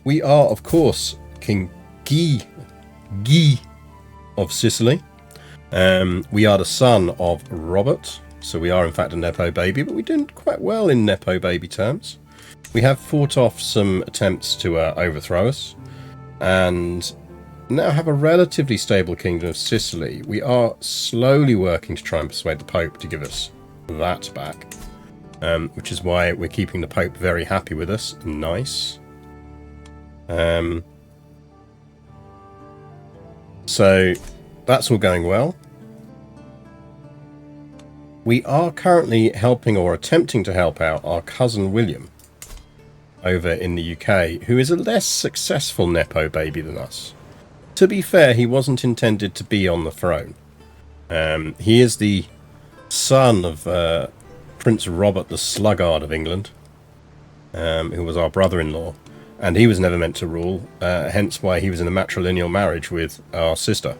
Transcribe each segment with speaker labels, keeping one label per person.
Speaker 1: We are, of course, King Guy of Sicily. We are the son of Robert, so we are in fact a Nepo baby, but we're doing quite well in Nepo baby terms. We have fought off some attempts to overthrow us, and now have a relatively stable Kingdom of Sicily. We are slowly working to try and persuade the Pope to give us that back, which is why we're keeping the Pope very happy with us. Nice. So that's all going well. We are currently helping, or attempting to help out, our cousin William over in the UK, who is a less successful Nepo baby than us. To be fair, he wasn't intended to be on the throne. He is the son of Prince Robert the Sluggard of England, who was our brother-in-law, and he was never meant to rule, hence why he was in a matrilineal marriage with our sister.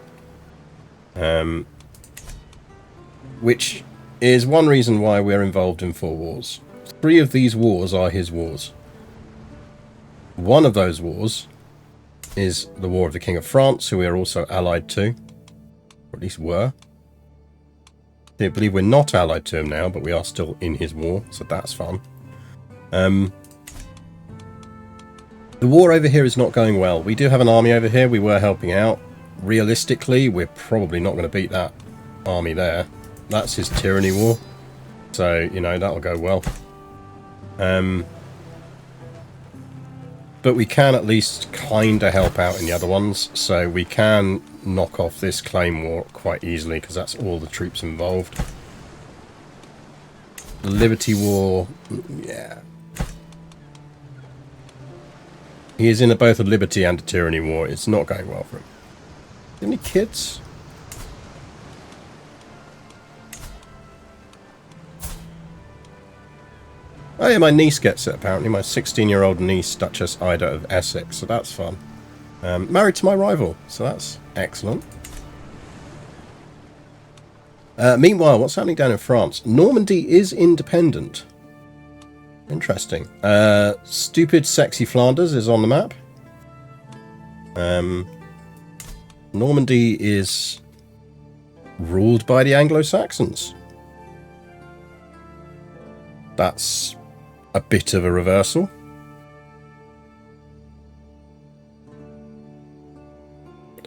Speaker 1: Which is one reason why we're involved in 4 wars. 3 of these wars are his wars. One of those wars is the War of the King of France, who we are also allied to, or at least were. I believe we're not allied to him now, but we are still in his war, so that's fun. The war over here is not going well. We do have an army over here. We were helping out. Realistically, we're probably not going to beat that army there. That's his tyranny war. So, you know, that'll go well. But we can at least kind of help out in the other ones. So we can knock off this claim war quite easily, because that's all the troops involved. The Liberty War, yeah. He is in both a Liberty and a Tyranny war. It's not going well for him. Any kids? Oh yeah, my niece gets it apparently. My 16-year-old niece, Duchess Ida of Essex. So that's fun. Married to my rival. So that's excellent. Meanwhile, what's happening down in France? Normandy is independent. Interesting. Stupid, sexy Flanders is on the map. Normandy is ruled by the Anglo-Saxons. That's a bit of a reversal.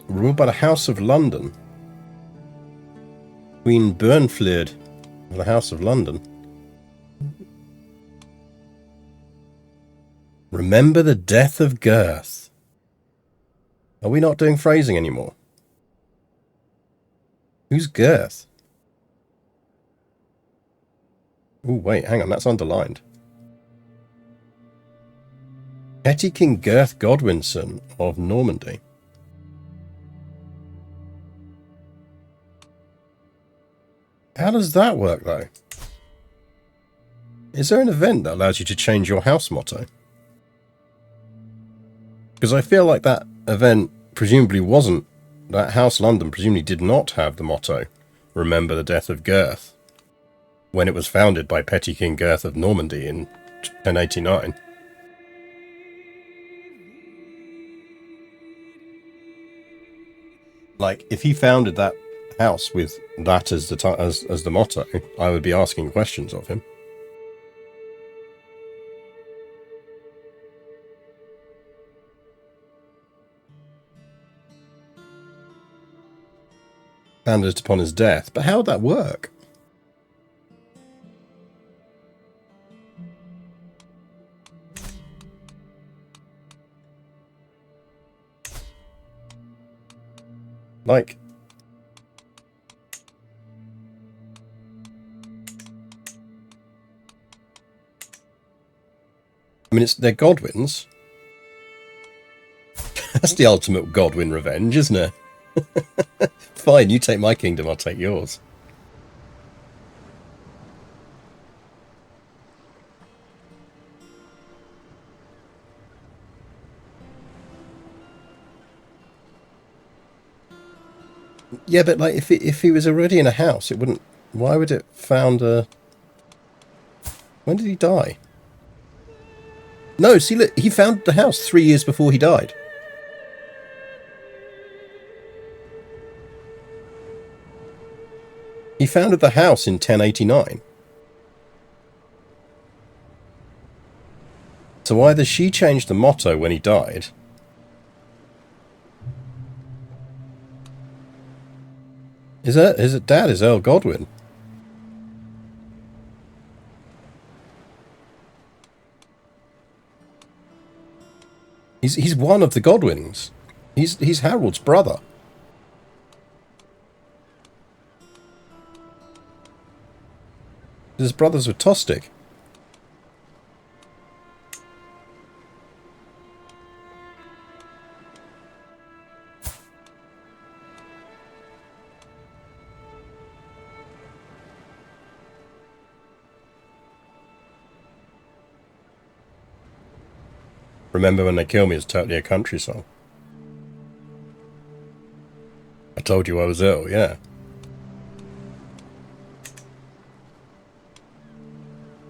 Speaker 1: Ruled by the House of London. Queen Bernfleur of the House of London. Remember the death of Girth. Are we not doing phrasing anymore? Who's Girth? Oh, wait, hang on, that's underlined. Petty King Girth Godwinson of Normandy. How does that work, though? Is there an event that allows you to change your house motto? Because I feel like that event presumably wasn't. That House London presumably did not have the motto, Remember the Death of Girth, when it was founded by Petty King Girth of Normandy in 1089. Like, if he founded that house with that as the motto, I would be asking questions of him. Founded it upon his death, but how would that work? Like, I mean, they're Godwins. That's the ultimate Godwin revenge, isn't it? Fine, you take my kingdom, I'll take yours. Yeah, but like, if he was already in a house, it wouldn't. Why would it found a? When did he die? No, see, look, he found the house 3 years before he died. He founded the house in 1089. So either she changed the motto when he died, his dad is Earl Godwin. He's one of the Godwins. He's Harold's brother. His brothers were Tostig. Remember When They Kill Me is totally a country song. I told you I was ill, yeah.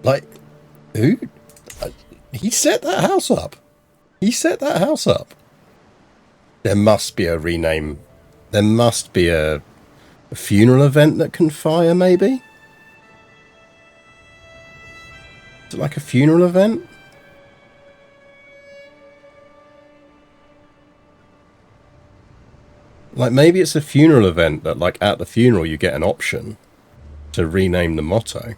Speaker 1: Like, who? He set that house up. He set that house up. There must be a rename. There must be a funeral event that can fire, maybe? Is it like a funeral event? Like, maybe it's a funeral event that, like, at the funeral you get an option to rename the motto.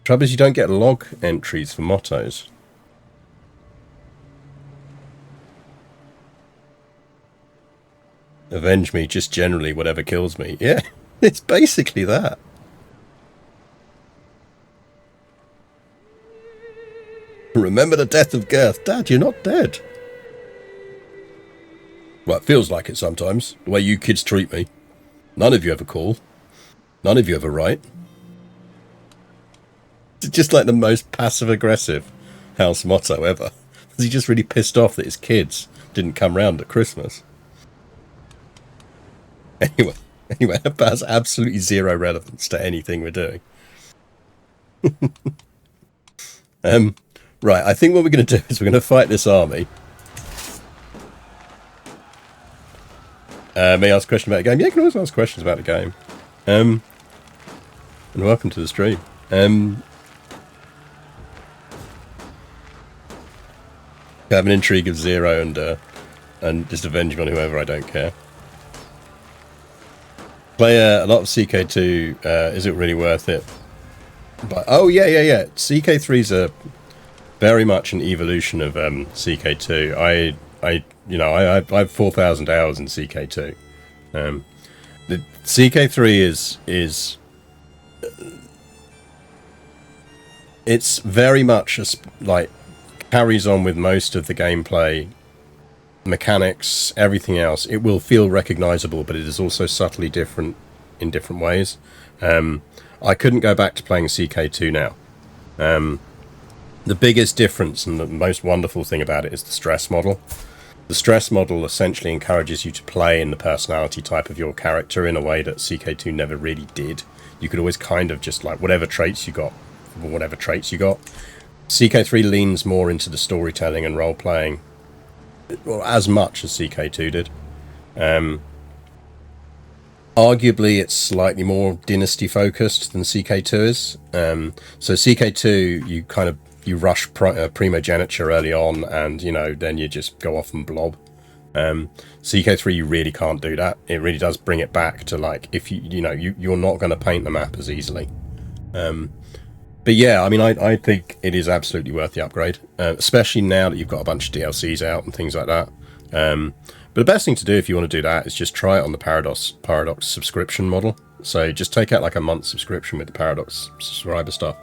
Speaker 1: Trouble is you don't get log entries for mottos. Avenge me, just generally whatever kills me. Yeah, it's basically that. Remember the death of Girth. Dad, you're not dead. Well, it feels like it sometimes, the way you kids treat me. None of you ever call. None of you ever write. It's just like the most passive-aggressive house motto ever. He's just really pissed off that his kids didn't come round at Christmas. Anyway, that has absolutely zero relevance to anything we're doing. Right, I think what we're going to do is we're going to fight this army. May I ask a question about the game? Yeah, you can always ask questions about the game. And welcome to the stream. I have an intrigue of 0 and just avenge on whoever I don't care. Play a lot of CK2. Is it really worth it? But oh yeah. CK3's a very much an evolution of CK2. I have 4,000 hours in CK2. The CK3 is it's very much like carries on with most of the gameplay mechanics, everything else. It will feel recognizable, but it is also subtly different in different ways. I couldn't go back to playing CK2 now. The biggest difference and the most wonderful thing about it is the stress model. The stress model essentially encourages you to play in the personality type of your character in a way that CK2 never really did. You could always kind of just like whatever traits you got. CK3 leans more into the storytelling and role-playing, well, as much as CK2 did. Arguably, it's slightly more dynasty-focused than CK2 is. So CK2, you rush primogeniture early on, and then you just go off and blob. CK3, you really can't do that. It really does bring it back to like if you're not going to paint the map as easily. But yeah, I mean, I think it is absolutely worth the upgrade, especially now that you've got a bunch of DLCs out and things like that. But the best thing to do if you want to do that is just try it on the Paradox subscription model. So just take out like a month subscription with the Paradox subscriber stuff.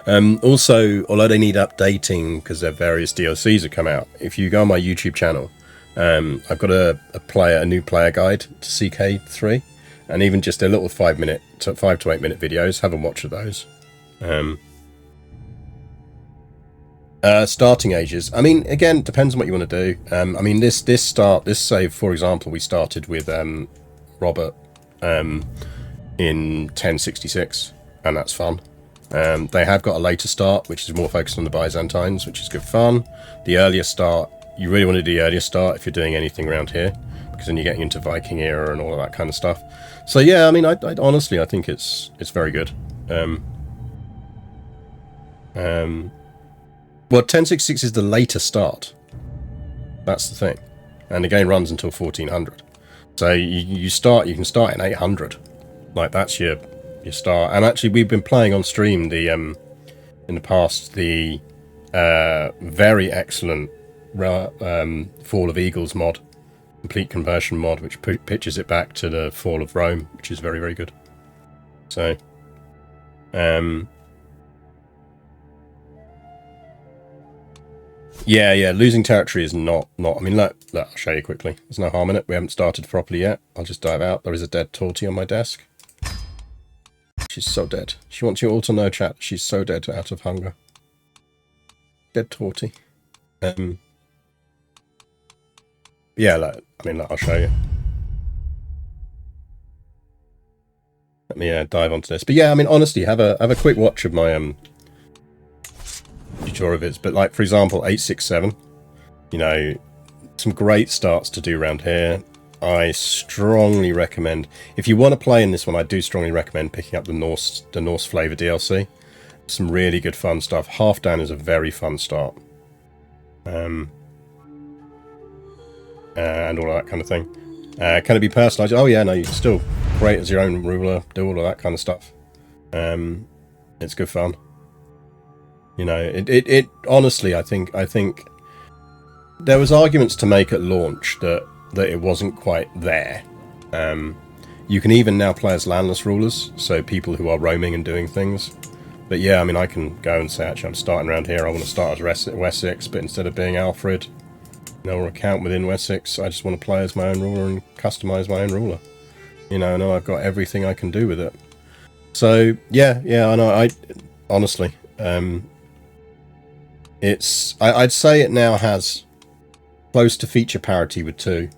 Speaker 1: Also, although they need updating because there are various DLCs that come out, if you go on my YouTube channel, I've got a new player guide to CK3, and even just a little 5 to 8 minute videos. Have a watch of those. Starting ages. I mean, again, depends on what you want to do. I mean, this save, for example, we started with Robert in 1066, and that's fun. They have got a later start, which is more focused on the Byzantines, which is good fun. The earlier start, you really want to do the earlier start if you're doing anything around here, because then you're getting into Viking era and all of that kind of stuff. So yeah, I mean, I honestly, I think it's very good. Well, 1066 is the later start. That's the thing, and the game runs until 1400. So you can start in 800, like that's your start. And actually, we've been playing on stream the in the past the very excellent Fall of Eagles mod, complete conversion mod, which pitches it back to the Fall of Rome, which is very, very good. So, yeah, losing territory is not. I mean, look, I'll show you quickly. There's no harm in it. We haven't started properly yet. I'll just dive out. There is a dead tortie on my desk. She's so dead. She wants you all to know, chat. She's so dead out of hunger. Dead tortie. Yeah, look, I mean, look, I'll show you. Let me dive onto this. But yeah, I mean, honestly, have a quick watch of my tutorial vids. But like, for example, 867, you know, some great starts to do around here. I strongly recommend, if you want to play in this one, I do strongly recommend picking up the Norse flavor DLC. Some really good fun stuff. Halfdan is a very fun start. And all of that kind of thing. Can it be personalized? Oh yeah, no, you can still create as your own ruler, do all of that kind of stuff. It's good fun. You know, it honestly, I think there was arguments to make at launch that it wasn't quite there. You can even now play as landless rulers, so people who are roaming and doing things. But yeah, I mean, I can go and say, actually, I'm starting around here. I want to start as Wessex, but instead of being Alfred, no account within Wessex, I just want to play as my own ruler and customize my own ruler. You know, and I've got everything I can do with it. So yeah, I know. I honestly, I'd say it now has close to feature parity with 2,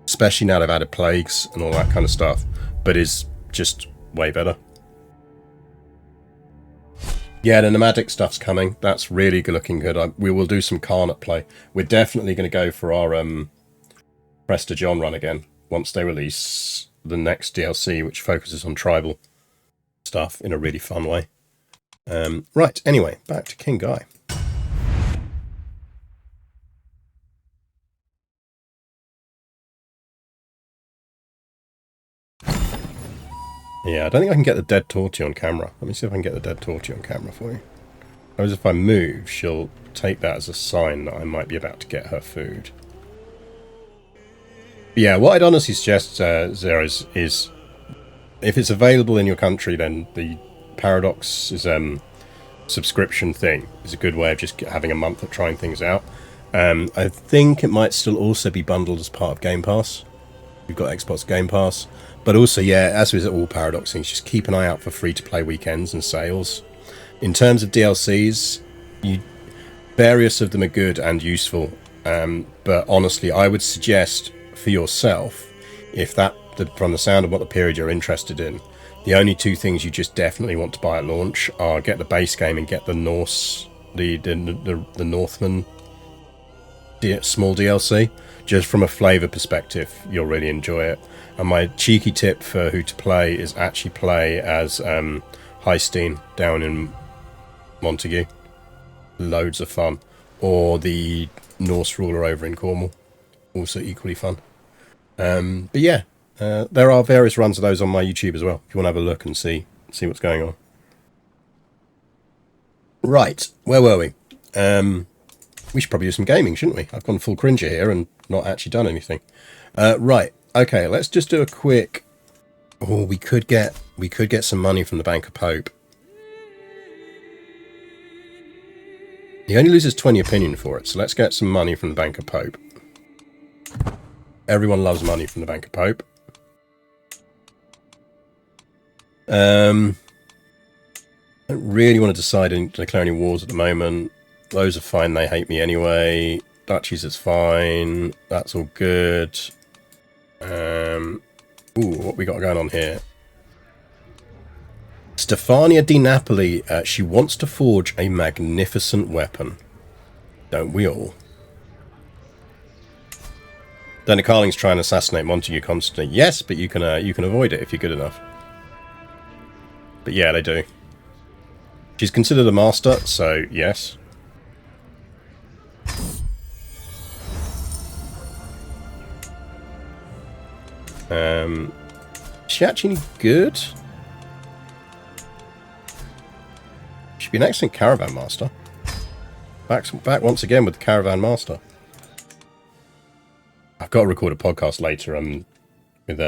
Speaker 1: especially now they've added plagues and all that kind of stuff, but is just way better. Yeah, the nomadic stuff's coming. That's really good looking good. We will do some Carnot play. We're definitely going to go for our Presta John run again once they release the next DLC, which focuses on tribal stuff in a really fun way. Right, anyway, back to King Guy. Yeah, I don't think I can get the dead tortie on camera. Let me see if I can get the dead tortie on camera for you. Whereas if I move, she'll take that as a sign that I might be about to get her food. But yeah, what I'd honestly suggest, Zero, is if it's available in your country, then the Paradox is subscription thing is a good way of just having a month of trying things out. I think it might still also be bundled as part of Game Pass. You've got Xbox Game Pass. But also, yeah, as with all Paradox things, just keep an eye out for free-to-play weekends and sales. In terms of DLCs, various of them are good and useful. But honestly, I would suggest for yourself, from the sound of what the period you're interested in, the only 2 things you just definitely want to buy at launch are get the base game and get the Norse, the Northman small DLC. Just from a flavour perspective, you'll really enjoy it. And my cheeky tip for who to play is actually play as Heisteen down in Montague. Loads of fun. Or the Norse ruler over in Cornwall. Also equally fun. But yeah, there are various runs of those on my YouTube as well, if you want to have a look and see what's going on. Right, where were we? We should probably do some gaming, shouldn't we? I've gone full cringer here and not actually done anything. Right, okay, let's just do a quick... Oh, we could get some money from the Bank of Pope. He only loses 20 opinion for it, so let's get some money from the Bank of Pope. Everyone loves money from the Bank of Pope. I don't really want to decide to declare any wars at the moment. Those are fine, they hate me anyway. Duchies is fine. That's all good. Ooh, what we got going on here? Stefania di Napoli, she wants to forge a magnificent weapon. Don't we all? Then Carling's trying to assassinate Montague constantly. Yes, but you can avoid it if you're good enough. But yeah, they do. She's considered a master, so yes. Is she actually good? She'd be an excellent caravan master. Back once again with the caravan master. I've got to record a podcast later with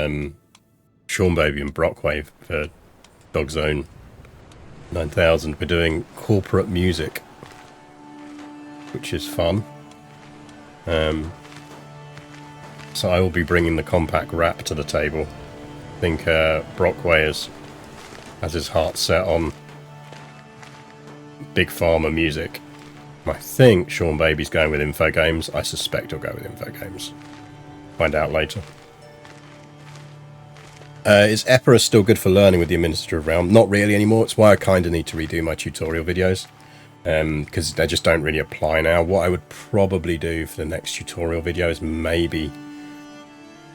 Speaker 1: Sean Baby and Brockwave for Dog Zone 9000. We're doing corporate music, which is fun. So I will be bringing the compact rap to the table. I think Brockwave has his heart set on big pharma music. I think Sean Baby's going with info games. I suspect he'll go with info games. Find out later. Is Epirus still good for learning with the Administrative Realm? Not really anymore. It's why I kind of need to redo my tutorial videos. Because they just don't really apply now. What I would probably do for the next tutorial video is maybe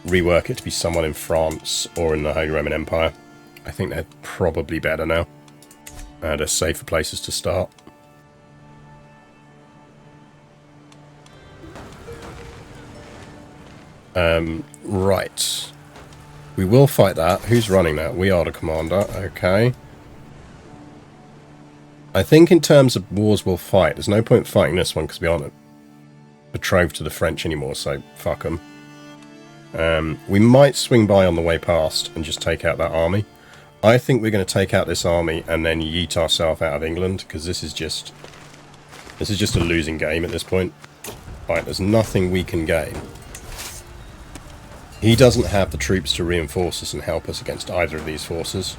Speaker 1: rework it to be someone in France or in the Holy Roman Empire. I think they're probably better now. They're safer places to start. Right. We will fight that. Who's running that? We are the commander. Okay. I think in terms of wars we'll fight, there's no point fighting this one because we aren't betrothed to the French anymore, so fuck them. We might swing by on the way past and just take out that army. I think we're going to take out this army and then yeet ourselves out of England because this is just a losing game at this point. Right, there's nothing we can gain. He doesn't have the troops to reinforce us and help us against either of these forces.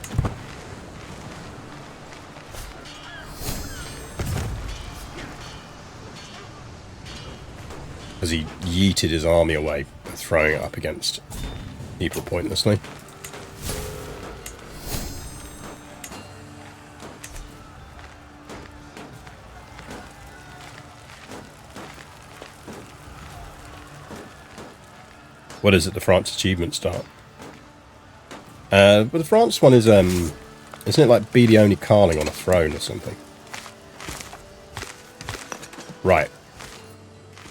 Speaker 1: As he yeeted his army away, throwing it up against people pointlessly. What is it, the France achievement start? But the France one is, isn't it like be the only Carling on a throne or something? Right.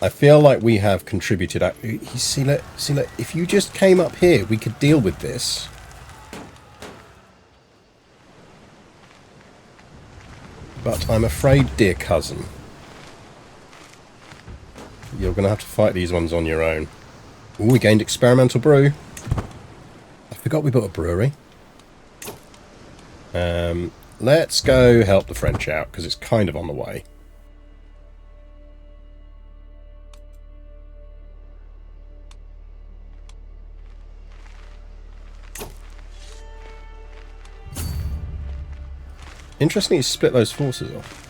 Speaker 1: I feel like we have contributed. See, look, if you just came up here, we could deal with this. But I'm afraid, dear cousin, you're going to have to fight these ones on your own. Ooh, we gained experimental brew. I forgot we built a brewery. Let's go help the French out, because it's kind of on the way. Interesting you split those forces off.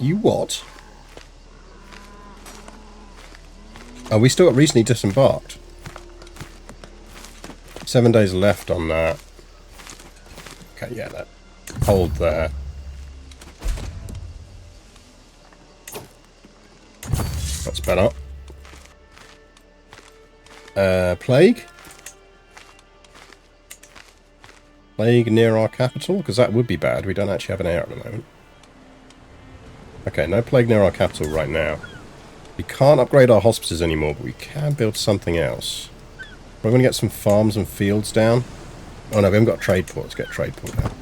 Speaker 1: You what? Oh, we still got recently disembarked. 7 days left on that. Okay, yeah, that hold there. That's better. Plague? Plague near our capital? Because that would be bad. We don't actually have an heir at the moment. Okay, no plague near our capital right now. We can't upgrade our hospices anymore, but we can build something else. We're going to get some farms and fields down. Oh no, we haven't got a trade port. Let's get a trade port down.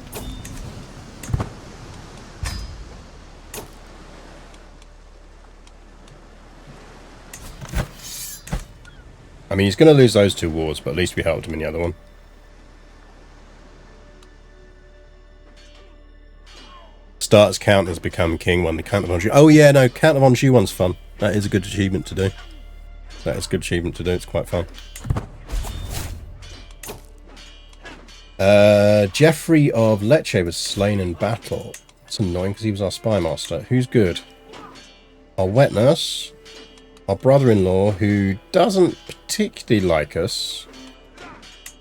Speaker 1: I mean, he's going to lose those two wars, but at least we helped him in the other one. Starts Count has become king when the Count of Anjou. Oh yeah, no, Count of Anjou one's fun. That is a good achievement to do. That is a good achievement to do. It's quite fun. Geoffrey of Lecce was slain in battle. That's annoying because he was our spy master. Who's good? Our wet nurse, our brother-in-law, who doesn't particularly like us.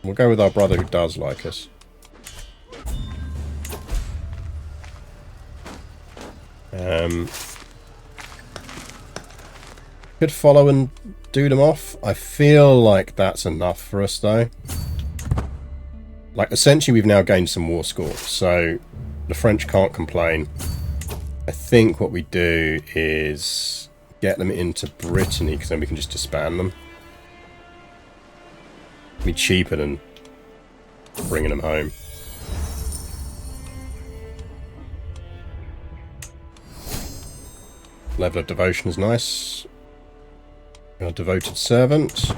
Speaker 1: We'll go with our brother who does like us. Could follow and do them off. I feel like that's enough for us, though. Like, essentially, we've now gained some war score, so the French can't complain. I think what we do is get them into Brittany, because then we can just disband them. It'd be cheaper than bringing them home. Level of devotion is nice. Our devoted servant.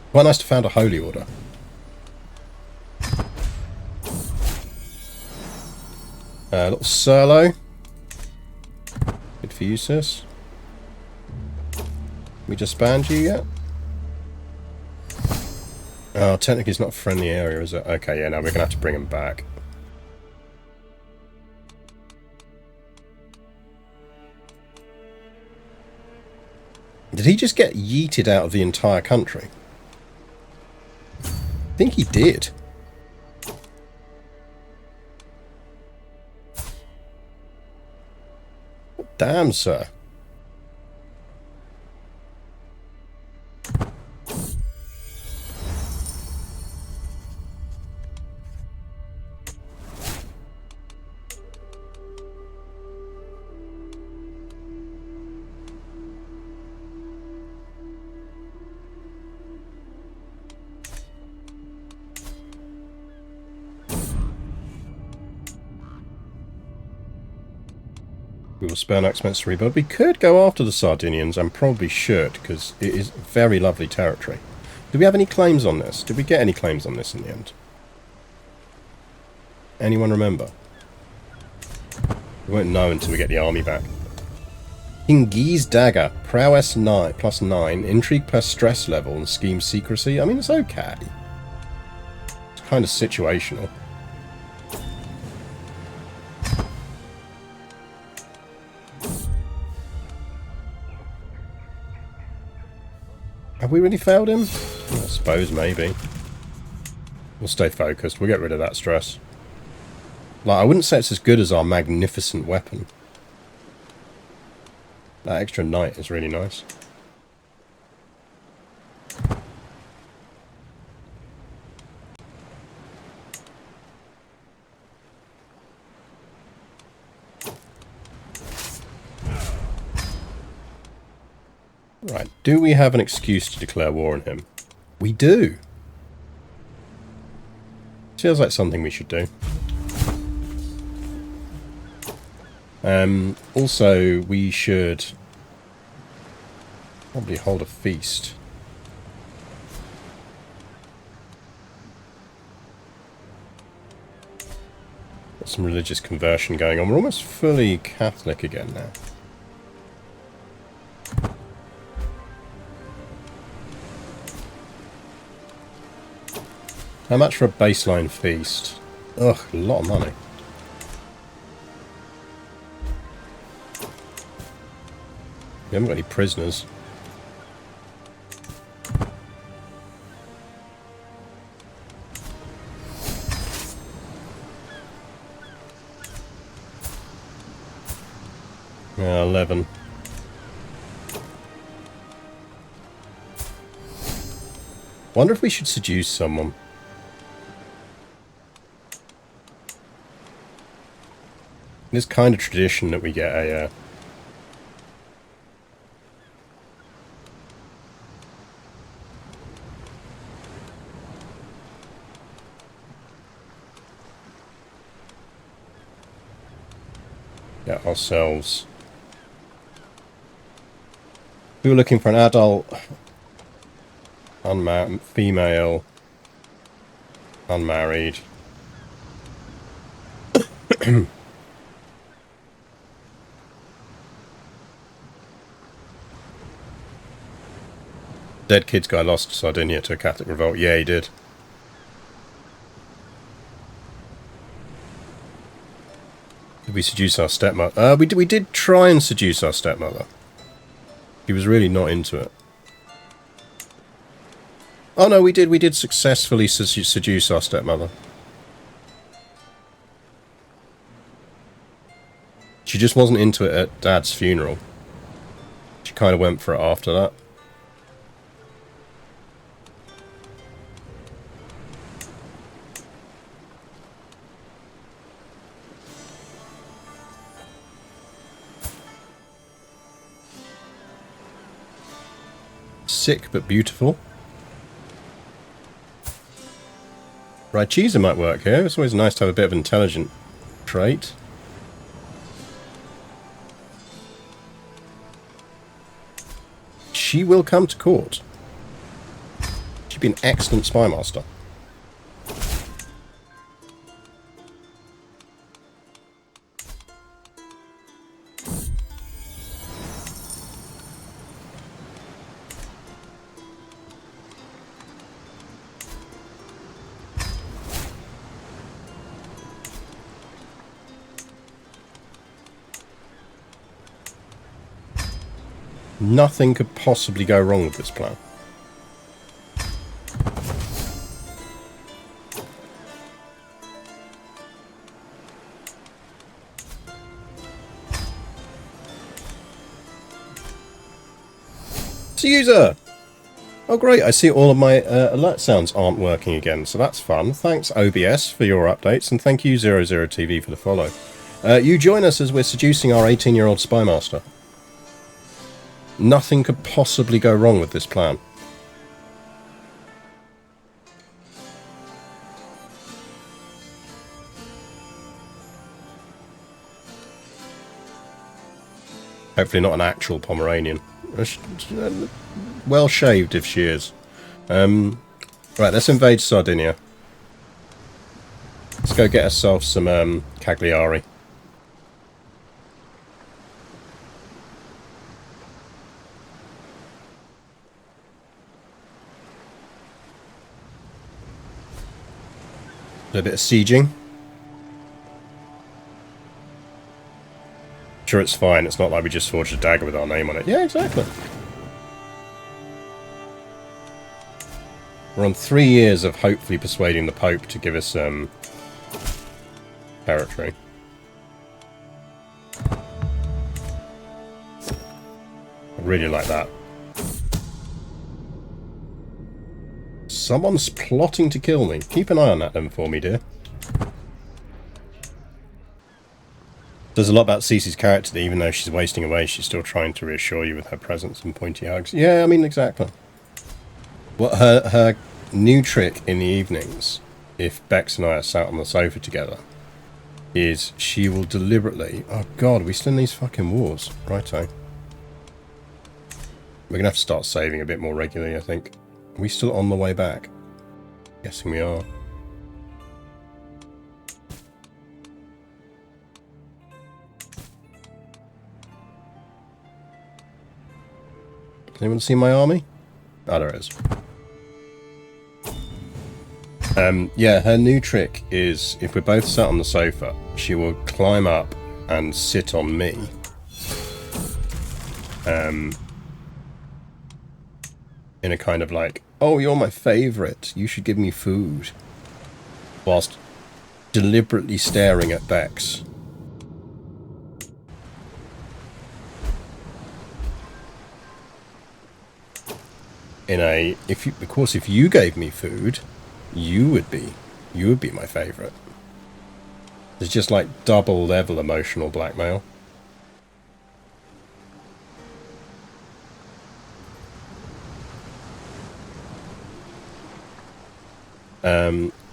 Speaker 1: Quite nice to found a holy order. Little Serlo. Good for you, sis. We just banned you yet? Oh, technically it's not a friendly area, is it? Okay, yeah, now we're going to have to bring him back. Did he just get yeeted out of the entire country? I think he did. Damn, sir. We will spare no expense to rebuild. We could go after the Sardinians, and probably should, because it is very lovely territory. Do we have any claims on this? Did we get any claims on this in the end? Anyone remember? We won't know until we get the army back. King Guy's dagger. Prowess 9, +9. Intrigue per stress level and scheme secrecy. I mean, it's okay. It's kind of situational. Have we really failed him? I suppose, maybe. We'll stay focused. We'll get rid of that stress. Like, I wouldn't say it's as good as our magnificent weapon. That extra knight is really nice. Right, do we have an excuse to declare war on him? We do. Feels like something we should do. Also, we should probably hold a feast. Got some religious conversion going on. We're almost fully Catholic again now. How much for a baseline feast? Ugh, a lot of money. We haven't got any prisoners. Yeah, 11. Wonder if we should seduce someone. It's kind of tradition that we get a get ourselves. We were looking for an adult, unmarried, female, unmarried. Dead kids guy lost Sardinia to a Catholic revolt. Yeah, he did. Did we seduce our stepmother? We did try and seduce our stepmother. He was really not into it. Oh no, we did successfully seduce our stepmother. She just wasn't into it at Dad's funeral. She kind of went for it after that. Sick but beautiful. Raichiza might work here. It's always nice to have a bit of intelligent trait. She will come to court. She'd be an excellent spy master. Nothing could possibly go wrong with this plan. User! Oh great, I see all of my alert sounds aren't working again, so that's fun. Thanks OBS for your updates, and thank you 00TV for the follow. You join us as we're seducing our 18-year-old spy master. Nothing could possibly go wrong with this plan. Hopefully not an actual Pomeranian. Well shaved if she is. Right, let's invade Sardinia. Let's go get ourselves some Cagliari. A bit of sieging. Sure, it's fine. It's not like we just forged a dagger with our name on it. Yeah, exactly. We're on 3 years of hopefully persuading the Pope to give us territory. I really like that. Someone's plotting to kill me. Keep an eye on that then for me, dear. There's a lot about Cece's character that even though she's wasting away, she's still trying to reassure you with her presence and pointy hugs. Yeah, I mean, exactly. What her new trick in the evenings, if Bex and I are sat on the sofa together, is she will deliberately... Oh god, are we still in these fucking wars? Righto. We're going to have to start saving a bit more regularly, I think. Are we still on the way back? Guessing we are. Anyone see my army? Oh, there it is. Yeah, her new trick is if we're both sat on the sofa, she will climb up and sit on me. In a kind of like, oh, you're my favourite, you should give me food. Whilst deliberately staring at Bex. In a, of course, if you gave me food, you would be my favourite. It's just like double level emotional blackmail.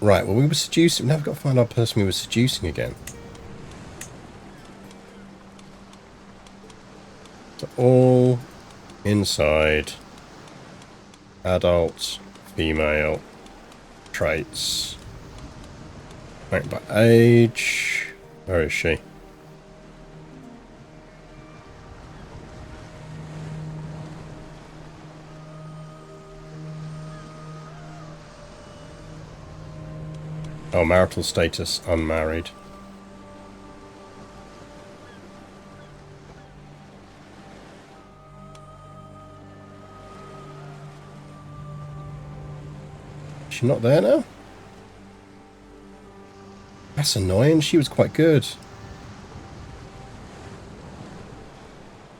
Speaker 1: Right, well, we were seducing. We've now got to find our person we were seducing again. So all inside adult, female, traits. Ranked by age. Where is she? Oh, marital status, unmarried. She's not there now? That's annoying. She was quite good.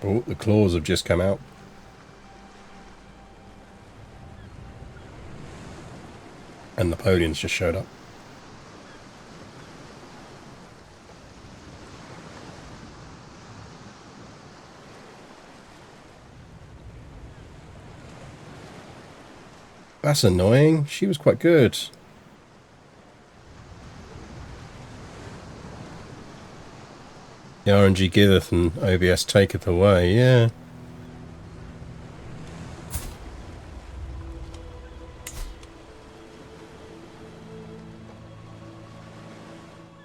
Speaker 1: Oh, the claws have just come out. And Napoleon's just showed up. That's annoying. She was quite good. The RNG giveth and OBS taketh away, yeah.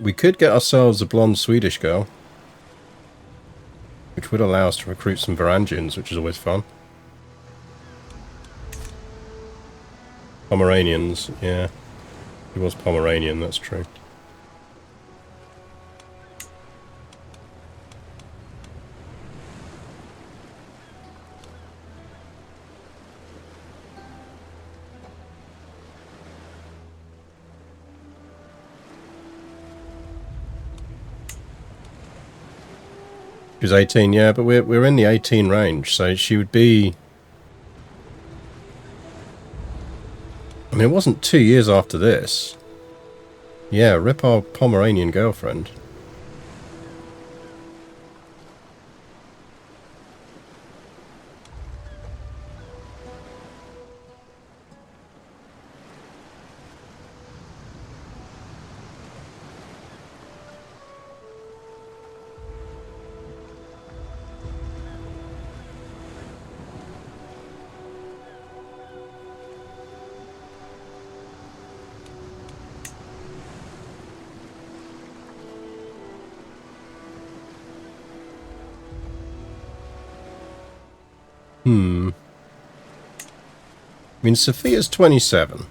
Speaker 1: We could get ourselves a blonde Swedish girl, which would allow us to recruit some Varangians, which is always fun. Pomeranians, yeah. He was Pomeranian, that's true. She was 18, yeah, but we're in the 18 range, so she would be... I mean, it wasn't 2 years after this. Yeah, rip our Pomeranian girlfriend. I mean, Sophia's 27.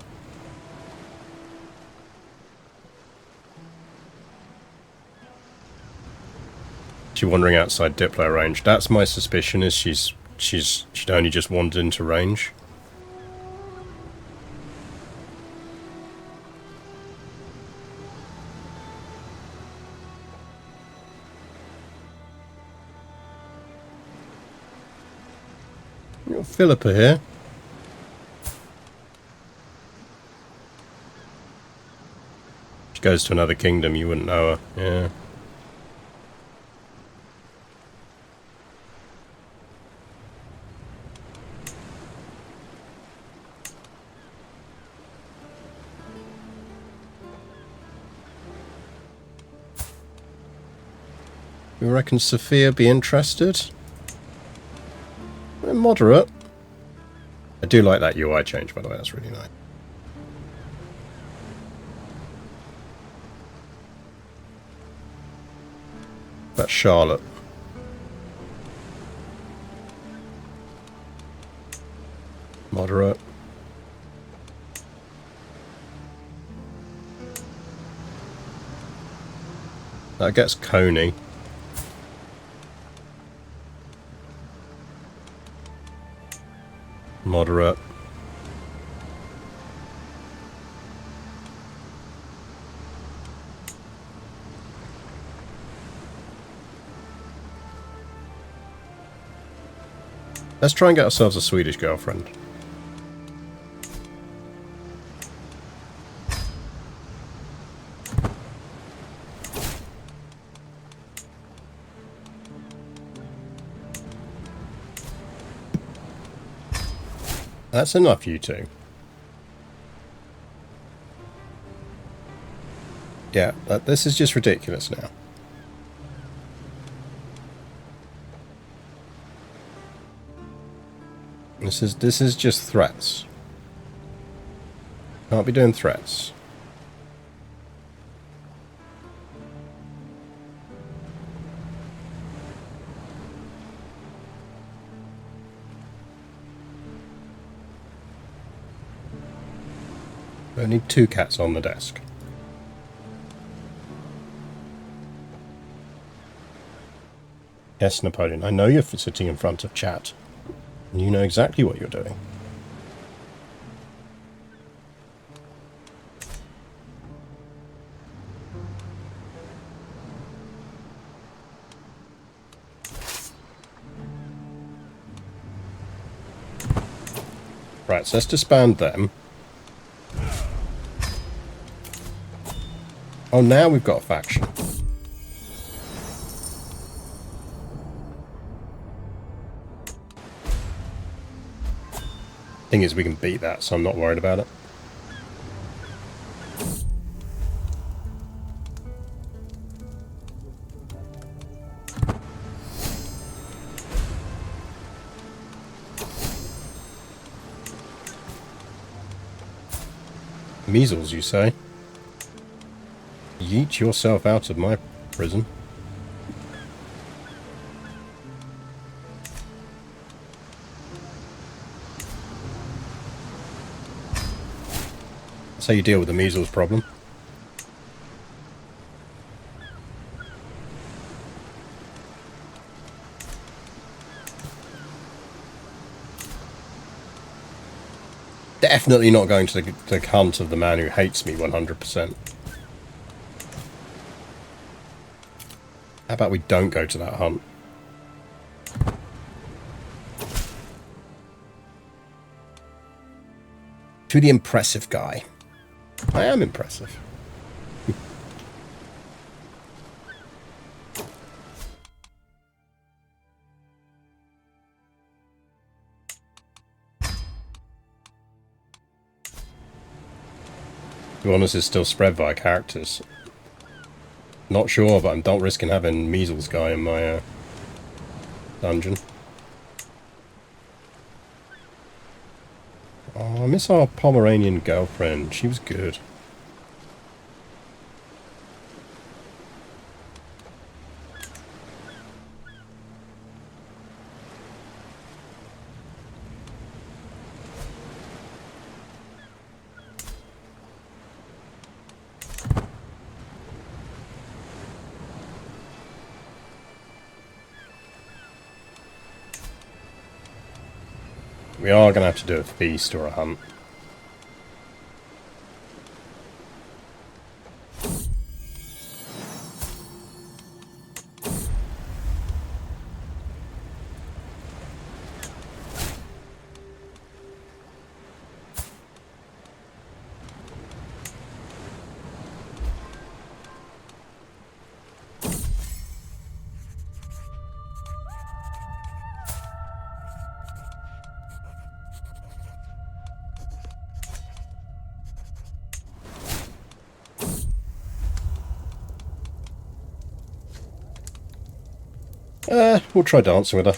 Speaker 1: She's wandering outside Diplo range. That's my suspicion, is she'd only just wandered into range. We've got Philippa here. She goes to another kingdom, you wouldn't know her, yeah. You reckon Sophia be interested? Moderate. I do like that UI change, by the way, that's really nice. That's Charlotte. Moderate. That gets Coney. Moderate. Let's try and get ourselves a Swedish girlfriend. That's enough, you two. Yeah, this is just ridiculous now. This is just threats. Can't be doing threats. I need 2 cats on the desk. Yes, Napoleon, I know you're sitting in front of chat. You know exactly what you're doing. Right, so let's disband them. Oh, now we've got a faction. Thing is, we can beat that, so I'm not worried about it. Measles, you say? Yeet yourself out of my prison. That's how you deal with the measles problem. Definitely not going to the hunt of the man who hates me 100%. How about we don't go to that hunt? To the impressive guy. I am impressive. To be honest, it's still spread via characters. Not sure, but I'm not risking having measles guy in my dungeon. Oh, I miss our Pomeranian girlfriend. She was good. We are going to have to do a feast or a hunt. We'll try dancing with her.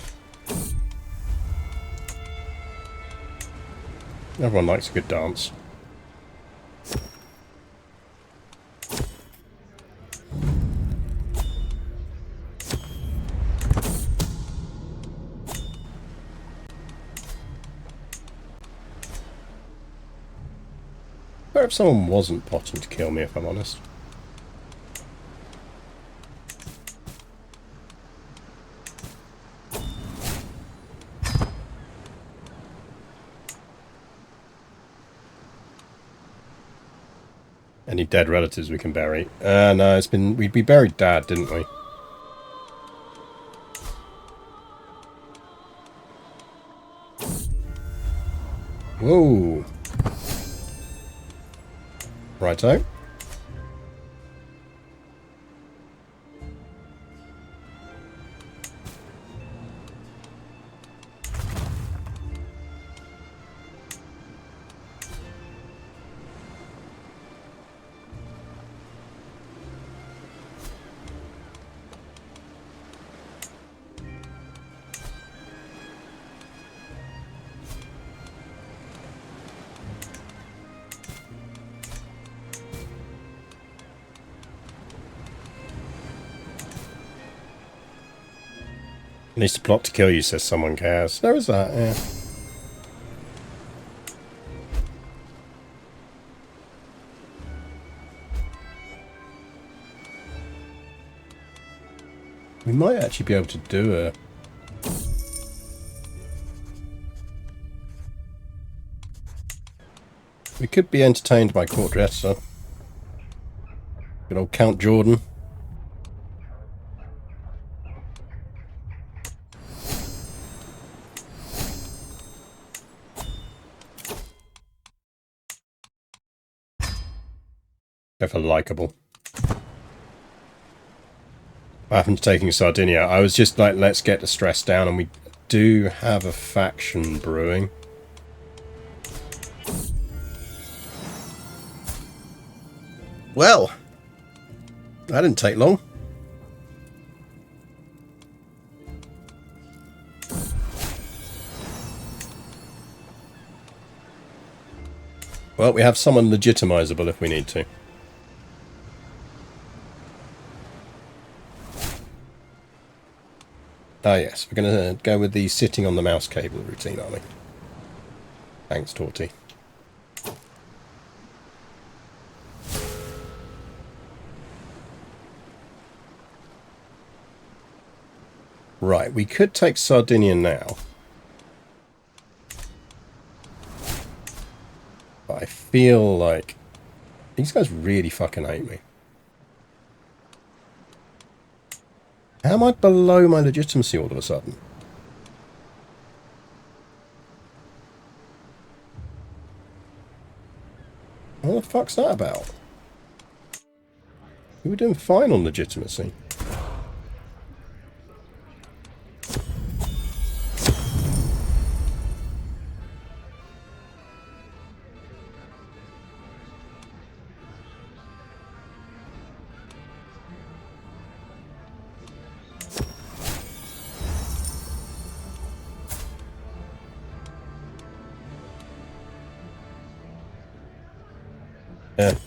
Speaker 1: Everyone likes a good dance. Where if someone wasn't plotting to kill me, if I'm honest? Any dead relatives we can bury? No, it's been... We buried Dad, didn't we? Whoa. Righto. Needs to plot to kill you, says someone cares. There is that, yeah. We might actually be able to do a... We could be entertained by court jester. Good old Count Jordan. Go for likable. What happened to taking Sardinia? I was just like, let's get the stress down, and we do have a faction brewing. Well, that didn't take long. Well, we have someone legitimizable if we need to. Ah, yes. We're going to go with the sitting on the mouse cable routine, aren't we? Thanks, Torty. Right, we could take Sardinia now. But I feel like these guys really fucking hate me. How am I below my legitimacy all of a sudden? What the fuck's that about? We were doing fine on legitimacy.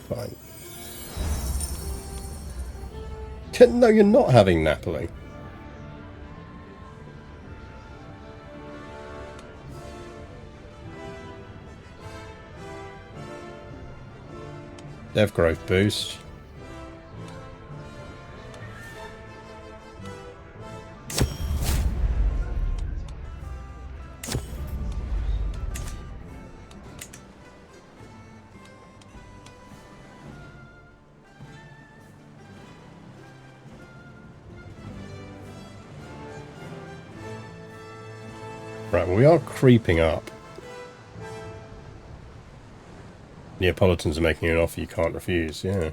Speaker 1: Fine. No, you're not having Napoli. Dev growth boost. Right, well, we are creeping up. Neapolitans are making an offer you can't refuse, yeah.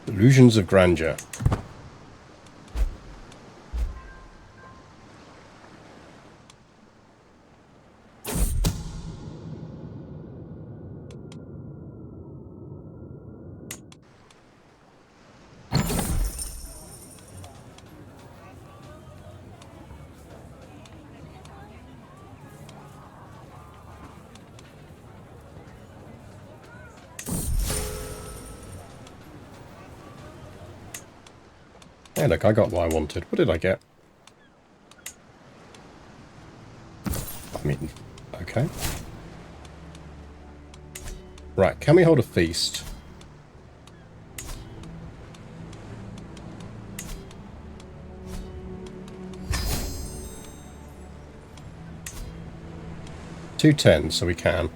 Speaker 1: Illusions of grandeur. Hey, look, I got what I wanted. What did I get? I mean, okay. Right, can we hold a feast? $210, so we can.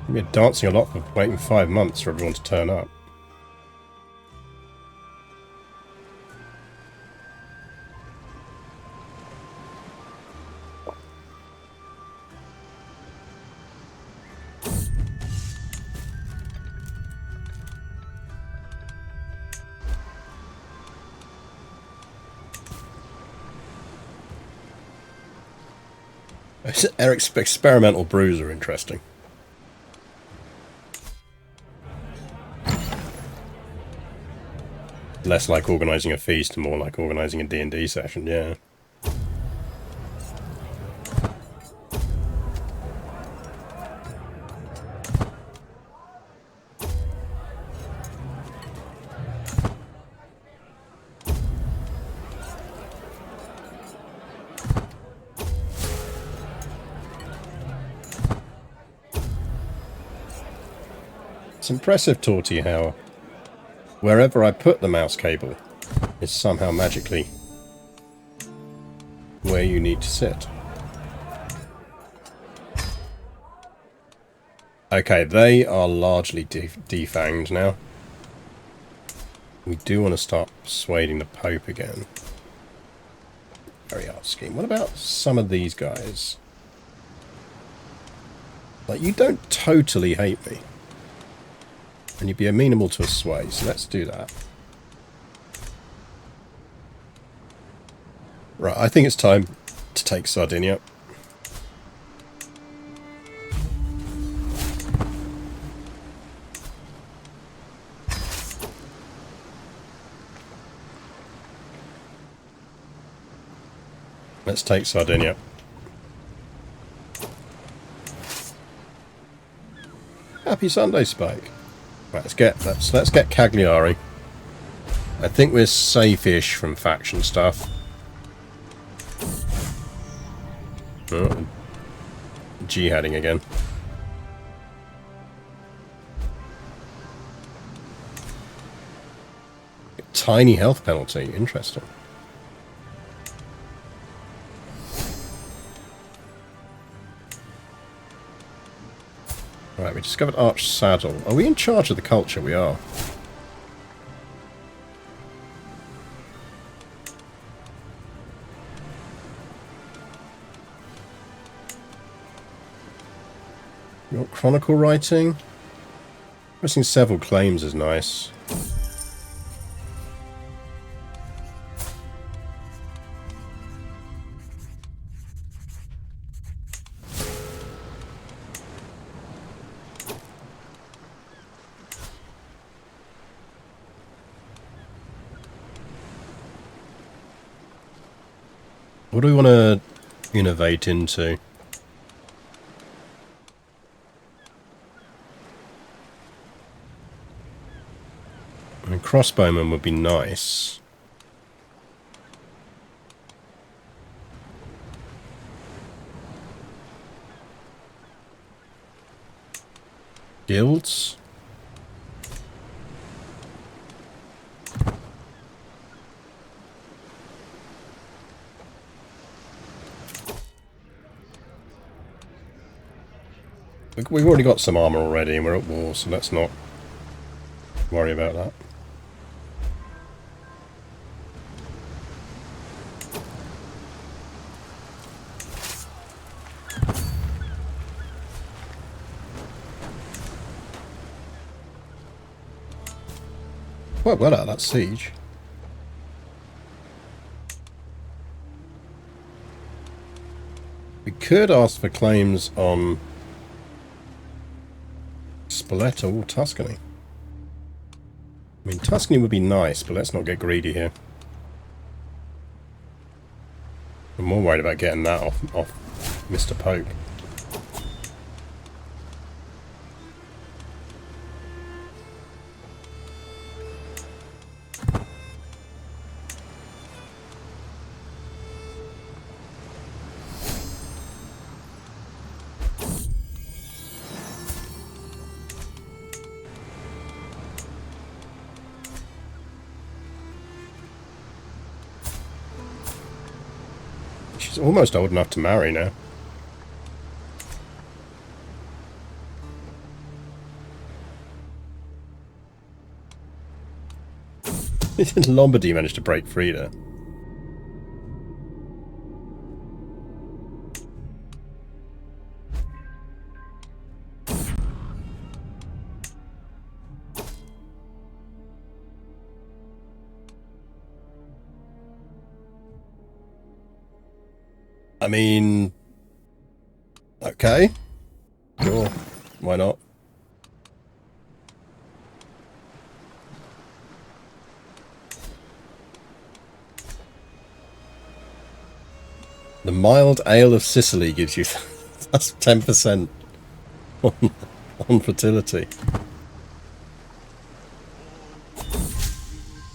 Speaker 1: We're dancing a lot for waiting 5 months for everyone to turn up. Eric's experimental brews are interesting. Less like organising a feast and more like organising a D&D session, yeah. It's impressive, Torty, how wherever I put the mouse cable is somehow magically where you need to sit. Okay, they are largely defanged now. We do want to start persuading the Pope again. Very hard scheme. What about some of these guys? Like, you don't totally hate me. And you'd be amenable to a sway, so let's do that. Right, I think it's time to take Sardinia. Let's take Sardinia. Happy Sunday, Spike. Right, let's get Cagliari. I think we're safe-ish from faction stuff. Oh, jihading again. Tiny health penalty. Interesting. Right, we discovered Arch Saddle. Are we in charge of the culture? We are. You want chronicle writing? Pressing several claims is nice. What do we want to innovate into? I mean, crossbowman would be nice. Guilds? We've already got some armour already and we're at war, so let's not worry about that. Quite well out of that siege. We could ask for claims on Spoleto or Tuscany. I mean, Tuscany would be nice, but let's not get greedy here. I'm more worried about getting that off Mr. Pope. She's almost old enough to marry now. Lombardy managed to break free there. I mean, okay, sure, why not? The mild ale of Sicily gives you that's 10% on fertility.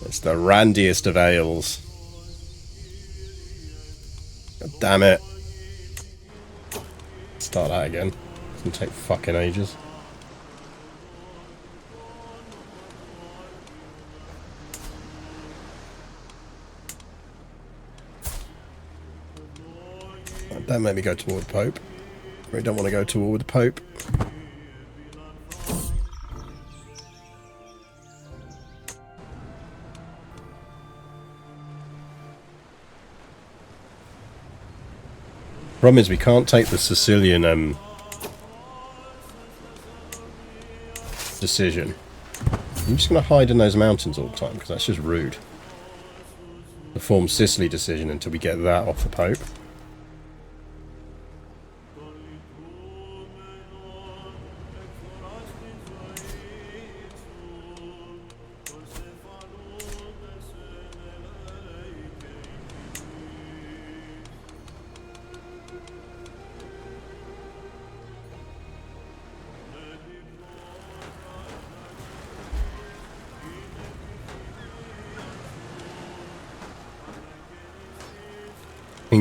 Speaker 1: It's the randiest of ales. God damn it. Start that again. It's gonna take fucking ages. Don't make me go to war with the Pope. I don't want to go to war with the Pope. Problem is we can't take the Sicilian decision. I'm just going to hide in those mountains all the time because that's just rude. The form Sicily decision until we get that off the Pope.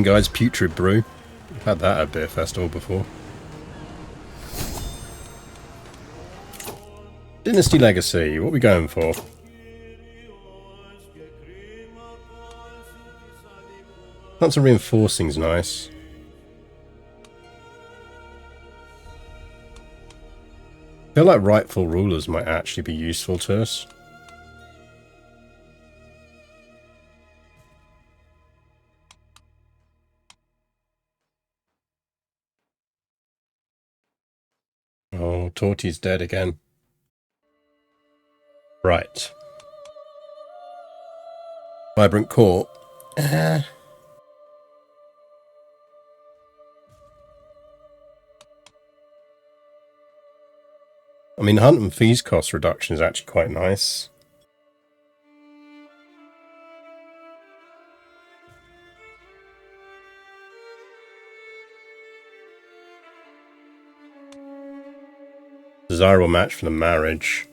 Speaker 1: Guys, putrid brew. I've had that at beer festival before. Dynasty legacy. What are we going for? Lots of reinforcing's nice. I feel like rightful rulers might actually be useful to us. Oh, Torty's dead again. Right. Vibrant Court. I mean, hunt and fees cost reduction is actually quite nice. Desirable match for the marriage.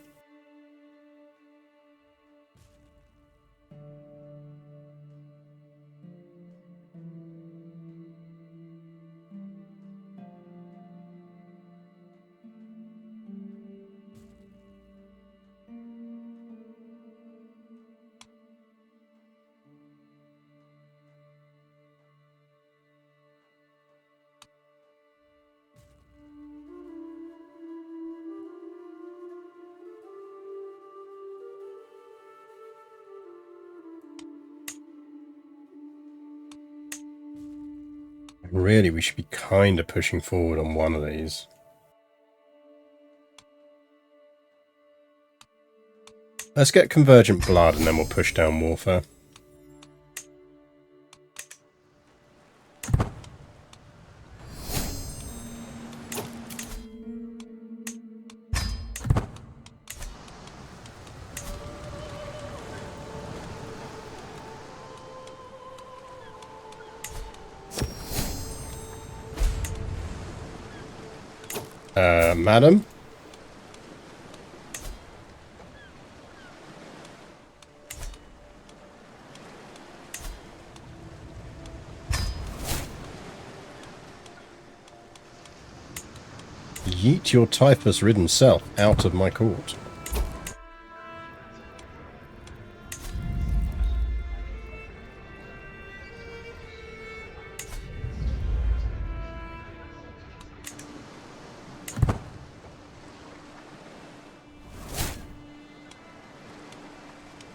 Speaker 1: Really, we should be kind of pushing forward on one of these. Let's get Convergent Blood and then we'll push down Warfare. Madam? Yeet your typhus-ridden self out of my court.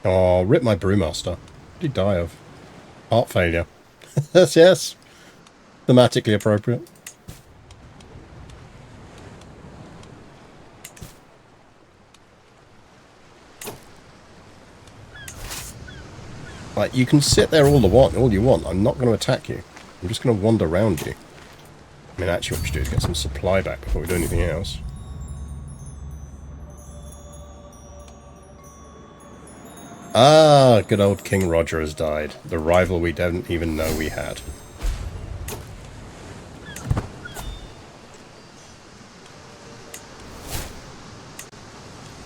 Speaker 1: Oh, rip my brewmaster. What did he die of? Heart failure. Yes. Thematically appropriate. Like, you can sit there all you want. I'm not going to attack you. I'm just going to wander around you. I mean, actually what we should do is get some supply back before we do anything else. Ah, good old King Roger has died. The rival we didn't even know we had.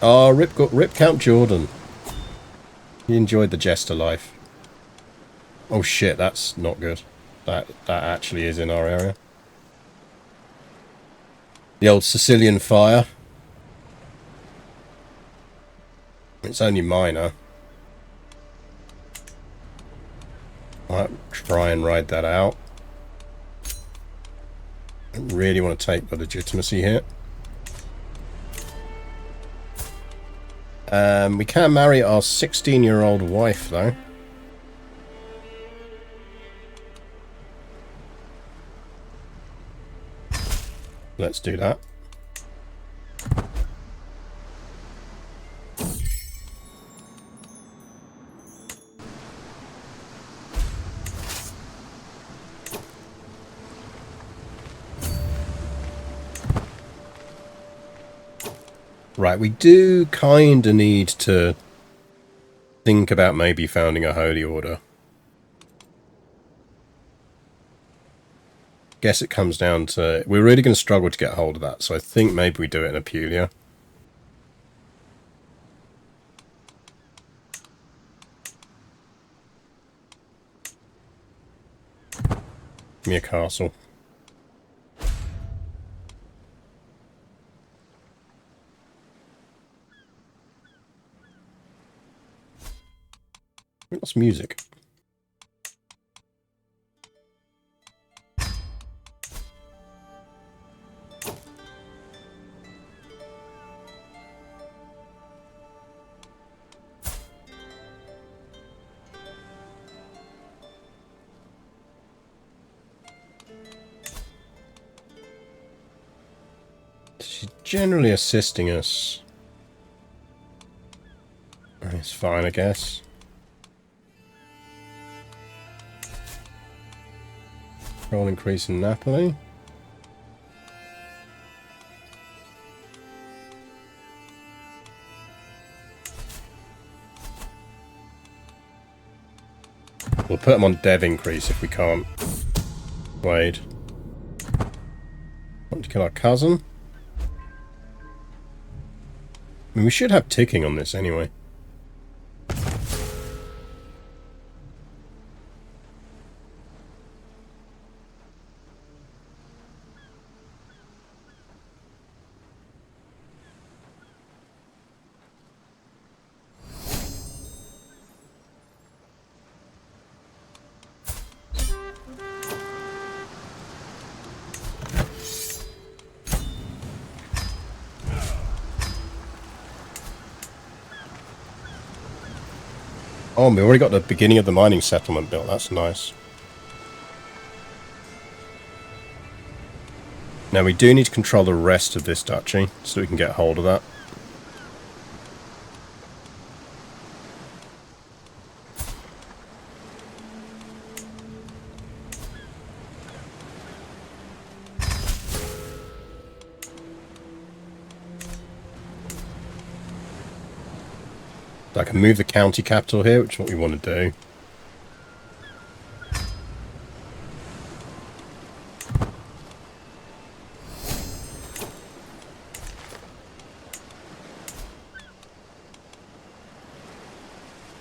Speaker 1: Oh, rip Count Jordan. He enjoyed the jester life. Oh shit, that's not good. That actually is in our area. The old Sicilian fire. It's only minor. Might try and ride that out. I really want to take the legitimacy here. We can marry our 16-year-old wife, though. Let's do that. Right, we do kind of need to think about maybe founding a holy order. Guess it comes down to... We're really going to struggle to get hold of that, so I think maybe we do it in Apulia. Give me a castle. What's music? She's generally assisting us. It's fine, I guess. Roll increase in Napoli. We'll put them on dev increase if we can't. Wade. Want to kill our cousin? I mean, we should have ticking on this anyway. Oh, we've already got the beginning of the mining settlement built. That's nice. Now we do need to control the rest of this duchy, so we can get hold of that. I can move the county capital here, which is what we want to do.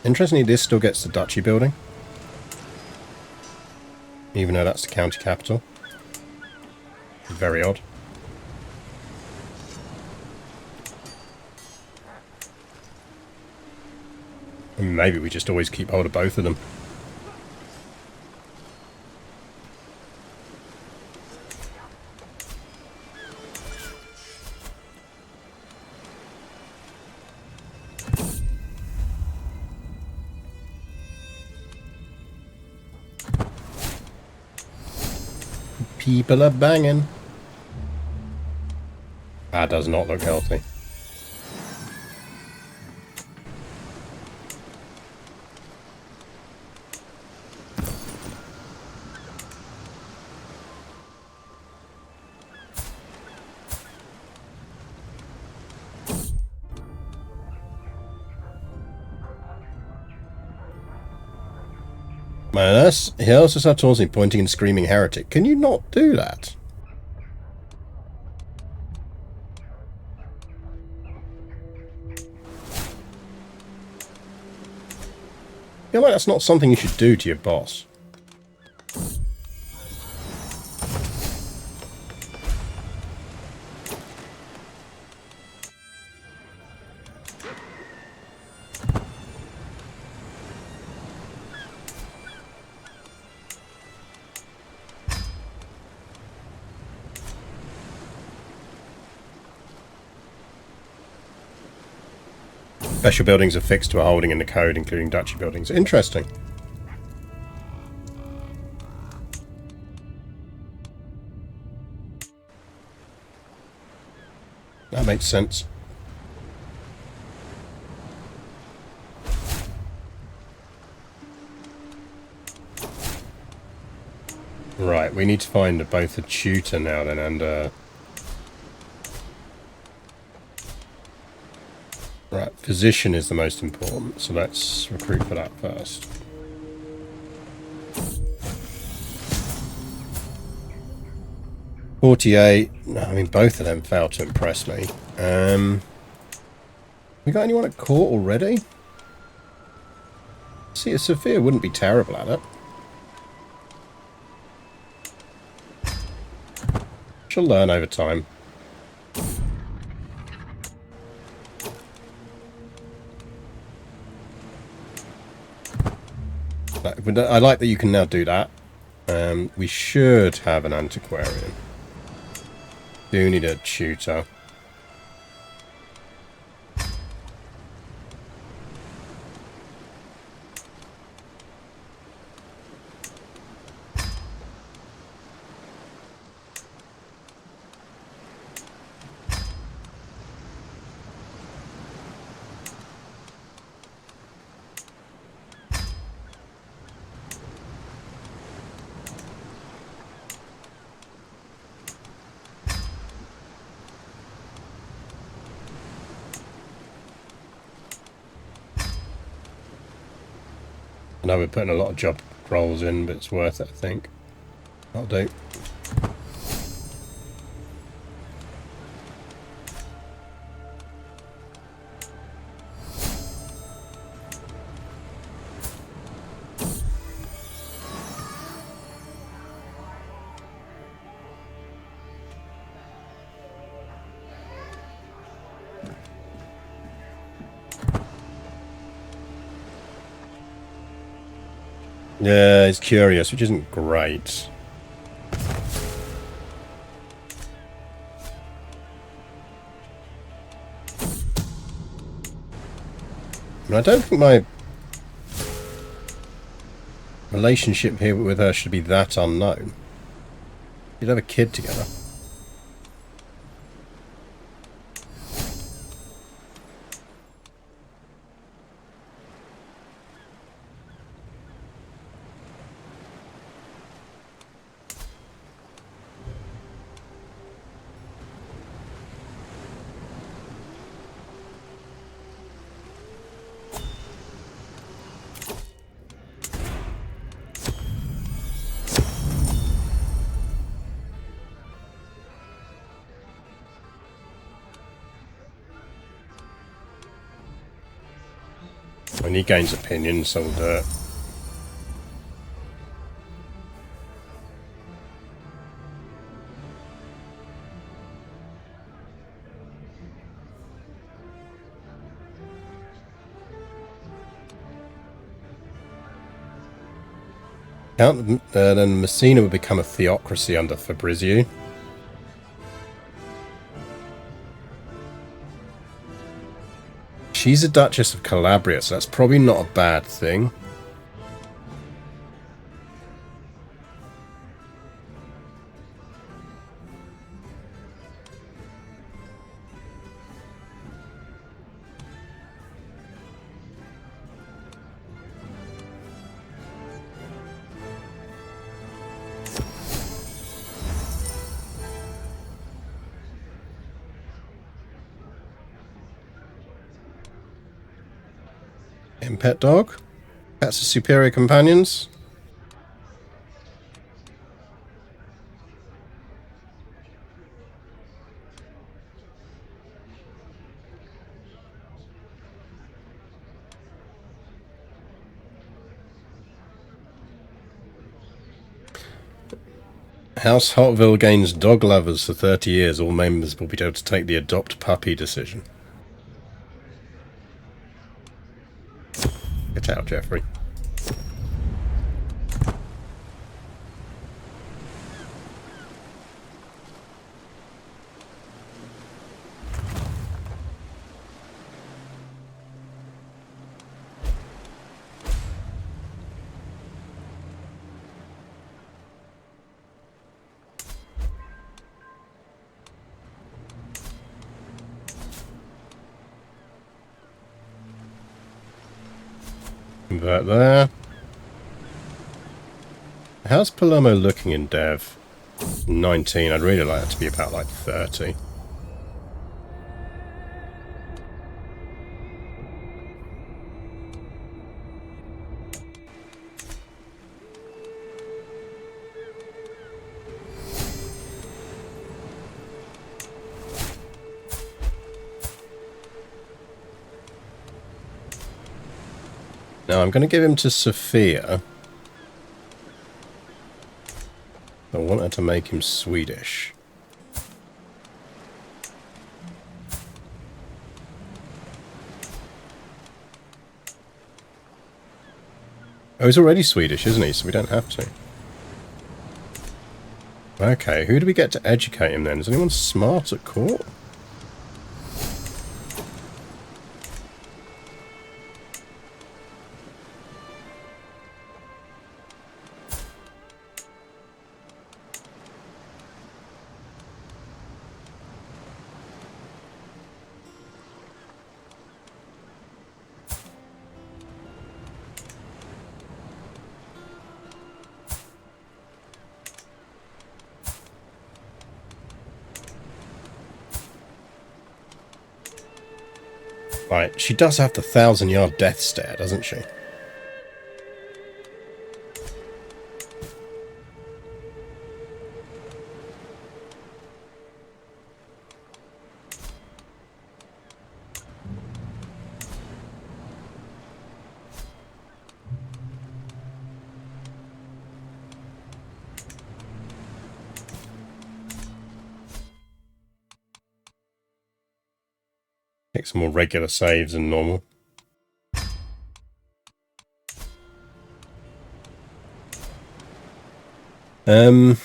Speaker 1: Interestingly, this still gets the duchy building, even though that's the county capital. Very odd. Maybe we just always keep hold of both of them. People are banging. That does not look healthy. Manus, he also started taunting, pointing and screaming heretic. Can you not do that? I feel like that's not something you should do to your boss. Special buildings are fixed to a holding in the code, including duchy buildings. Interesting. That makes sense. Right, we need to find both a tutor now then and right, physician is the most important, so let's recruit for that first. .48. I mean, both of them failed to impress me. We got anyone at court already? See, Sophia wouldn't be terrible at it. She'll learn over time. I like that you can now do that. We should have an antiquarian. Do need a tutor. I know we're putting a lot of job roles in, but it's worth it, I think. That'll do. Yeah, he's curious, which isn't great. I don't think my relationship here with her should be that unknown. You'd have a kid together. When he gains opinion, so will do it. Then Messina would become a theocracy under Fabrizio. She's a Duchess of Calabria, so that's probably not a bad thing. Pet dog? Pets are superior companions? House Hautevilles gains dog lovers for 30 years. All members will be able to take the adopt puppy decision. Get out, Jeffrey. Convert there. How's Palermo looking in dev? 19. I'd really like it to be about like 30. Now I'm going to give him to Sophia. I want her to make him Swedish. Oh, he's already Swedish, isn't he? So we don't have to. Okay, who do we get to educate him then? Is anyone smart at court? Right, she does have the 1,000-yard death stare, doesn't she? Take some more regular saves than normal. Can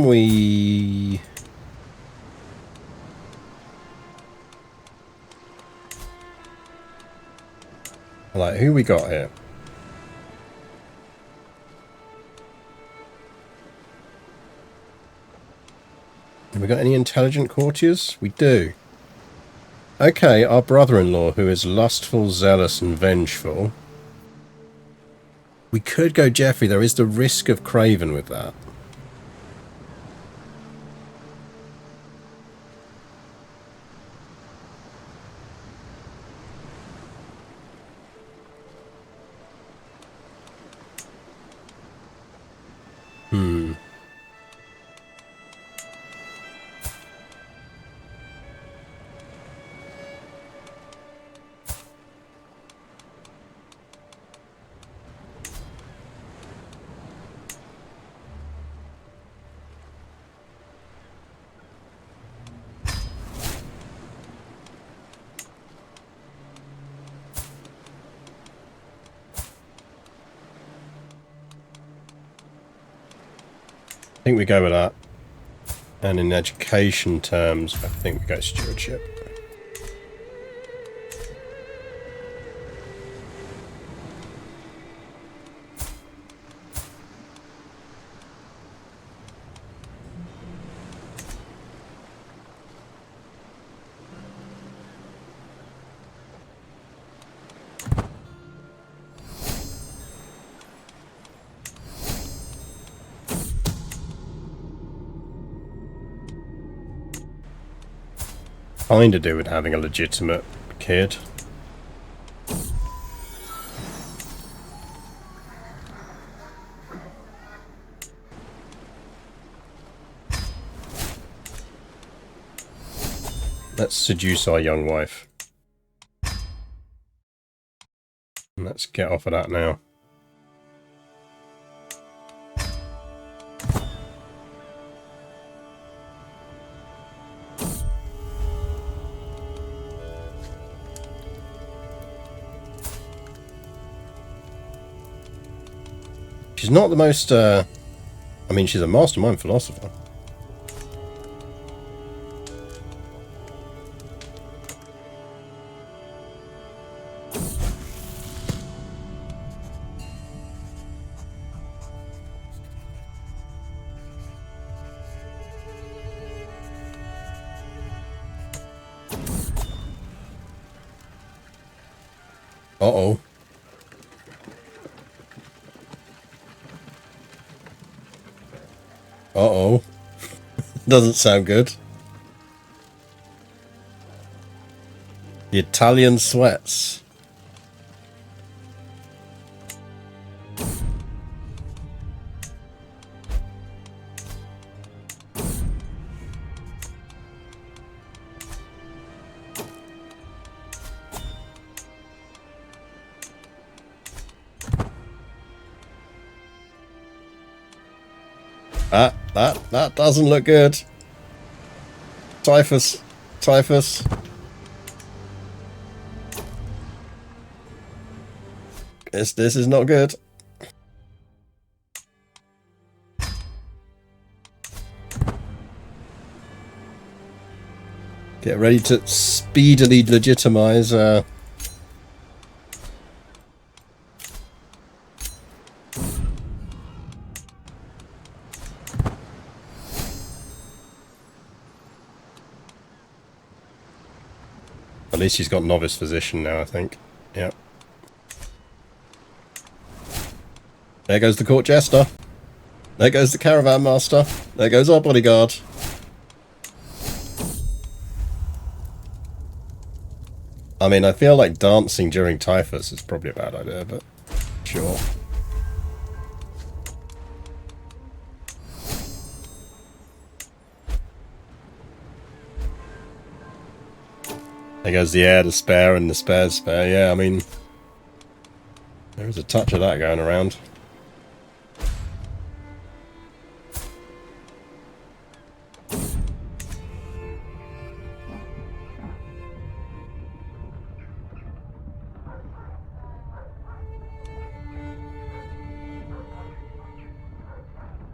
Speaker 1: we... Like, who we got here? Have we got any intelligent courtiers? We do. Okay, our brother-in-law, who is lustful, zealous, and vengeful. We could go Geoffrey. There is the risk of Craven with that. I think we go with that. And in education terms, I think we go stewardship. Kind of do with having a legitimate kid. Let's seduce our young wife. Let's get off of that now. She's not the most, I mean, she's a mastermind philosopher. Uh-oh. Uh-oh. Doesn't sound good. The Italian sweats. That doesn't look good. Typhus. Typhus. This is not good. Get ready to speedily legitimize. At least she's got novice physician now, I think. Yep. There goes the court jester. There goes the caravan master. There goes our bodyguard. I mean, I feel like dancing during typhus is probably a bad idea, but sure. There goes the heir to spare and the spare's spare. Yeah, I mean, there is a touch of that going around.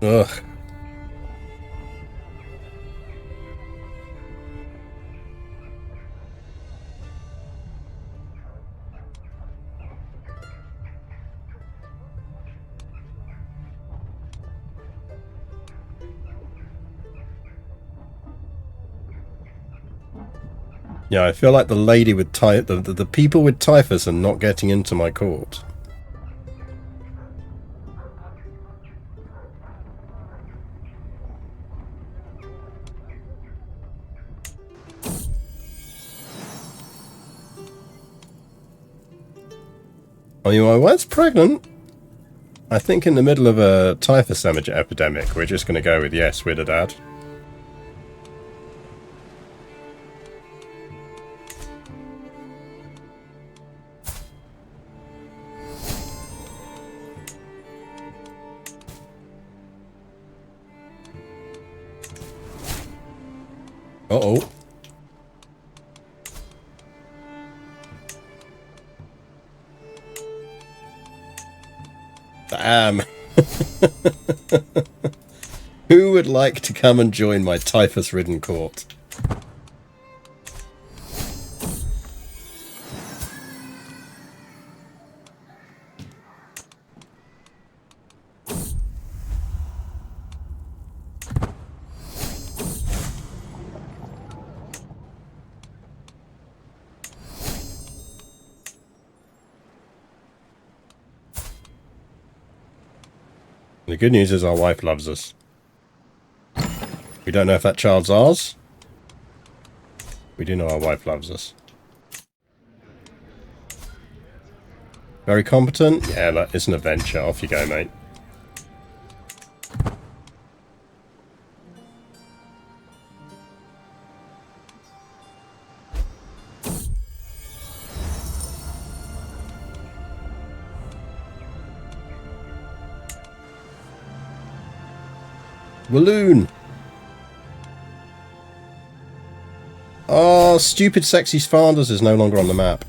Speaker 1: Ugh. Yeah, I feel like the lady with the people with typhus are not getting into my court. I mean, my wife's pregnant. I think in the middle of a typhus epidemic, we're just going to go with yes, we're the dad. Uh-oh. Damn. Who would like to come and join my typhus-ridden court? The good news is our wife loves us. We don't know if that child's ours. We do know our wife loves us. Very competent? Yeah, that is an adventure. Off you go, mate. Walloon! Oh, stupid sexy Flanders is no longer on the map.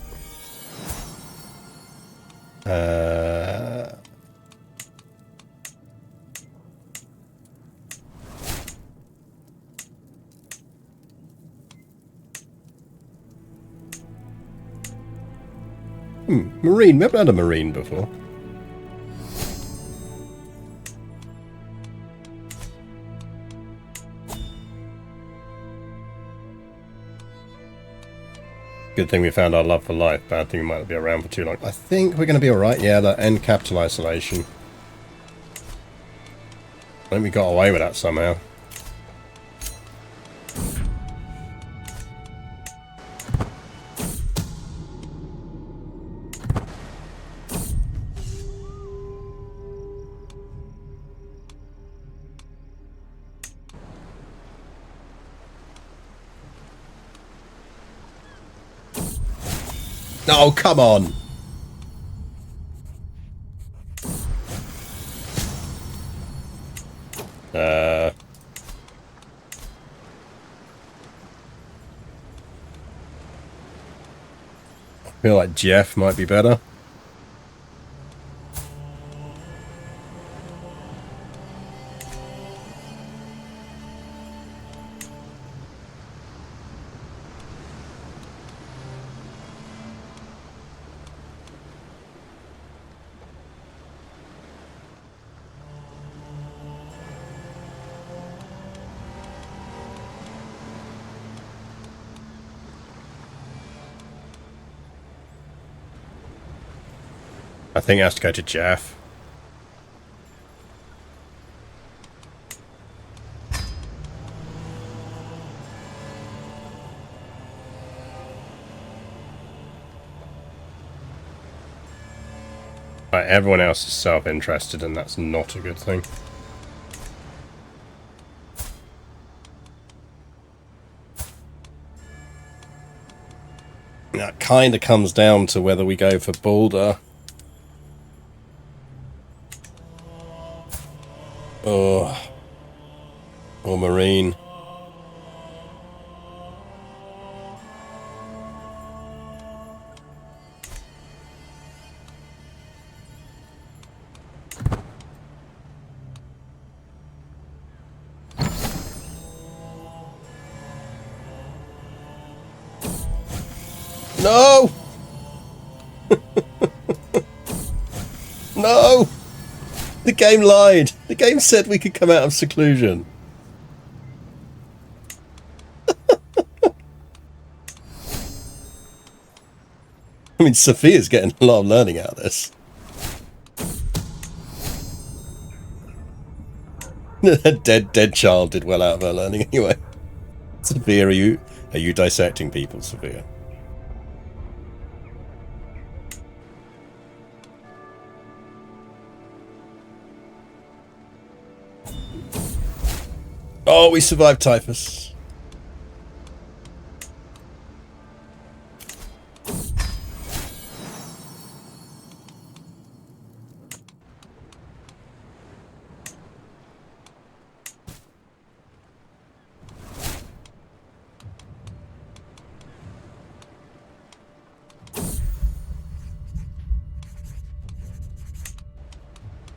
Speaker 1: Marine. We haven't had a Marine before. Good thing we found our love for life. Bad thing we might not be around for too long. I think we're going to be alright. Yeah, that end capital isolation. I think we got away with that somehow. Oh, come on! I feel like Jeff might be better. I think it has to go to Jeff. Right, everyone else is self-interested, and that's not a good thing. That kind of comes down to whether we go for Boulder. Or Marine. No! No! The game lied. The game said we could come out of seclusion. I mean, Sophia's getting a lot of learning out of this. dead child did well out of her learning anyway. Sophia, are you dissecting people, Sophia? Oh, we survived typhus.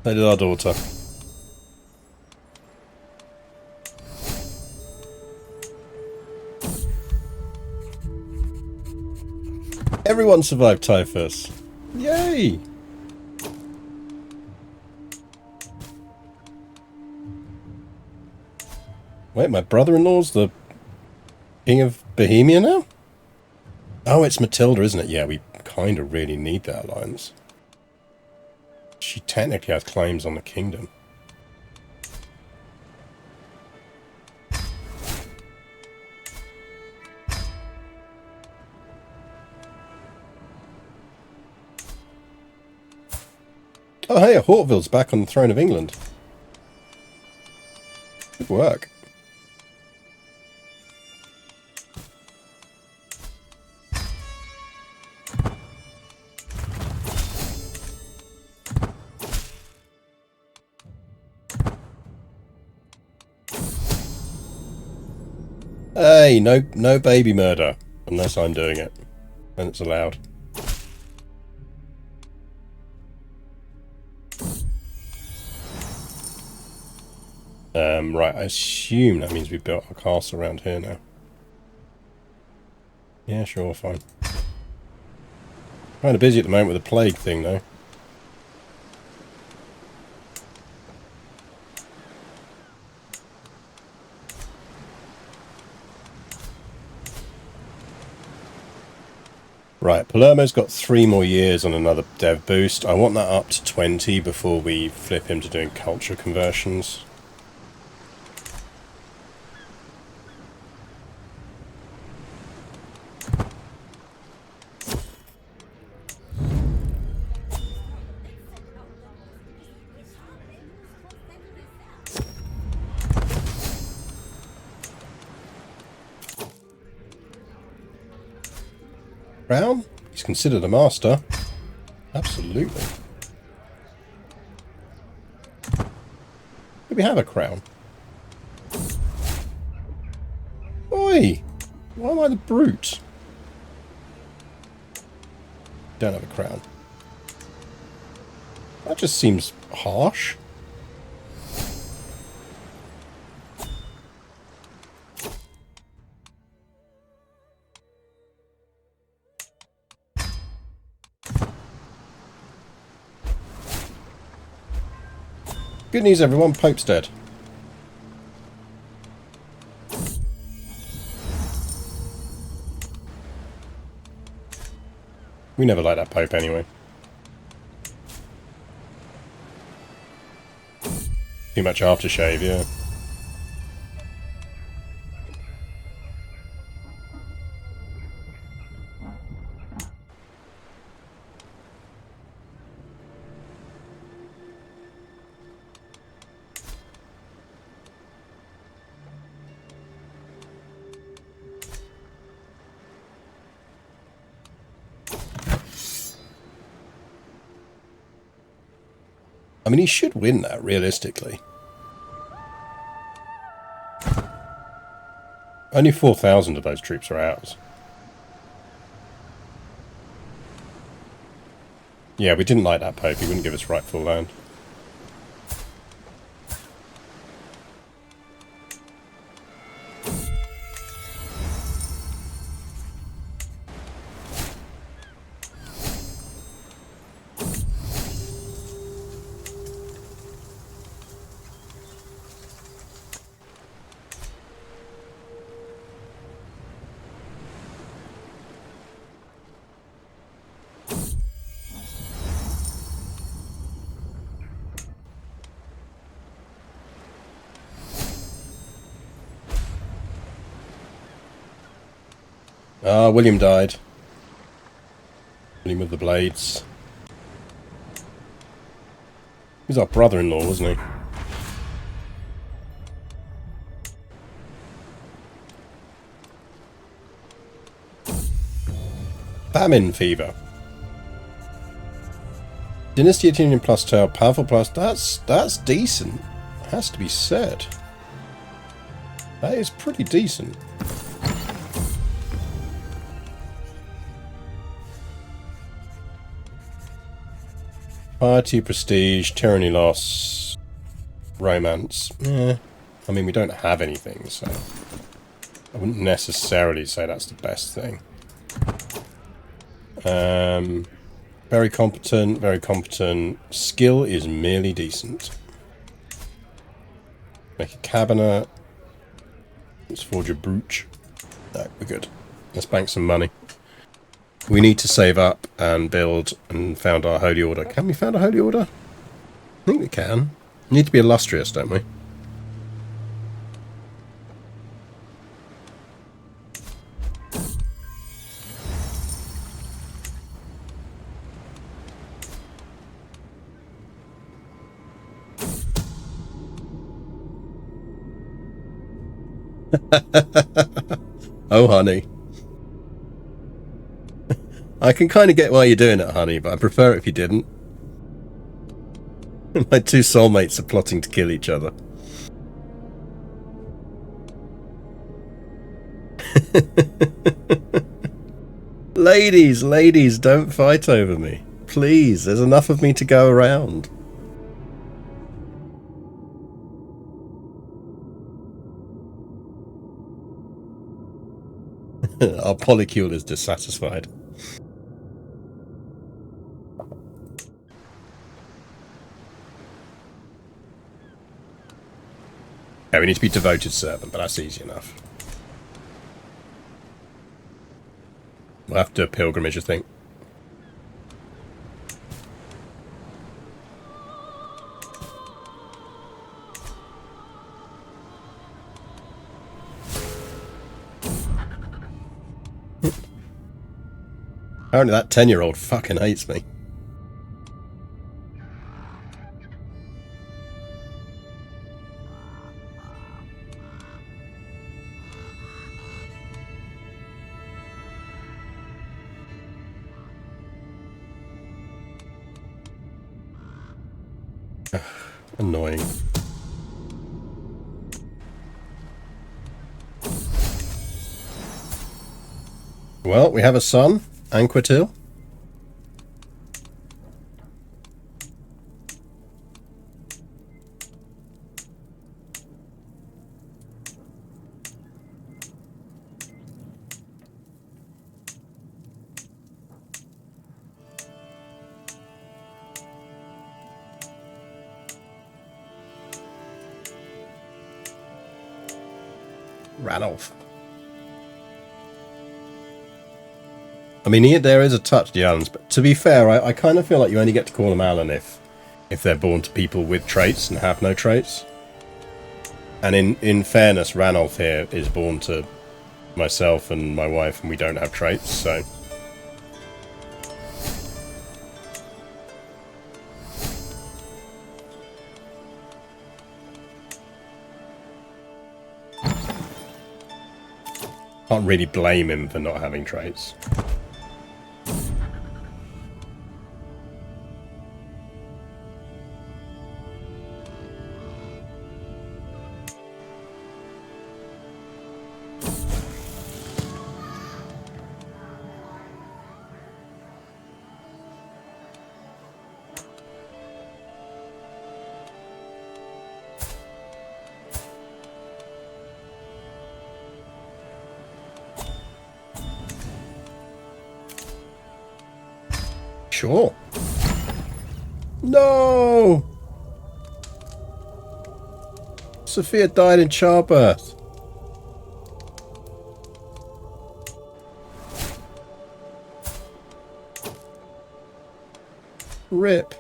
Speaker 1: So did our daughter. Everyone survived typhus. Yay! Wait, my brother-in-law's the King of Bohemia now? Oh, it's Matilda, isn't it? Yeah, we kind of really need that alliance. She technically has claims on the kingdom. Oh, hey, Hautevilles back on the throne of England. Good work. Hey, no baby murder. Unless I'm doing it. And it's allowed. Right, I assume that means we built a castle around here now. Yeah, sure, fine. Kind of busy at the moment with the plague thing, though. Right, Palermo's got 3 more years on another dev boost. I want that up to 20 before we flip him to doing culture conversions. Crown? He's considered a master. Absolutely. Do we have a crown? Oi! Why am I the brute? Don't have a crown. That just seems harsh. Good news, everyone. Pope's dead. We never liked that Pope anyway. Too much aftershave, yeah. I mean, he should win that, realistically. Only 4,000 of those troops are ours. Yeah, we didn't like that Pope. He wouldn't give us rightful land. Ah, William died. William of the Blades. He was our brother-in-law, wasn't he? Famine fever. Dynasty Attinian plus 2, powerful plus. That's decent. Has to be said. That is pretty decent. Piety, prestige, tyranny loss, romance. Yeah. I mean, we don't have anything, so I wouldn't necessarily say that's the best thing. Very competent, very competent. Skill is merely decent. Make a cabinet. Let's forge a brooch. No, we're good. Let's bank some money. We need to save up and build and found our holy order. Can we found a holy order? I think we can. We need to be illustrious, don't we? Oh, honey. I can kind of get why you're doing it, honey, but I prefer it if you didn't. My two soulmates are plotting to kill each other. Ladies, ladies, don't fight over me. Please, there's enough of me to go around. Our polycule is dissatisfied. Yeah, we need to be devoted servant, but that's easy enough. We'll have to do a pilgrimage, I think. Apparently that 10-year-old fucking hates me. Annoying. Well, we have a son, Anquetil. Ranulf. I mean, there is a touch the Allans, but to be fair, I kind of feel like you only get to call them Allan if they're born to people with traits and have no traits. And in fairness, Ranulf here is born to myself and my wife, and we don't have traits, so... Can't really blame him for not having traits. Sure. No! Sophia died in childbirth. Rip.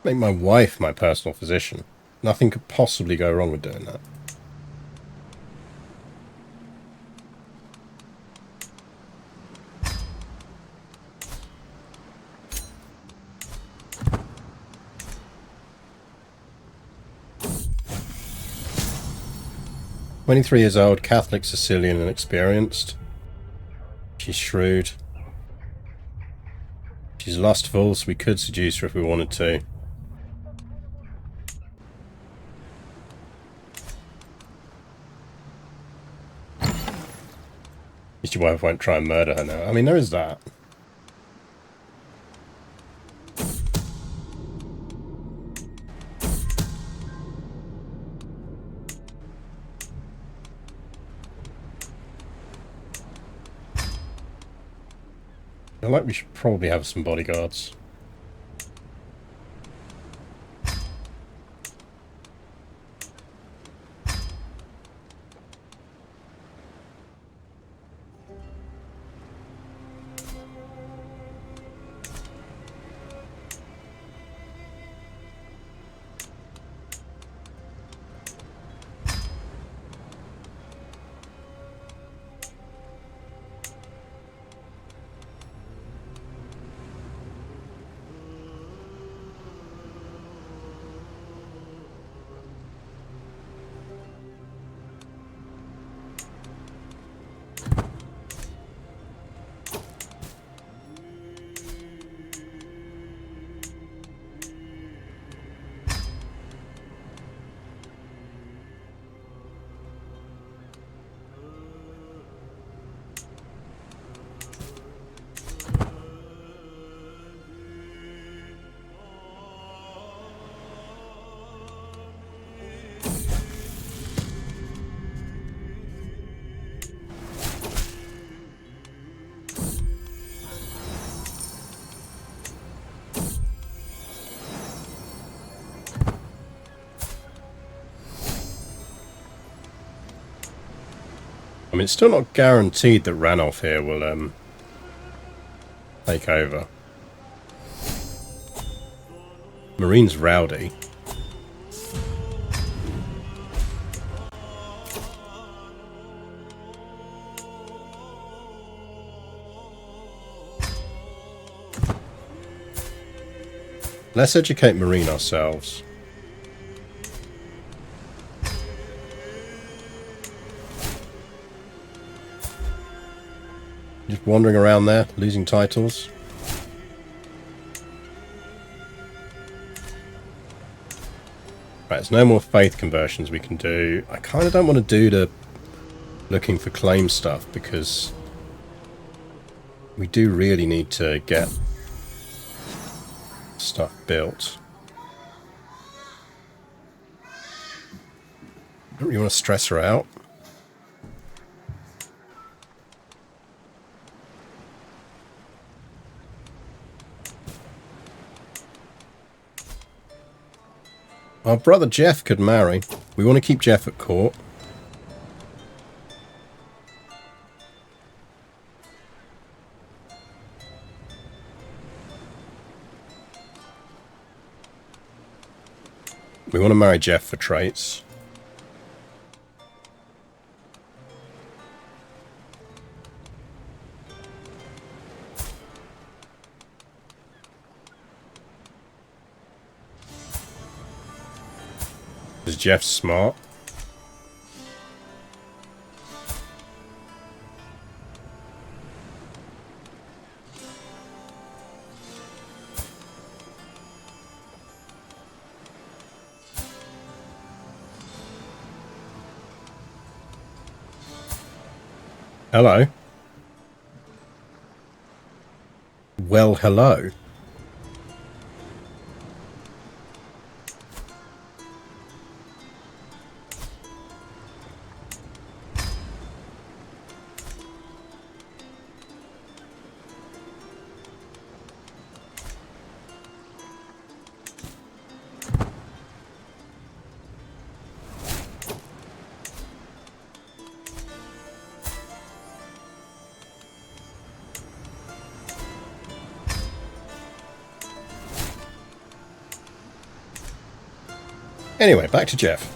Speaker 1: Make my wife my personal physician. Nothing could possibly go wrong with doing that. "23 years old, Catholic, Sicilian and experienced. She's shrewd. She's lustful, so we could seduce her if we wanted to. At least your wife won't try and murder her now. I mean, there is that. I feel like we should probably have some bodyguards. mean, it's still not guaranteed that Ranulph here will take over. Marine's rowdy. Let's educate Marine ourselves. Just wandering around there, losing titles. Right, there's no more faith conversions we can do. I kind of don't want to do the looking for claim stuff because we do really need to get stuff built. Don't really want to stress her out. Our brother Jeff could marry. We want to keep Jeff at court. We want to marry Jeff for traits. Is Jeff smart? Hello. Well, hello. Anyway, back to Jeff.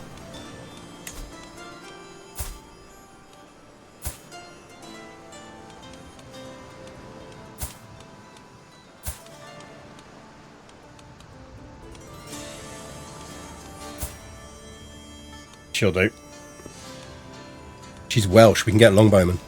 Speaker 1: She'll do. She's Welsh. We can get longbowmen.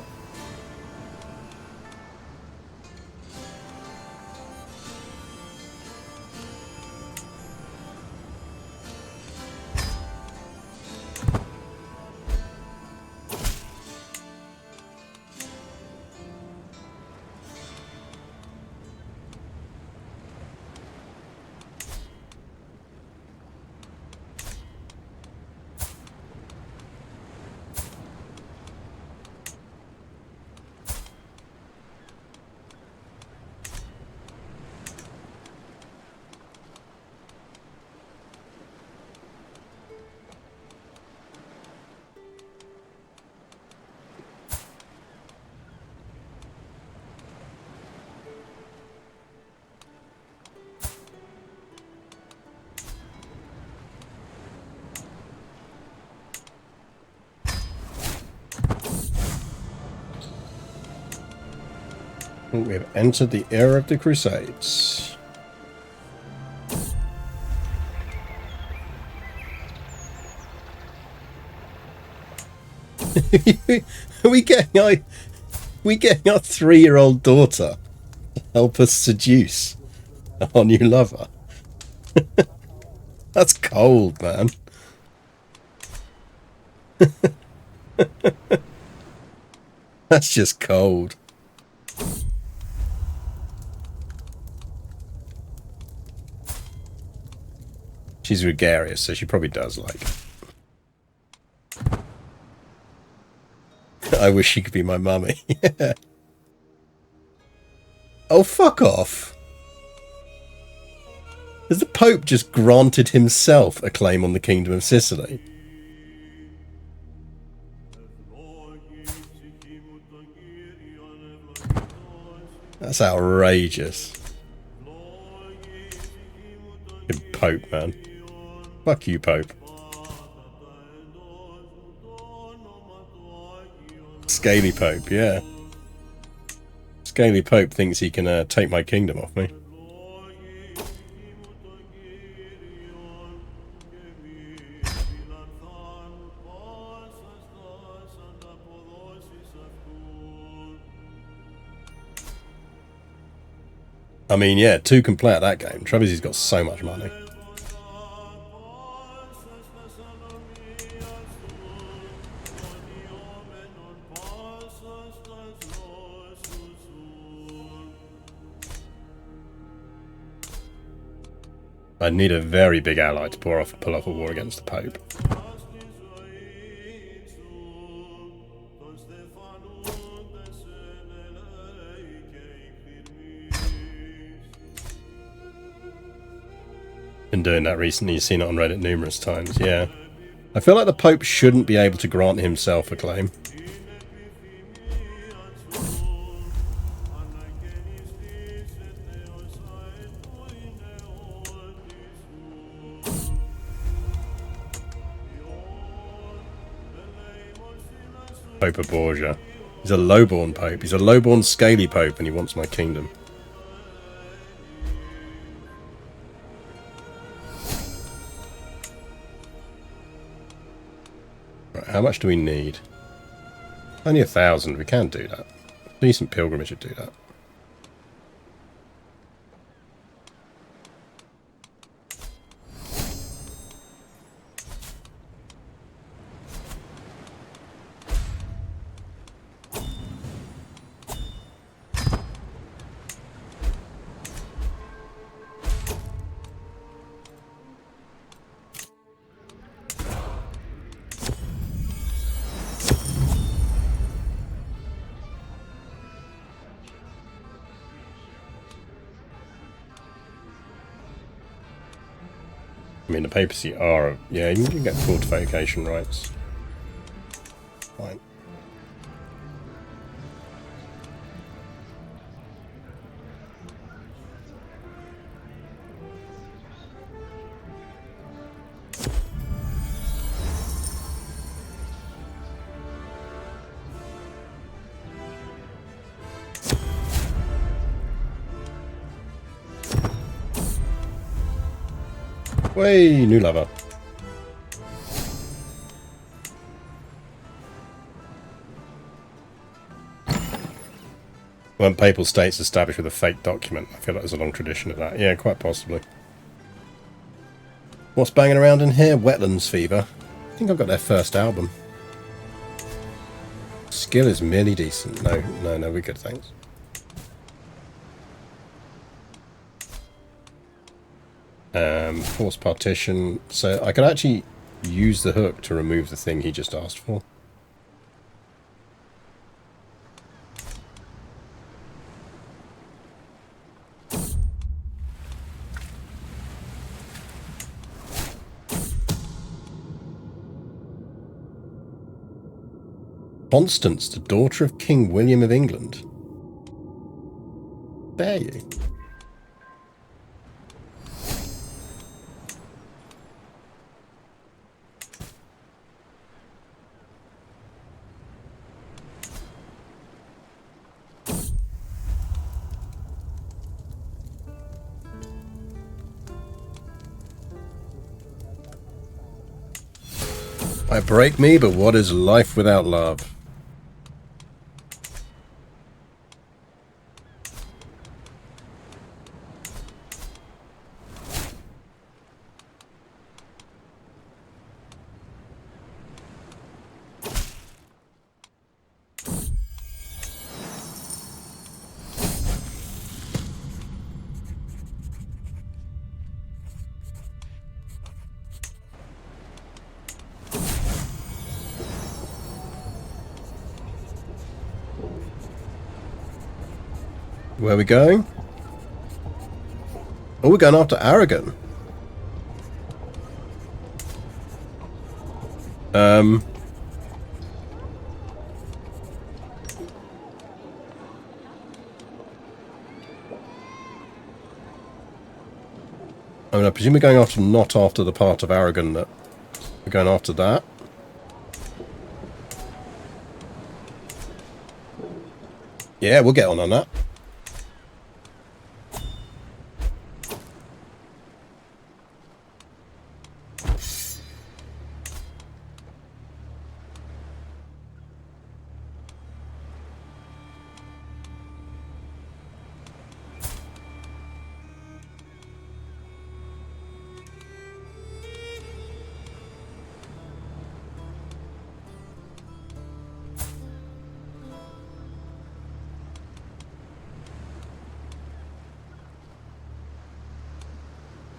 Speaker 1: We have entered the era of the Crusades. we getting our 3-year-old daughter to help us seduce our new lover? That's cold, man. That's just cold. She's gregarious, so she probably does like it. I wish she could be my mummy. Yeah. Oh, fuck off. Has the Pope just granted himself a claim on the Kingdom of Sicily? That's outrageous. Good Pope, man. Fuck you, Pope. Scaly Pope, yeah. Scaly Pope thinks he can take my kingdom off me. I mean, yeah, two can play at that game. Trevisy's got so much money. I need a very big ally to pull off a war against the Pope. Been doing that recently, you've seen it on Reddit numerous times, yeah. I feel like the Pope shouldn't be able to grant himself a claim. Pope of Borgia. He's a lowborn Pope. He's a lowborn scaly Pope and he wants my kingdom. Right, how much do we need? Only 1,000. We can do that. Decent pilgrimage should do that. I mean, the papacy are... Yeah, you can get fortification rights. Fine. Way, new lover. When papal states established with a fake document. I feel like there's a long tradition of that. Yeah, quite possibly. What's banging around in here? Wetlands Fever. I think I've got their first album. Skill is merely decent. No, we're good, thanks. Force partition. So I could actually use the hook to remove the thing he just asked for. Constance, the daughter of King William of England. Dare you? I break me, but what is life without love? Where are we going? Oh, we're going after Aragon. I mean, I presume we're going after, not after the part of Aragon, that we're going after that. Yeah, we'll get on that.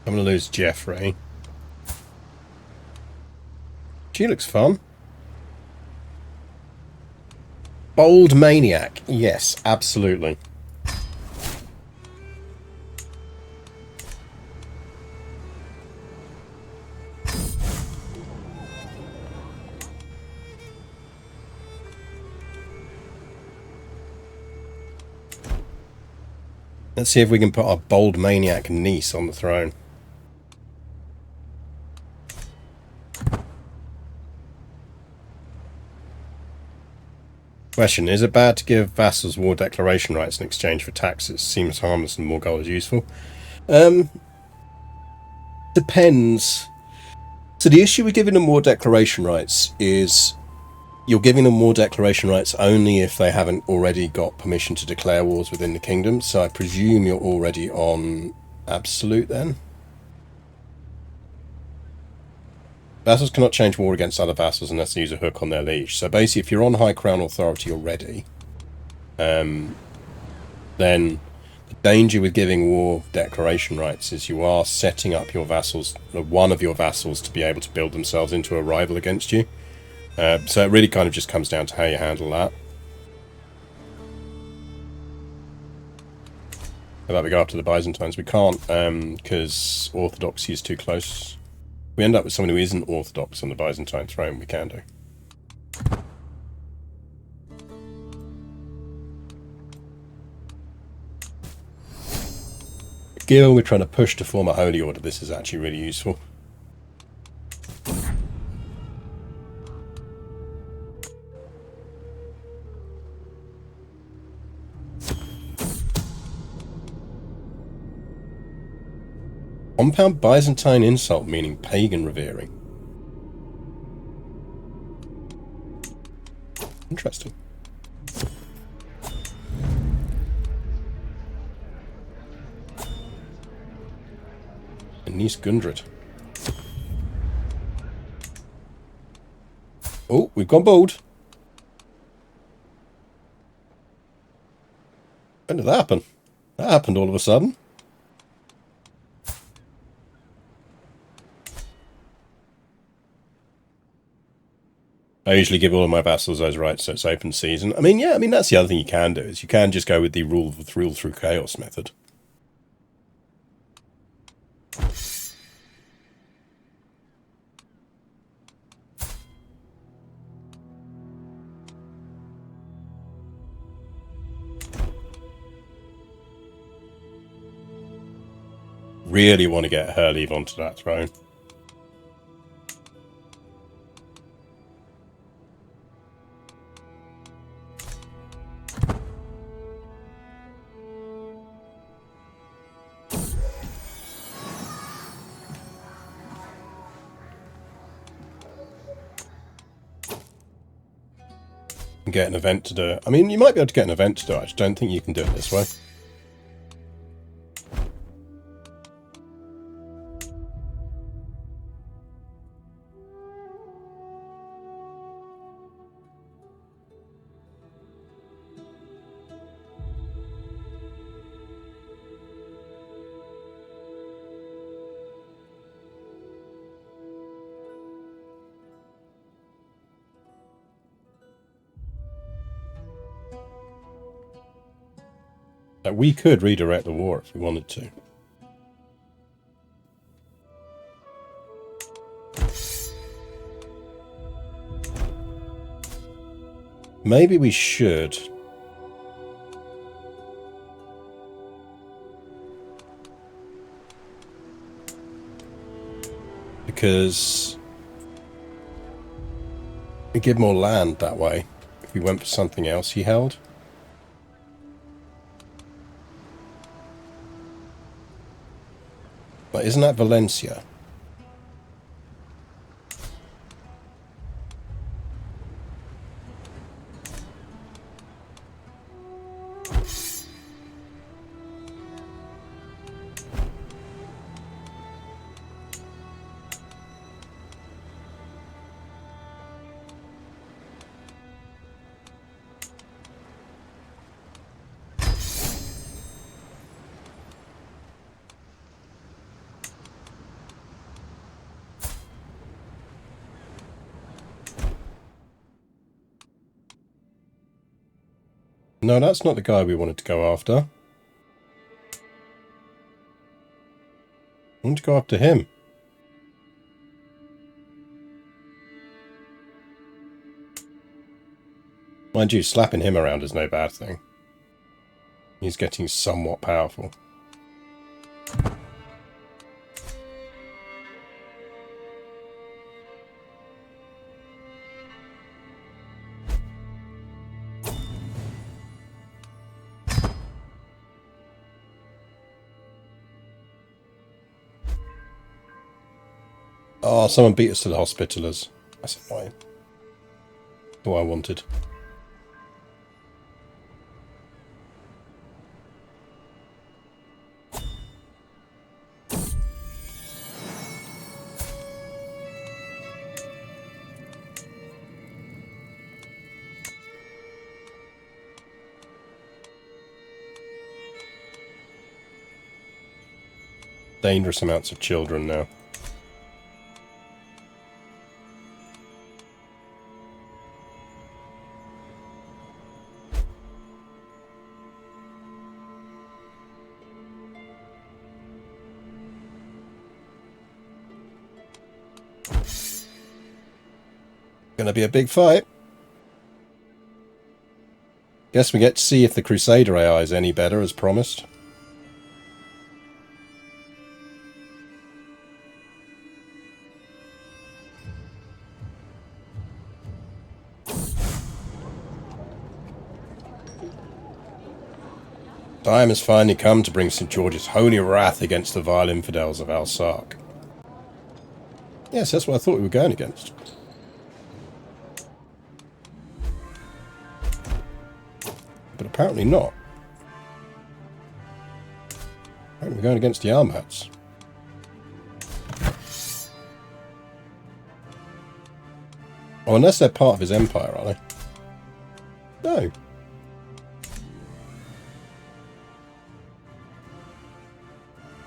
Speaker 1: I'm going to lose Jeffrey. She looks fun. Bold Maniac. Yes, absolutely. Let's see if we can put our Bold Maniac niece on the throne. Question, is it bad to give vassals war declaration rights in exchange for taxes? Seems harmless and more gold is useful. Depends. So the issue with giving them war declaration rights is you're giving them war declaration rights only if they haven't already got permission to declare wars within the kingdom. So I presume you're already on absolute then? Vassals cannot change war against other vassals unless they use a hook on their liege. So basically, if you're on High Crown Authority already, then the danger with giving war declaration rights is you are setting up your vassals, one of your vassals, to be able to build themselves into a rival against you. So it really kind of just comes down to how you handle that. How about we go after the Byzantines? We can't, because Orthodoxy is too close. We end up with someone who isn't Orthodox on the Byzantine throne, we can do. Given we're trying to push to form a holy order, this is actually really useful. Compound Byzantine insult, meaning pagan revering. Interesting. Nice Gundred. Oh, we've gone bold. When did that happen? That happened all of a sudden. I usually give all of my vassals those rights, so it's open season. I mean, yeah, I mean, that's the other thing you can do, is you can just go with the rule through chaos method. Really want to get Hautevilles onto that throne. Get an event to do it. I mean, you might be able to get an event to do it. I just don't think you can do it this way. We could redirect the war if we wanted to. Maybe we should. because we give more land that way. If we went for something else he held. But isn't that Valencia? No, that's not the guy we wanted to go after. I want to go after him. Mind you, slapping him around is no bad thing. He's getting somewhat powerful. Oh, someone beat us to the Hospitallers. That's annoying. What I wanted. Dangerous amounts of children now. Gonna be a big fight. Guess we get to see if the Crusader AI is any better as promised. Time has finally come to bring St. George's holy wrath against the vile infidels of Alsace. Yes, that's what I thought we were going against. But apparently not. Apparently we're going against the Almats. Oh, unless they're part of his empire, are they? No.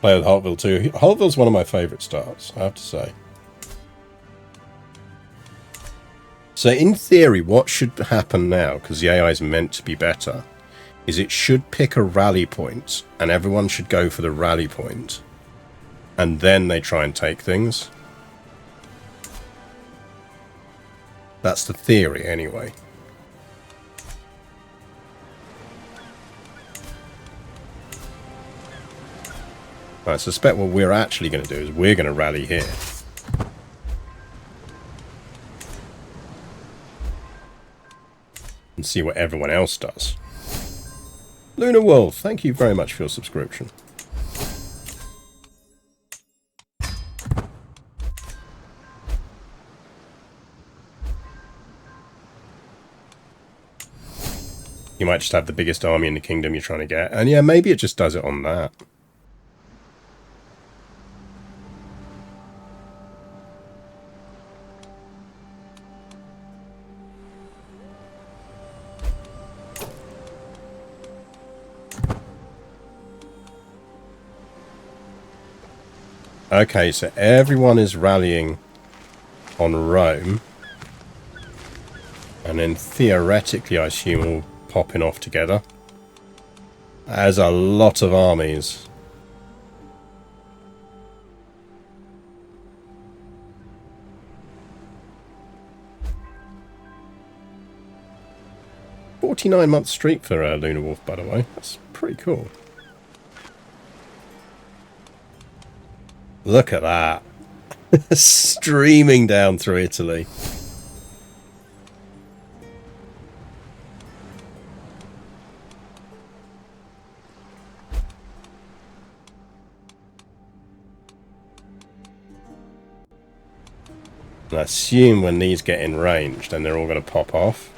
Speaker 1: Play with Hauteville too. Hauteville's one of my favourite starts, I have to say. So in theory, what should happen now, because the AI is meant to be better, is it should pick a rally point, and everyone should go for the rally point, and then they try and take things. That's the theory, anyway. I suspect what we're actually going to do is we're going to rally here. And see what everyone else does. Lunar Wolf, thank you very much for your subscription. You might just have the biggest army in the kingdom you're trying to get. And yeah, maybe it just does it on that. Okay, so everyone is rallying on Rome. And then theoretically, I assume, all popping off together. There's a lot of armies. "49-month streak for Lunar Wolf, by the way. That's pretty cool. Look at that. Streaming down through Italy. And I assume when these get in range, then they're all going to pop off.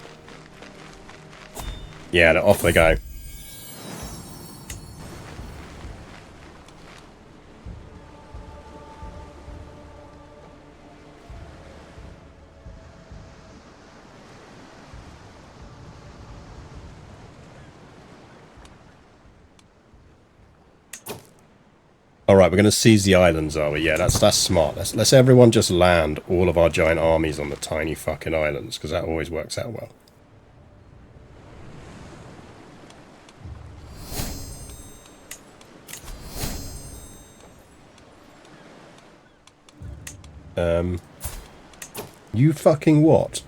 Speaker 1: Yeah, off they go. Alright, we're going to seize the islands, are we? Yeah, that's smart. Let's everyone just land all of our giant armies on the tiny fucking islands, because that always works out well. You fucking what?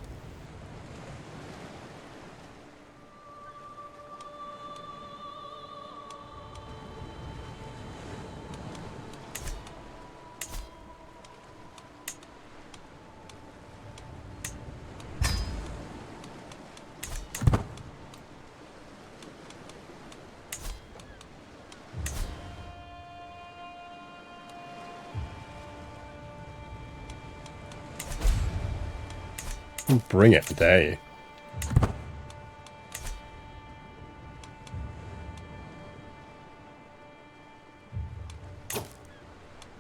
Speaker 1: Bring it, dare you?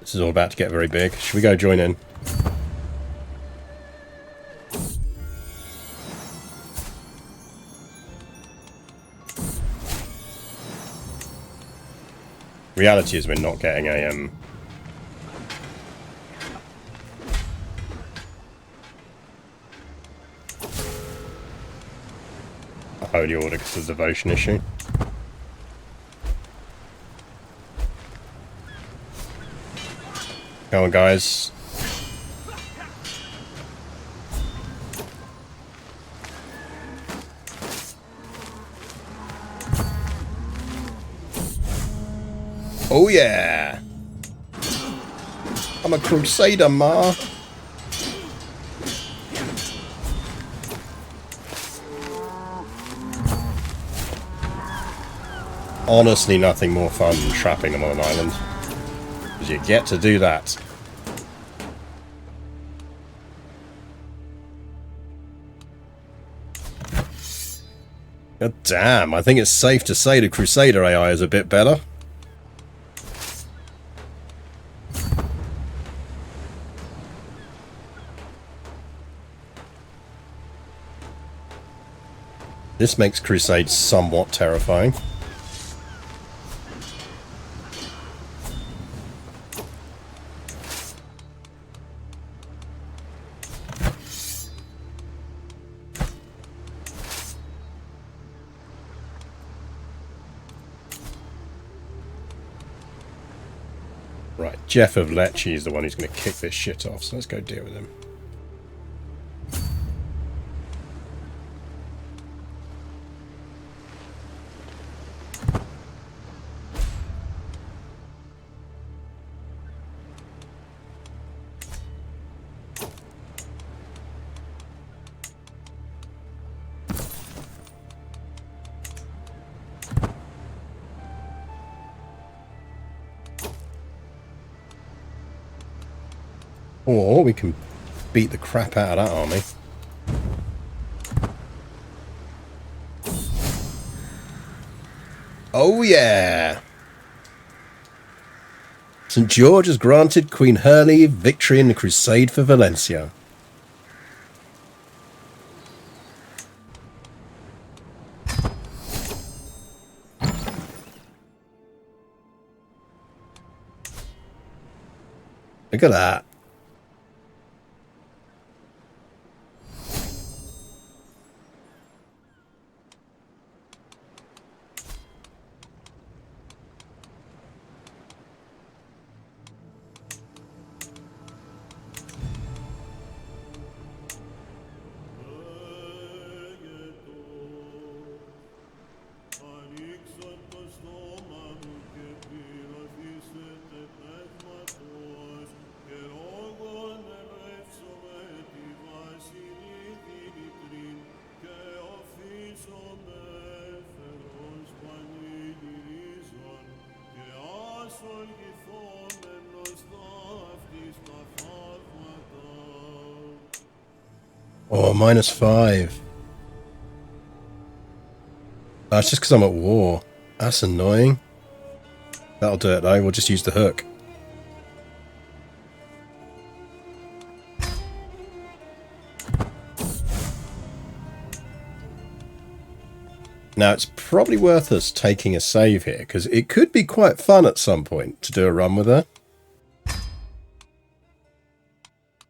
Speaker 1: This is all about to get very big. Should we go join in? Reality is we're not getting a holy order because of the devotion issue. Come on, guys. Oh yeah! I'm a crusader, ma! Honestly, nothing more fun than trapping them on an island. Because you get to do that. God damn, I think it's safe to say the Crusader AI is a bit better. This makes Crusade somewhat terrifying. Right, Jeff of Lecce is the one who's going to kick this shit off, so let's go deal with him. Or we can beat the crap out of that army. Oh yeah! St. George has granted Queen Hurley victory in the crusade for Valencia. Look at that. Oh, -5. That's just because I'm at war. That's annoying. That'll do it though, we'll just use the hook. Now, it's probably worth us taking a save here, because it could be quite fun at some point to do a run with her.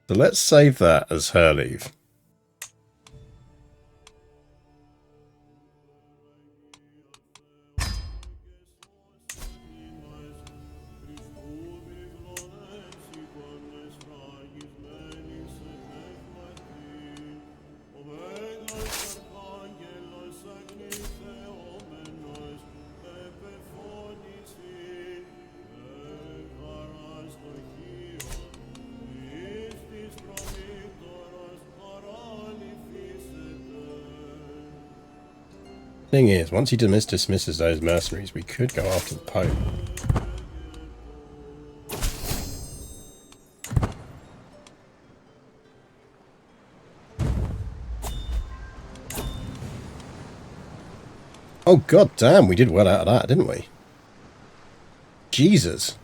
Speaker 1: So let's save that as her leave. Thing is, once he dismisses those mercenaries, we could go after the Pope. Oh god damn, we did well out of that, didn't we? Jesus.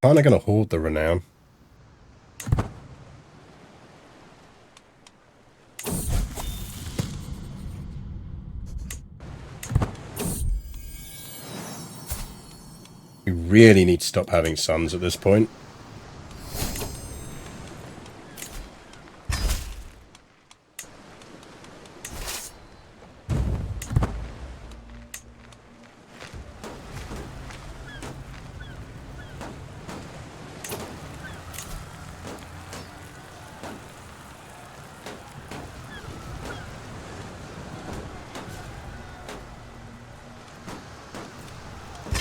Speaker 1: Kinda gonna hoard the renown. We really need to stop having sons at this point.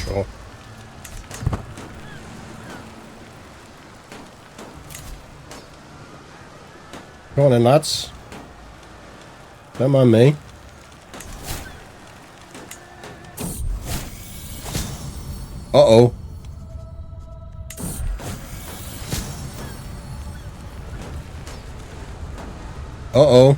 Speaker 1: Sure. Go on then, lads. Don't mind me. Uh-oh. Uh-oh.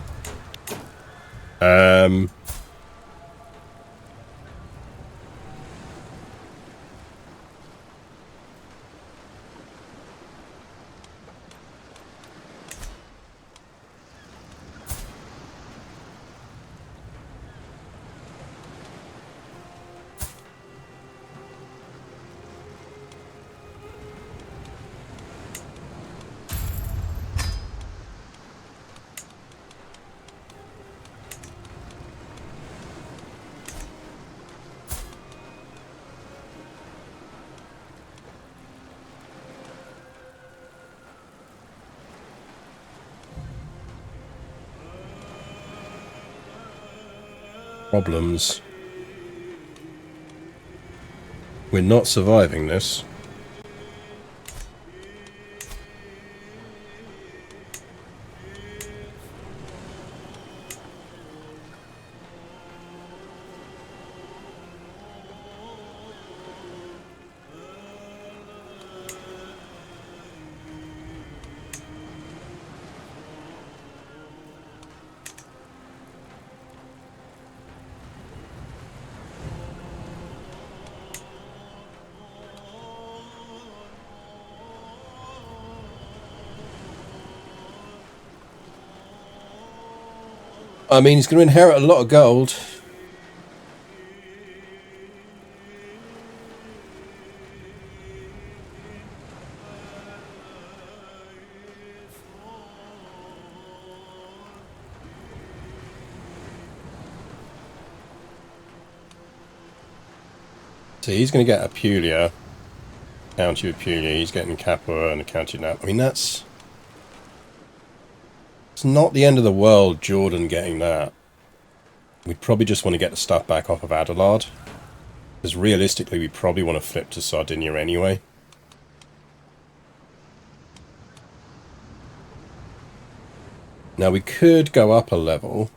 Speaker 1: Problems. We're not surviving this. I mean, he's going to inherit a lot of gold. So he's going to get Apulia, County Apulia. He's getting Capua and a County Nap. I mean, that's... It's not the end of the world, Jordan getting that. We'd probably just want to get the stuff back off of Adelard. Because realistically, we probably want to flip to Sardinia anyway. Now we could go up a level.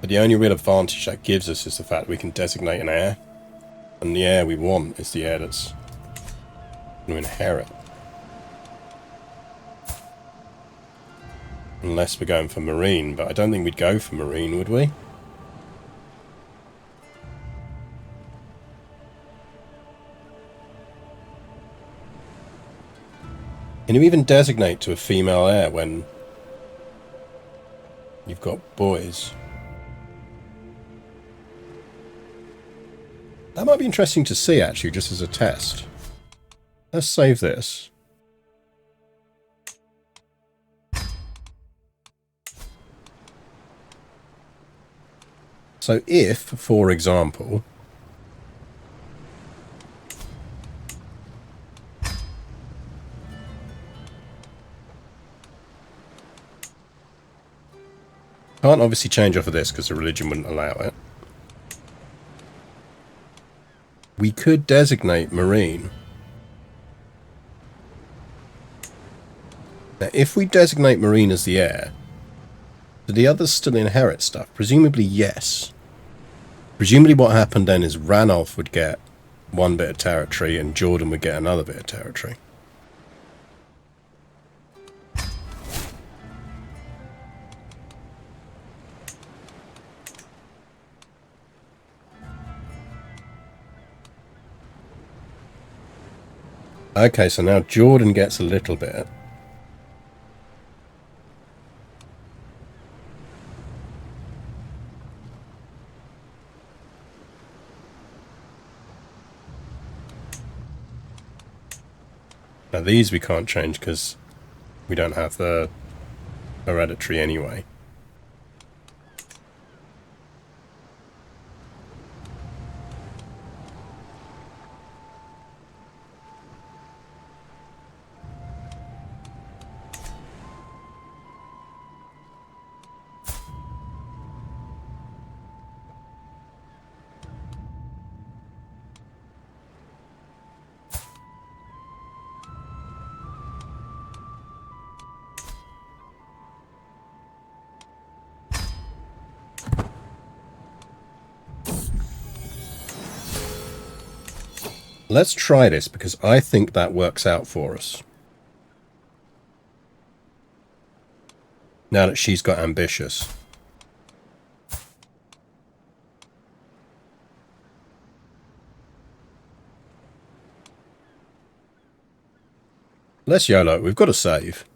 Speaker 1: But the only real advantage that gives us is the fact we can designate an heir. And the heir we want is the heir that's going to inherit. Unless we're going for marine, but I don't think we'd go for marine, would we? Can you even designate to a female heir when you've got boys? That might be interesting to see, actually, just as a test. Let's save this. So if, for example, can't obviously change off of this because the religion wouldn't allow it. We could designate marine. Now, if we designate marine as the heir, do the others still inherit stuff? Presumably, yes. Presumably what happened then is Ranulf would get one bit of territory and Jordan would get another bit of territory. Okay, so now Jordan gets a little bit. Now these we can't change because we don't have the hereditary anyway. Let's try this because I think that works out for us. Now that she's got ambitious. Let's YOLO. We've got to save.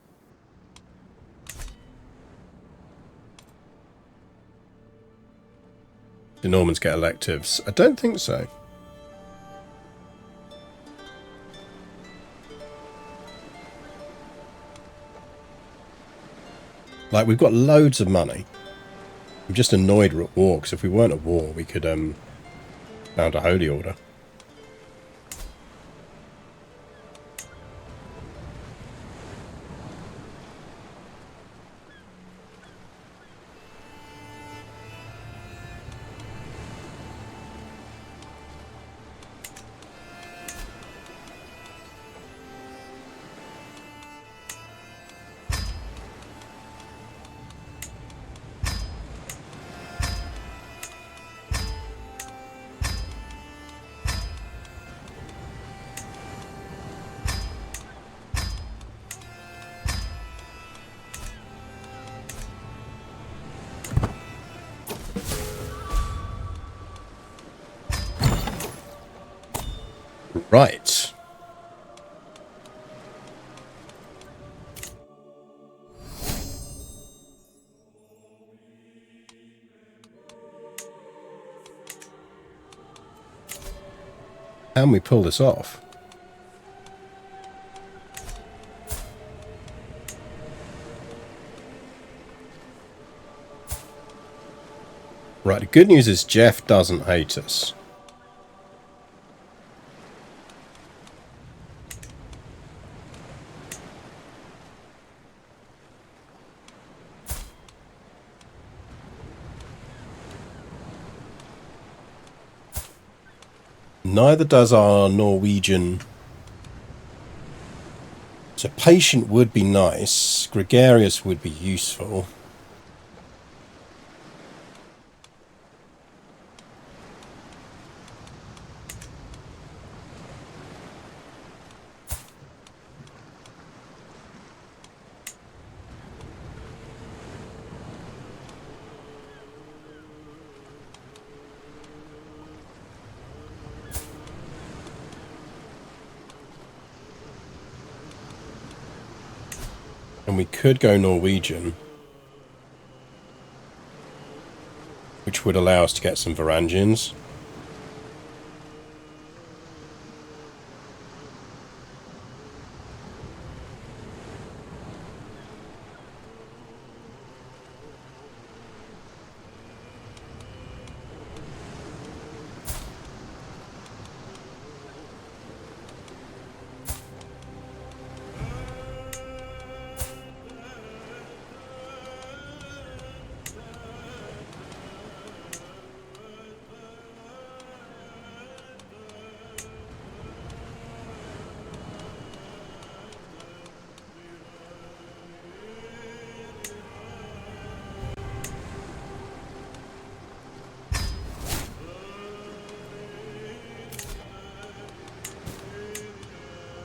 Speaker 1: Do Normans get electives? I don't think so. Like, we've got loads of money. I'm just annoyed we're at war, because if we weren't at war, we could found a holy order. Right. Can we pull this off? Right, the good news is Jeff doesn't hate us. Neither does our Norwegian. So patient would be nice. Gregarious would be useful. And we could go Norwegian, which would allow us to get some Varangians.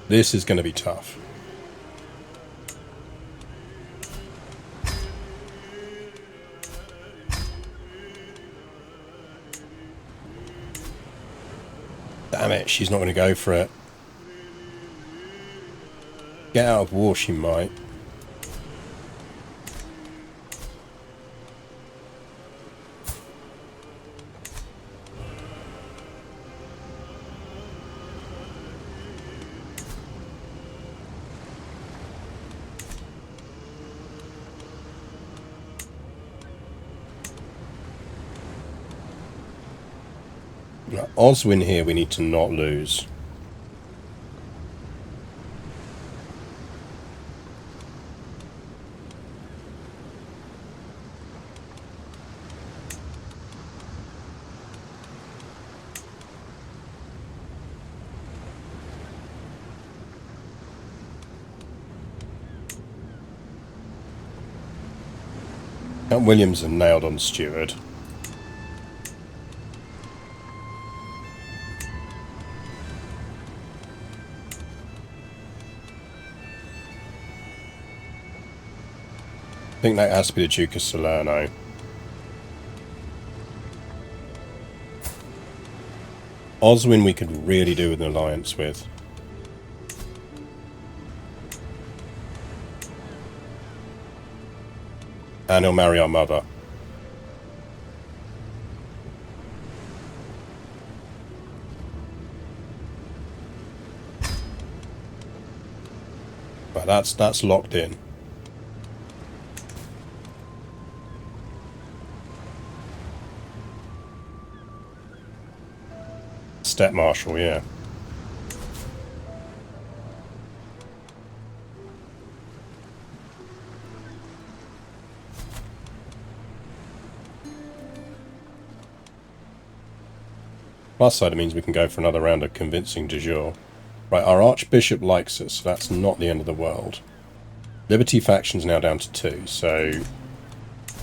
Speaker 1: This is going to be tough. Damn it, she's not going to go for it. Get out of war, she might. Oswin here we need to not lose. Count Williams are nailed on Steward. I think that has to be the Duke of Salerno. Oswin we could really do with an alliance with. And he'll marry our mother. But that's locked in. Step Marshal, yeah. Plus side, it means we can go for another round of convincing de jure. Right, our Archbishop likes us, so that's not the end of the world. Liberty faction's now down to 2, so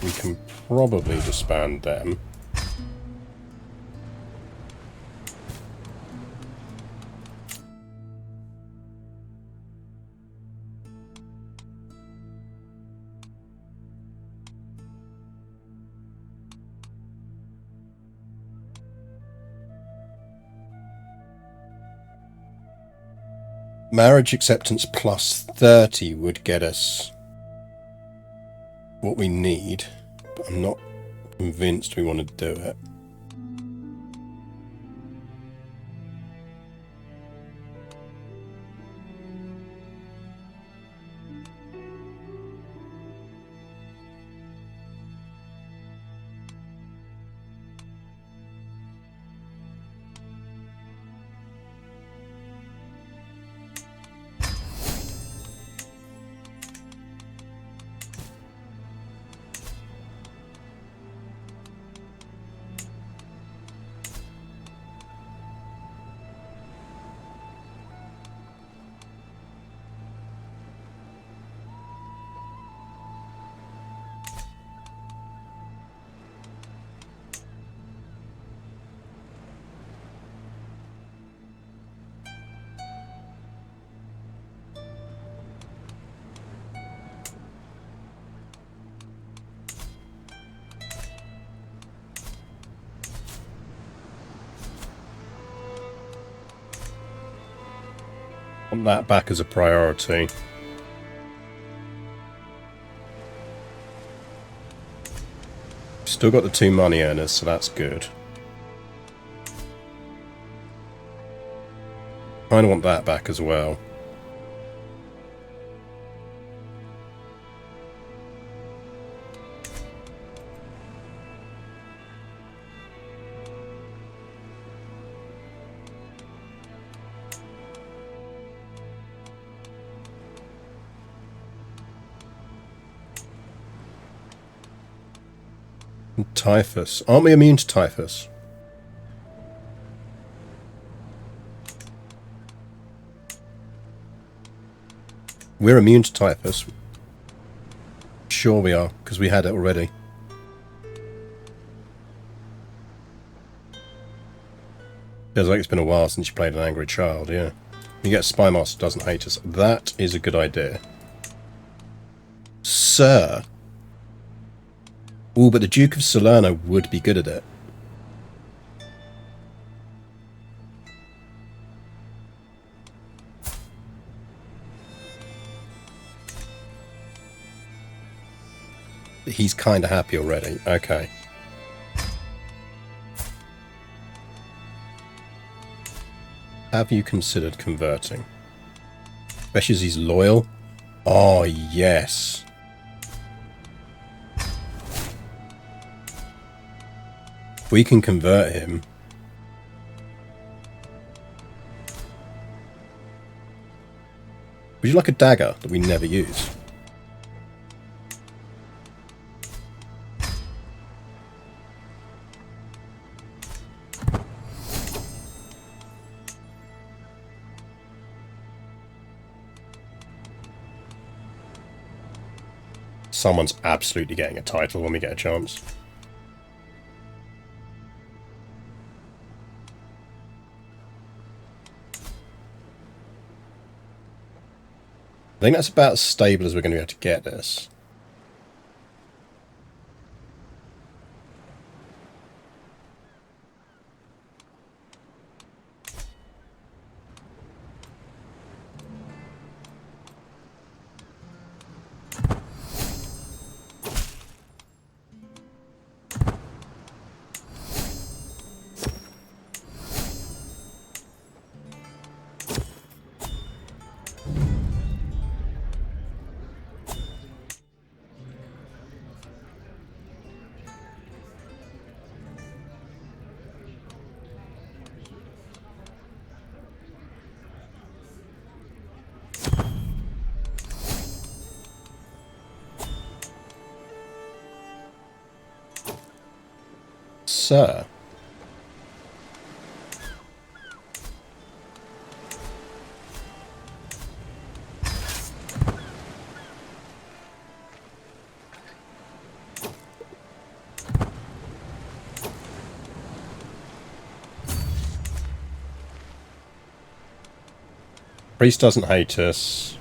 Speaker 1: we can probably disband them. Marriage acceptance plus 30 would get us what we need, but I'm not convinced we want to do it. Want that back as a priority. Still got the 2 money earners, so that's good. Kind of want that back as well. Typhus. Aren't we immune to typhus? We're immune to typhus. Sure we are, because we had it already. Feels like it's been a while since you played an angry child, yeah. You get a spy master who doesn't hate us. That is a good idea. Sir. Ooh, but the Duke of Salerno would be good at it. He's kind of happy already. Okay. Have you considered converting? Especially as he's loyal. Oh, yes. We can convert him. Would you like a dagger that we never use? Someone's absolutely getting a title when we get a chance. I think that's about as stable as we're going to be able to get this. Sir. Priest doesn't hate us.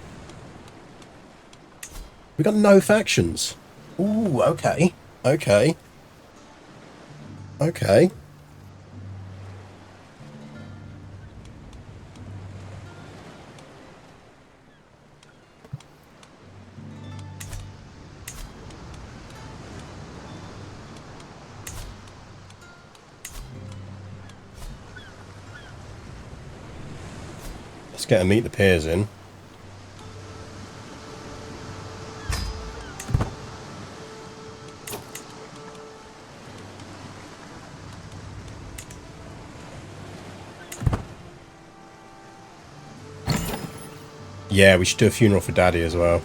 Speaker 1: We got no factions. Ooh, okay. Okay. Okay. Let's get a meet the peers in. Yeah, we should do a funeral for Daddy as well.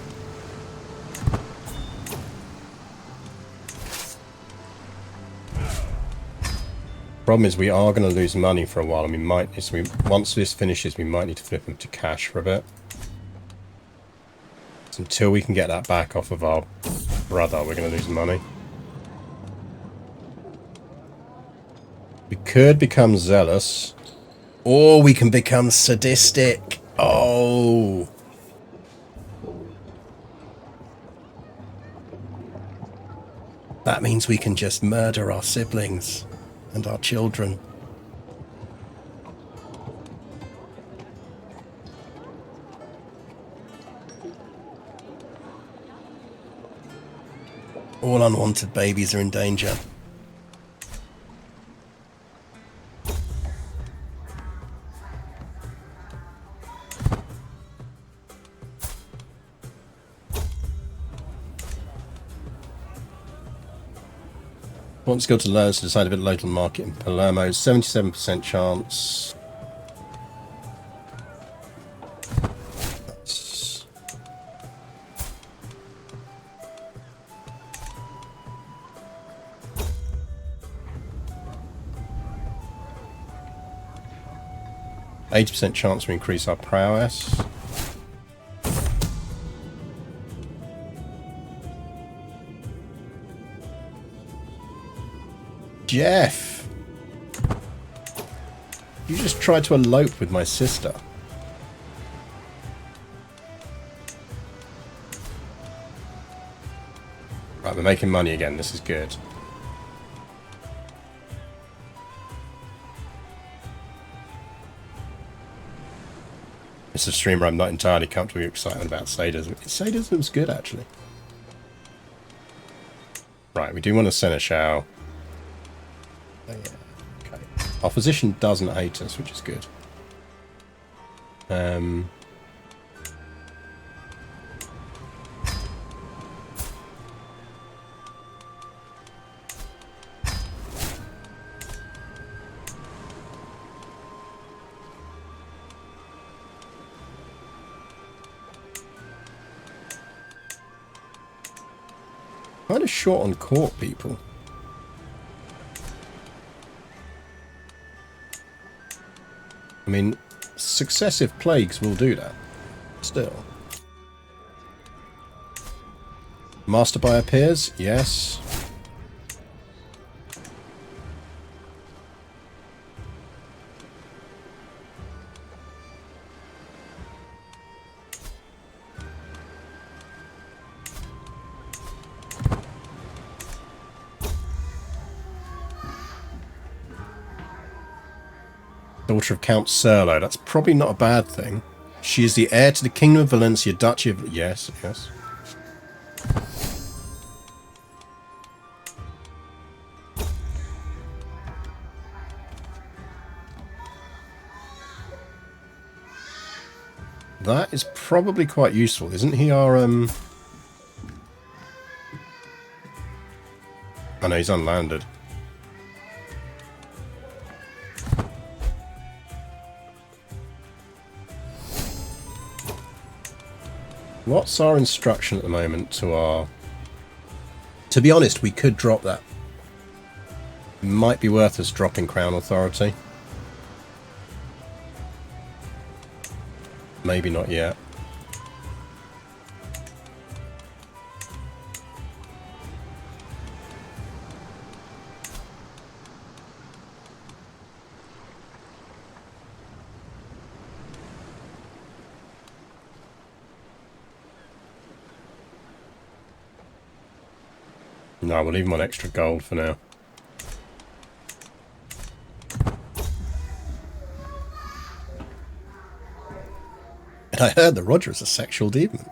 Speaker 1: Problem is we are going to lose money for a while, and we might, once this finishes, we might need to flip them to cash for a bit. So until we can get that back off of our brother, we're going to lose money. We could become zealous, or we can become sadistic. Oh. That means we can just murder our siblings and our children. All unwanted babies are in danger. Want skill to learn to decide a bit local market in Palermo. 77% chance. That's 80% chance we increase our prowess. Jeff! You just tried to elope with my sister. Right, we're making money again. This is good. It's a streamer I'm not entirely comfortable with excitement about sadism. Sadism's good, actually. Right, we do want a seneschal. Oh, yeah. Okay. Our physician doesn't hate us, which is good. Kind of short on court people. I mean, successive plagues will do that. Still. Master by appears? Yes. Daughter of Count Serlo. That's probably not a bad thing. She is the heir to the Kingdom of Valencia, Duchy of... Yes, yes. That is probably quite useful. Isn't he our... Oh no, he's unlanded. What's our instruction at the moment to our... To be honest, we could drop that. It might be worth us dropping Crown Authority. Maybe not yet. No, we'll leave him on extra gold for now. And I heard that Roger is a sexual demon.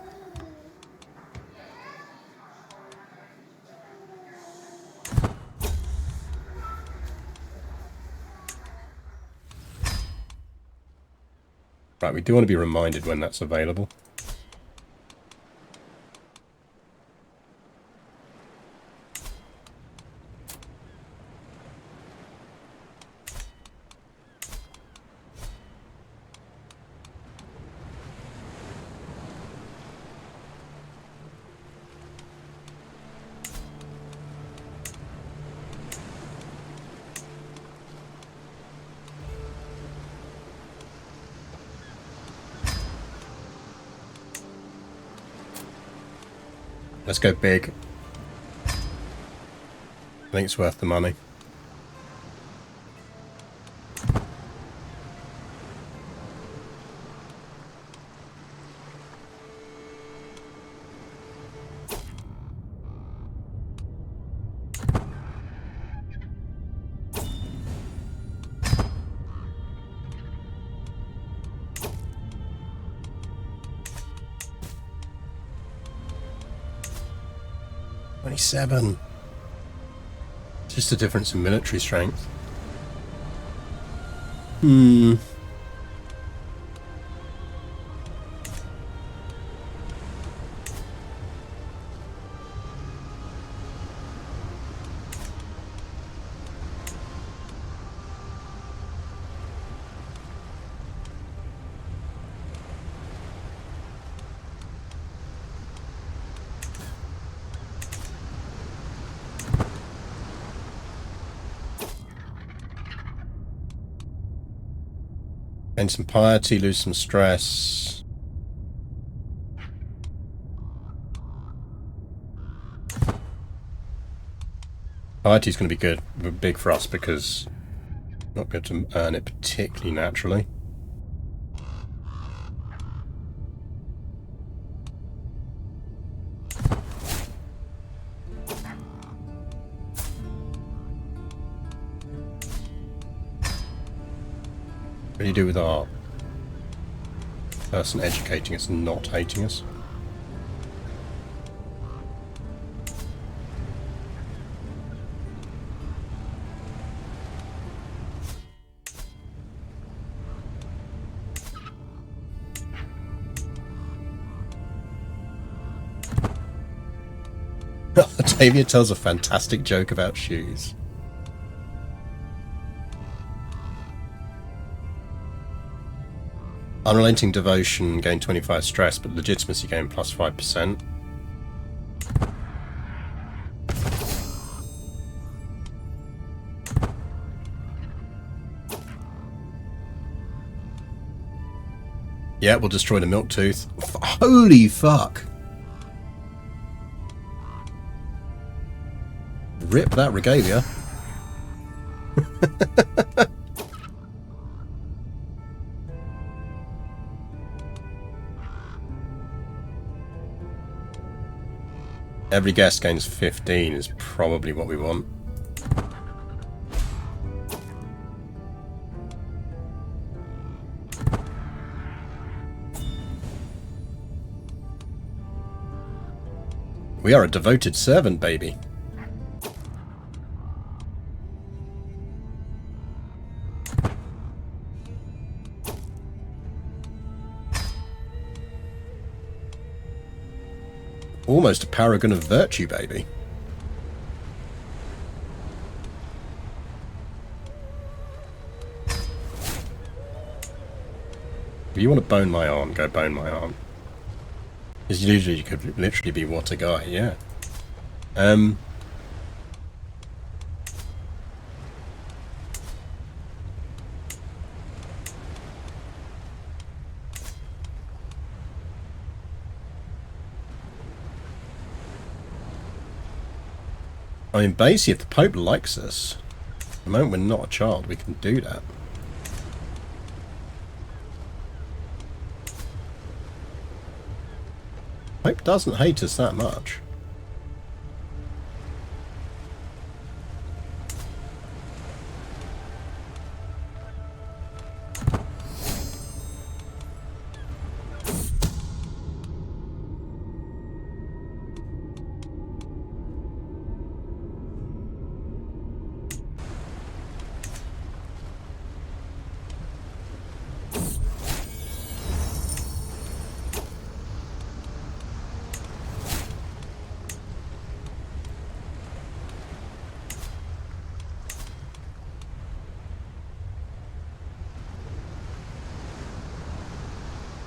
Speaker 1: Right, we do want to be reminded when that's available. Let's go big. I think it's worth the money. 27. It's just a difference in military strength. Gain some piety, lose some stress. Piety's going to be good, big for us because we're not going to earn it particularly naturally. What do you do with our person educating us and not hating us? Hautevilles tells a fantastic joke about shoes. Unrelenting devotion gain 25 stress, but legitimacy gain plus 5%. Yeah, we'll destroy the milk tooth. Holy fuck! Rip that regalia. Every guest gains 15 is probably what we want. We are a devoted servant, baby. Almost a paragon of virtue, baby. If you want to bone my arm, go bone my arm. Because usually you could literally be what a guy, yeah. I mean, basically, if the Pope likes us, the moment we're not a child, we can do that. Pope doesn't hate us that much.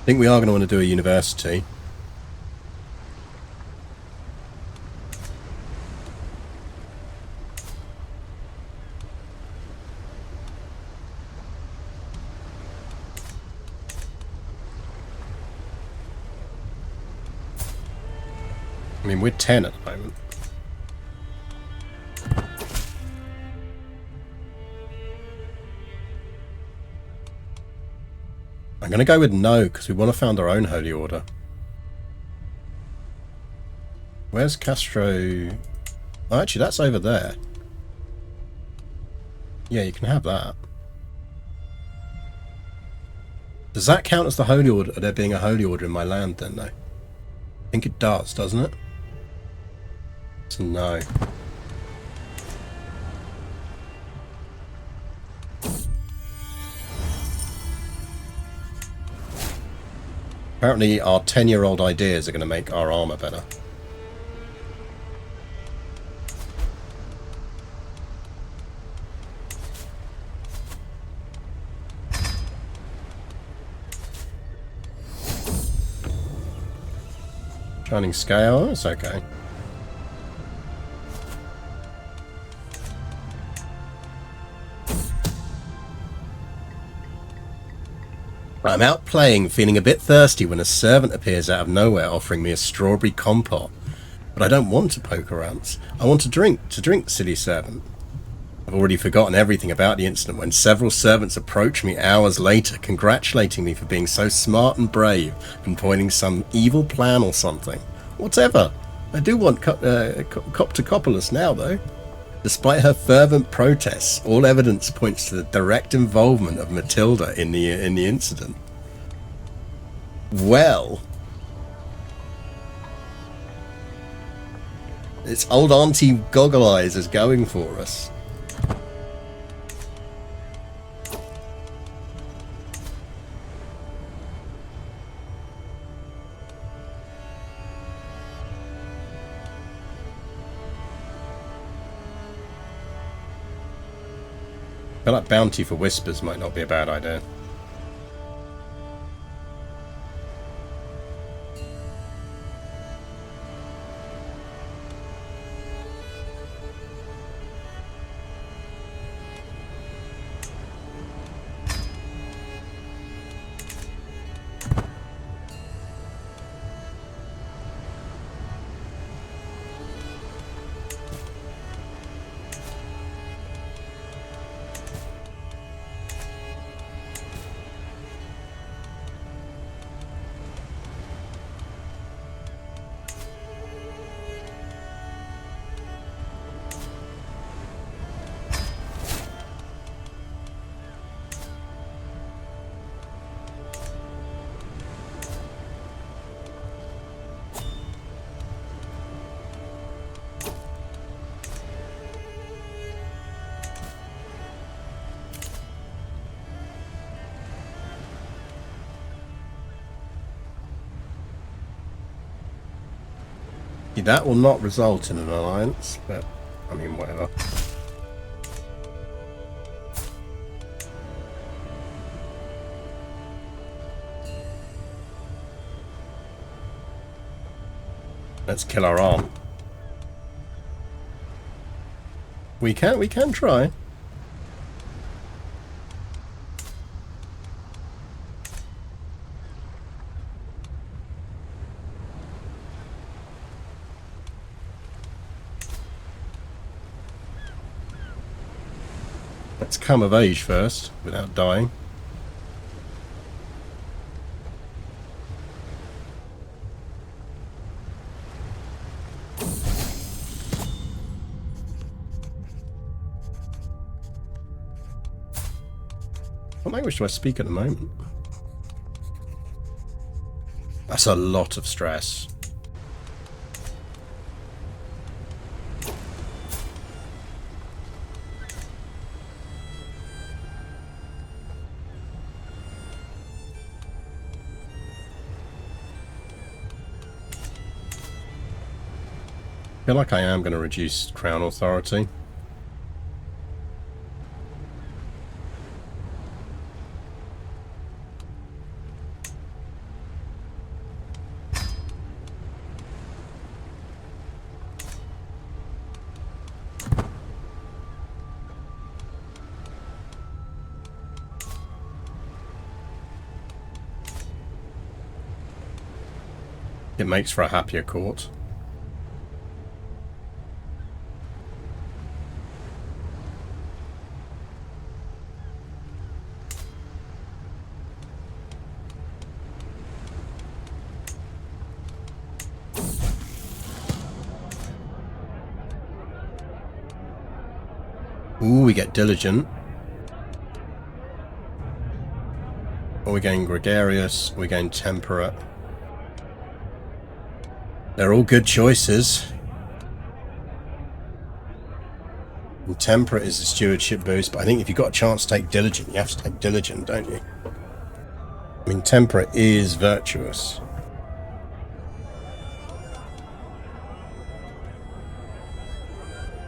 Speaker 1: I think we are going to want to do a university. I mean, we're 10 at the moment. I'm going to go with no, because we want to found our own holy order. Where's Castro? Oh, actually, that's over there. Yeah, you can have that. Does that count as the holy order? There being a holy order in my land then, though? I think it does, doesn't it? So no. Apparently our 10-year-old ideas are going to make our armour better. Shining scale, that's okay. I'm out playing, feeling a bit thirsty when a servant appears out of nowhere offering me a strawberry compote. But I don't want to poke around. I want to drink, silly servant. I've already forgotten everything about the incident when several servants approached me hours later, congratulating me for being so smart and brave and pointing some evil plan or something. Whatever. I do want Coptocopolis now, though. Despite her fervent protests, all evidence points to the direct involvement of Matilda in the incident. Well, it's old Auntie Goggle Eyes is going for us. I feel like bounty for whispers might not be a bad idea. That will not result in an alliance, but I mean, whatever. Let's kill our aunt. We can try. Let's come of age first, without dying. What language do I speak at the moment? That's a lot of stress. I feel like I am going to reduce crown authority. It makes for a happier court. Ooh, we get diligent. Or we're going gregarious, we're going temperate. They're all good choices. And temperate is a stewardship boost, but I think if you've got a chance to take diligent, you have to take diligent, don't you? I mean, temperate is virtuous.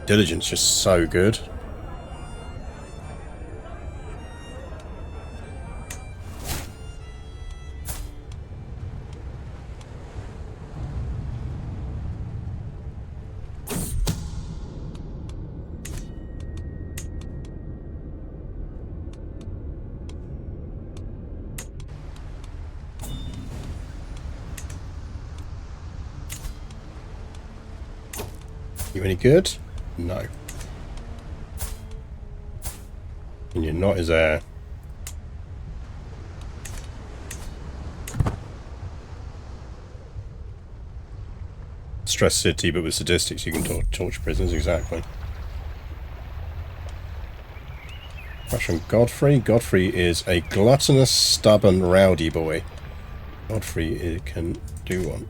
Speaker 1: Diligent's just so good. You any good? No. And you're not his heir. Stress city, but with statistics you can torture prisoners, exactly. Russian Godfrey. Godfrey is a gluttonous, stubborn, rowdy boy. Godfrey can do one.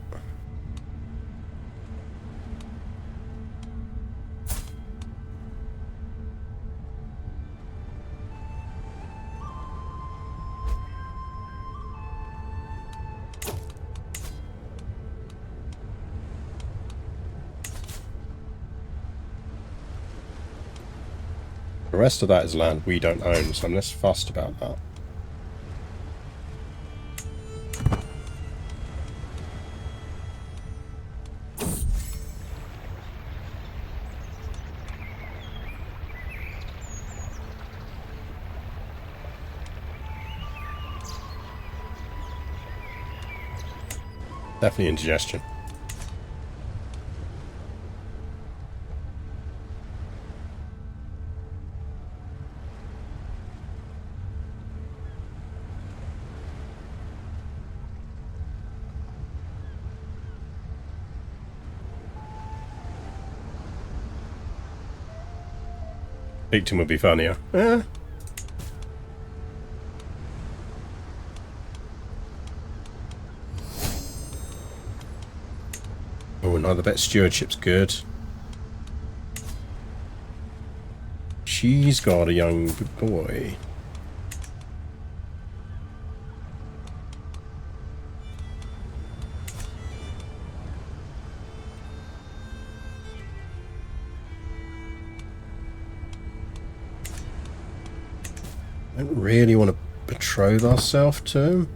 Speaker 1: The rest of that is land we don't own, so I'm less fussed about that. Definitely indigestion. Victim would be funnier. Eh. Oh, another bet stewardship's good. She's got a young boy. I don't really want to betroth ourselves to him.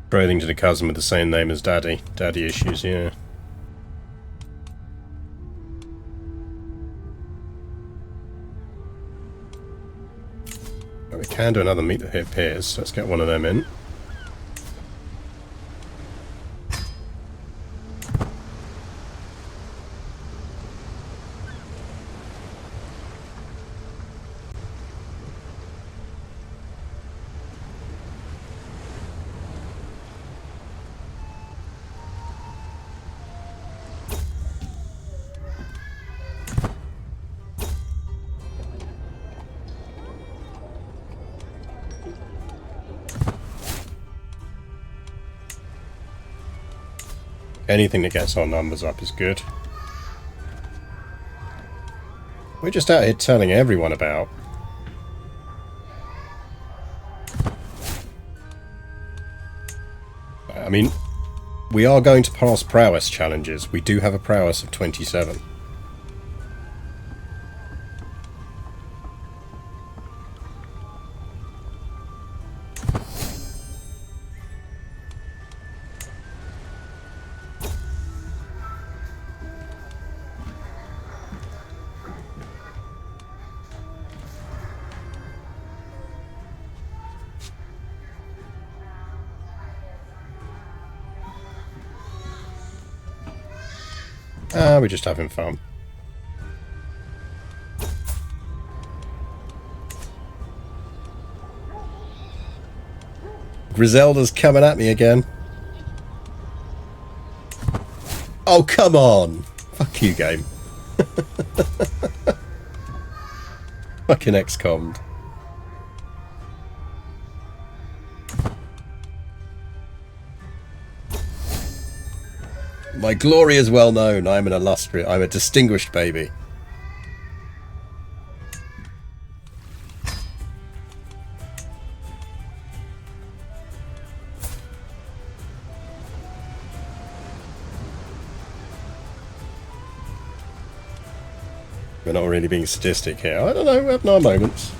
Speaker 1: Betrothing to the cousin with the same name as Daddy. Daddy issues, yeah. But we can do another meet the hip peers, so let's get one of them in. Anything that gets our numbers up is good. We're just out here telling everyone about. I mean, we are going to pass prowess challenges. We do have a prowess of 27. We're just having fun. Griselda's coming at me again. Oh, come on! Fuck you, game. Fucking XCOM'd. My glory is well known. I'm an illustrious, I'm a distinguished baby. We're not really being sadistic here. I don't know, we have our moments.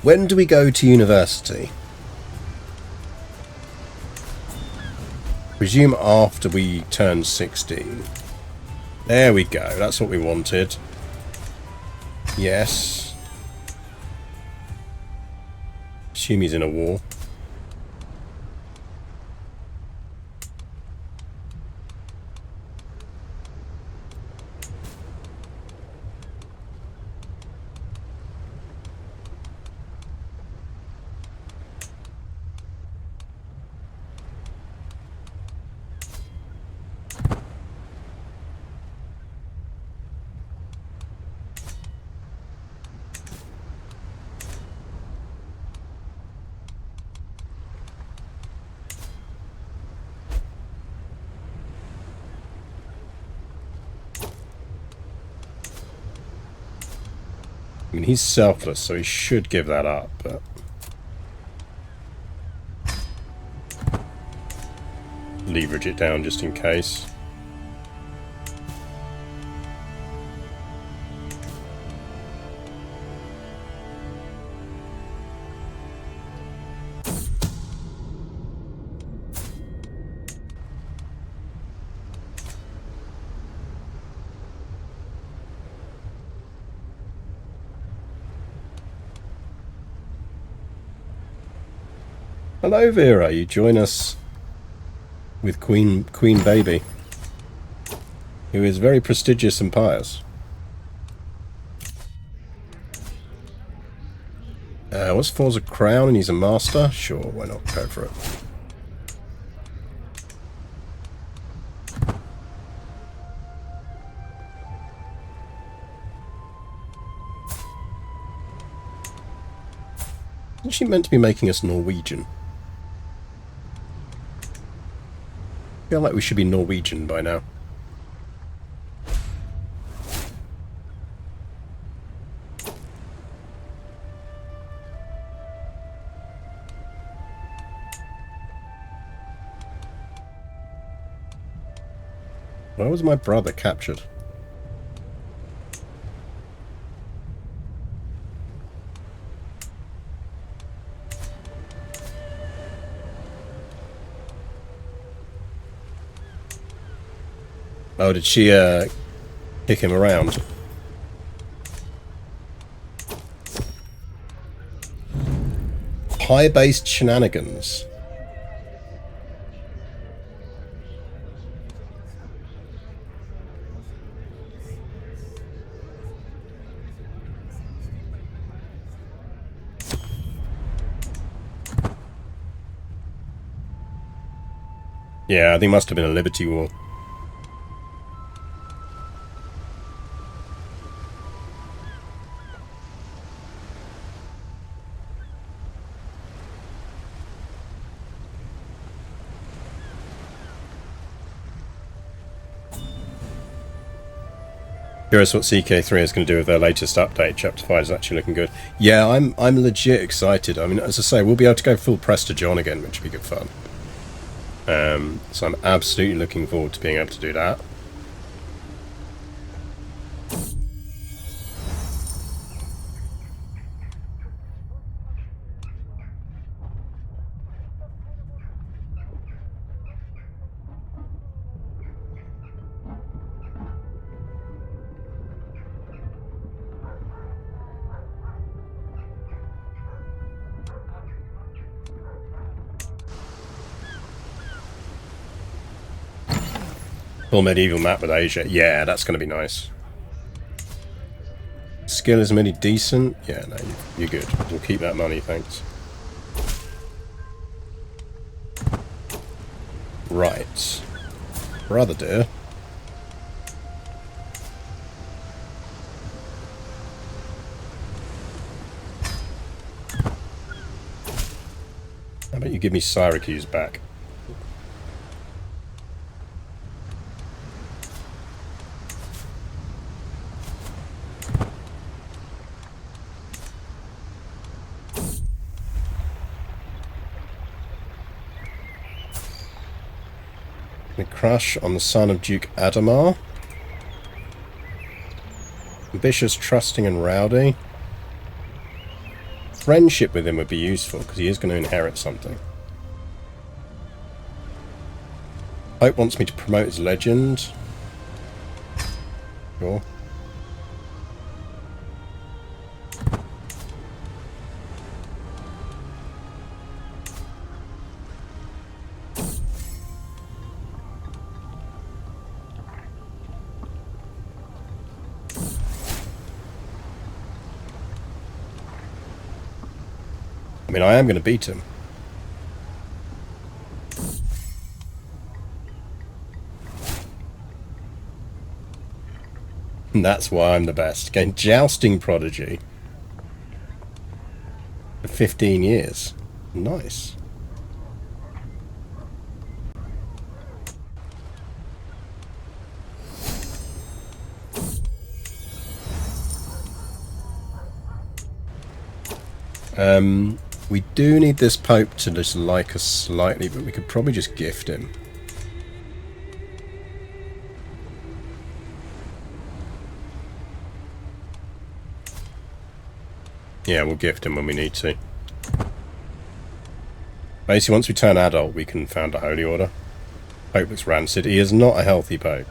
Speaker 1: When do we go to university? Presume after we turn 16. There we go, that's what we wanted. Yes. Assume he's in a war. I mean, he's selfless, so he should give that up, but... leverage it down just in case. Hello, Vera. You join us with Queen Baby, who is very prestigious and pious. What's Four's a crown and he's a master? Sure, why not? Go for it. Isn't she meant to be making us Norwegian? I feel like we should be Norwegian by now. Where was my brother captured? Oh, did she kick him around? High-based shenanigans. Yeah, I think it must have been a Liberty War. Curious what CK3 is going to do with their latest update. Chapter 5 is actually looking good. Yeah, I'm legit excited. I mean, as I say, we'll be able to go full press to John again, which will be good fun. So I'm absolutely looking forward to being able to do that. Full medieval map with Asia. Yeah, that's going to be nice. Skill is really decent. Yeah, no, you're good. We'll keep that money, thanks. Right. Brother dear. How about you give me Syracuse back? The crush on the son of Duke Adamar. Ambitious, trusting, and rowdy. Friendship with him would be useful, because he is going to inherit something. Hope wants me to promote his legend. Sure. I mean, I am going to beat him. And that's why I'm the best. Again, jousting prodigy. For 15 years. Nice. We do need this Pope to just like us slightly, but we could probably just gift him. Yeah, we'll gift him when we need to. Basically, once we turn adult, we can found a holy order. Pope looks rancid. He is not a healthy Pope.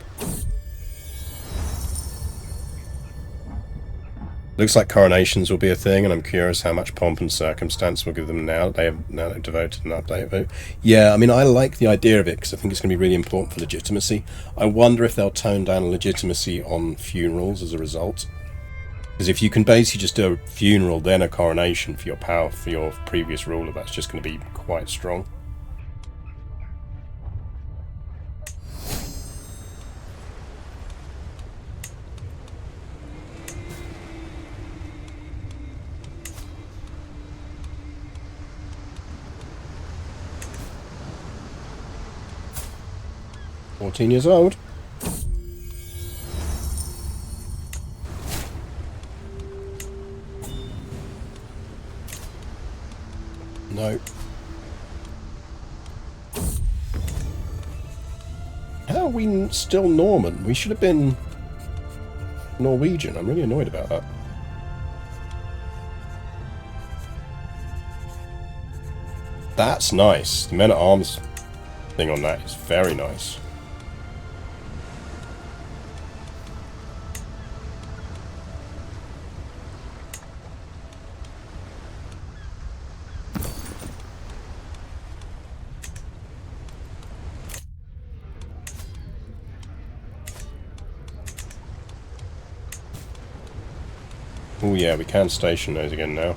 Speaker 1: Looks like coronations will be a thing, and I'm curious how much pomp and circumstance we'll give them now that they've devoted an update vote. Yeah, I mean, I like the idea of it because I think it's going to be really important for legitimacy. I wonder if they'll tone down legitimacy on funerals as a result. Because if you can basically just do a funeral, then a coronation for your power, for your previous ruler, that's just going to be quite strong. Years old. No. How are we still Norman? We should have been Norwegian. I'm really annoyed about that. That's nice. The men-at-arms thing on that is very nice. Oh yeah, we can station those again now.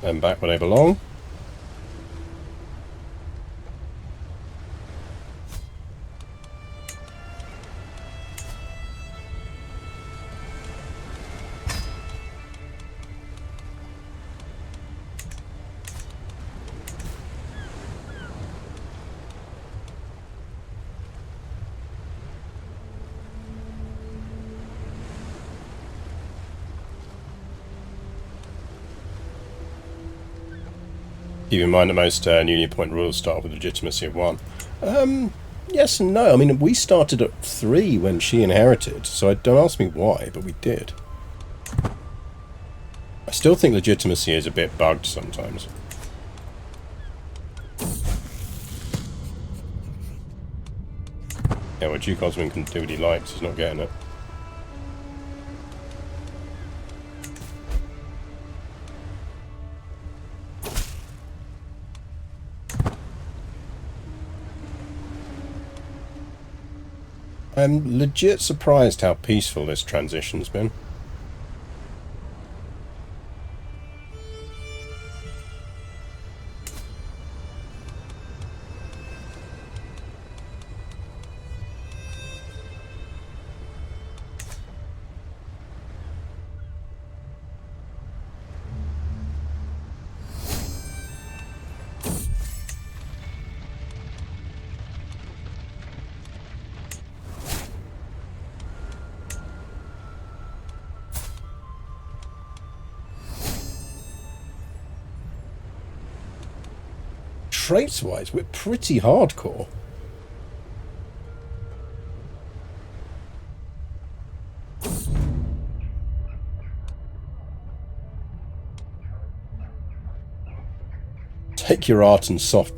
Speaker 1: And back where they belong. Keep in mind that most newly appointed rulers start with legitimacy of 1. Yes and no. I mean, we started at 3 when she inherited, so don't ask me why, but we did. I still think legitimacy is a bit bugged sometimes. Yeah, well, Duke Osmond can do what he likes, he's not getting it. I'm legit surprised how peaceful this transition's been. Traits-wise, we're pretty hardcore. Take your art and soft.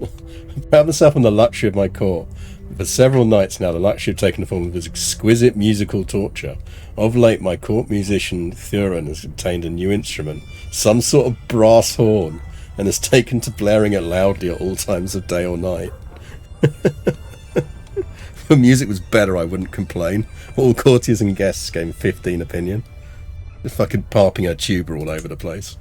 Speaker 1: Found myself on the luxury of my court. For several nights now, the luxury of taking the form of exquisite musical torture. Of late, my court musician Thurin has obtained a new instrument, some sort of brass horn, and has taken to blaring it loudly at all times of day or night. If the music was better, I wouldn't complain. All courtiers and guests gave 15 opinion. Just fucking parping her tuba all over the place.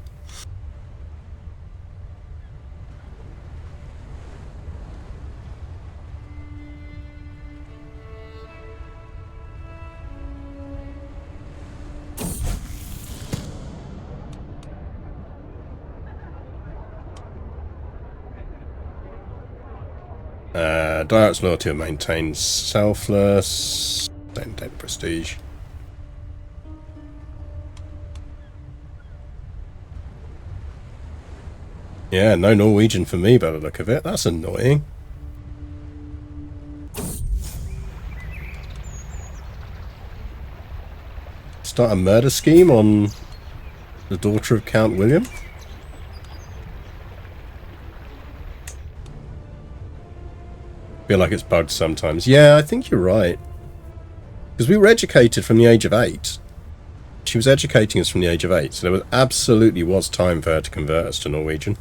Speaker 1: Direct's loyalty will maintain selfless. Don't take prestige. Yeah, no Norwegian for me by the look of it. That's annoying. Start a murder scheme on the daughter of Count William? Feel like it's bugged sometimes. Yeah, I think you're right. Because we were educated from the age of 8. She was educating us from the age of 8, so there absolutely was time for her to convert us to Norwegian.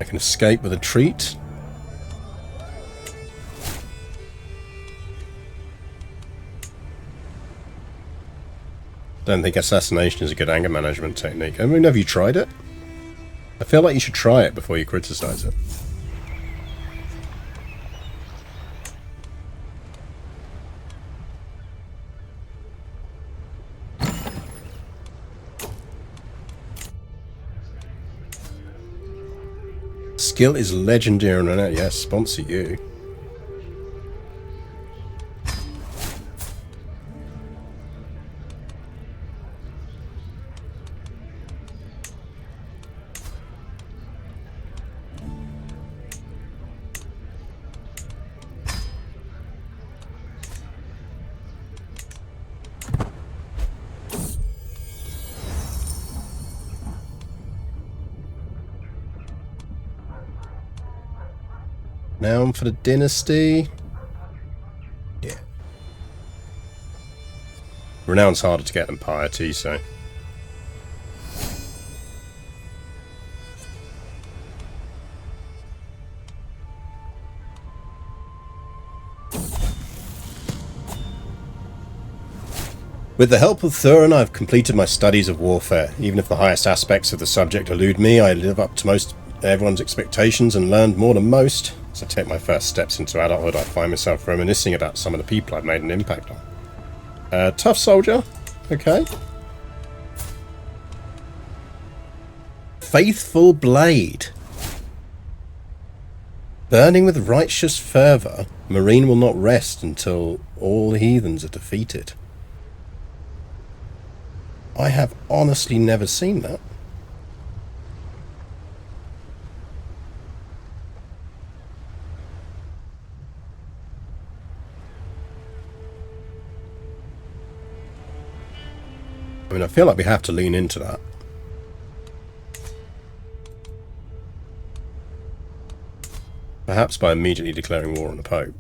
Speaker 1: I can escape with a treat. Don't think assassination is a good anger management technique. I mean, have you tried it? I feel like you should try it before you criticize it. Skill is legendary and renowned. Yes, sponsor you. Now for the dynasty. Yeah. Renown's harder to get than piety, so. With the help of Thurin, I've completed my studies of warfare. Even if the highest aspects of the subject elude me, I live up to most everyone's expectations and learned more than most. As I take my first steps into adulthood, I find myself reminiscing about some of the people I've made an impact on. Tough soldier. Okay. Faithful blade. Burning with righteous fervour, Marine will not rest until all heathens are defeated. I have honestly never seen that. I mean, I feel like we have to lean into that. Perhaps by immediately declaring war on the Pope.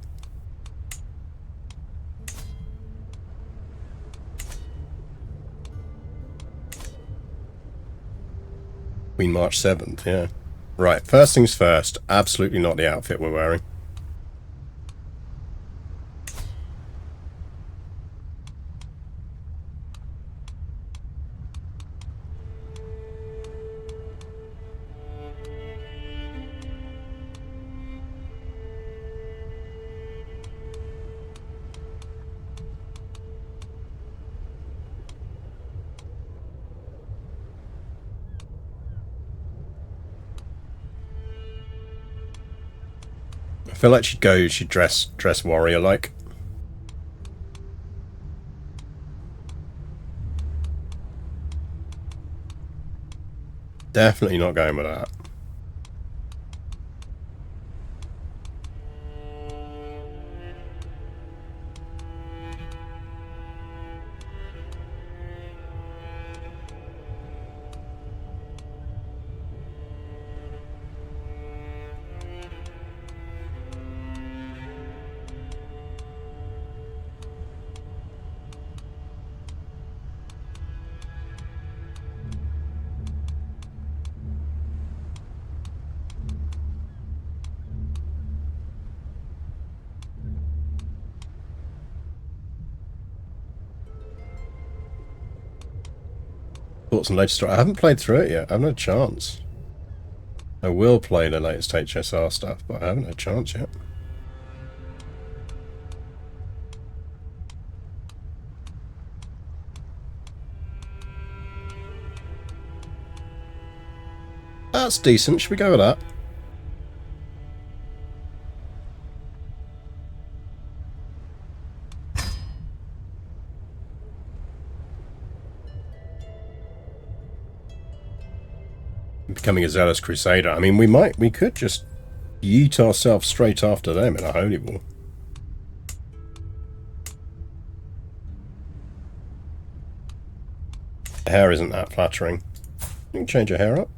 Speaker 1: Queen March 7th, yeah. Right, first things first, absolutely not the outfit we're wearing. I feel like she'd dress warrior-like. Definitely not going with that. Thoughts and latest story. I haven't played through it yet. I haven't had a chance. I will play the latest HSR stuff, but I haven't had a chance yet. That's decent. Should we go with that? Becoming a zealous crusader. I mean, we could just yeet ourselves straight after them in a holy war. The hair isn't that flattering. You can change your hair up.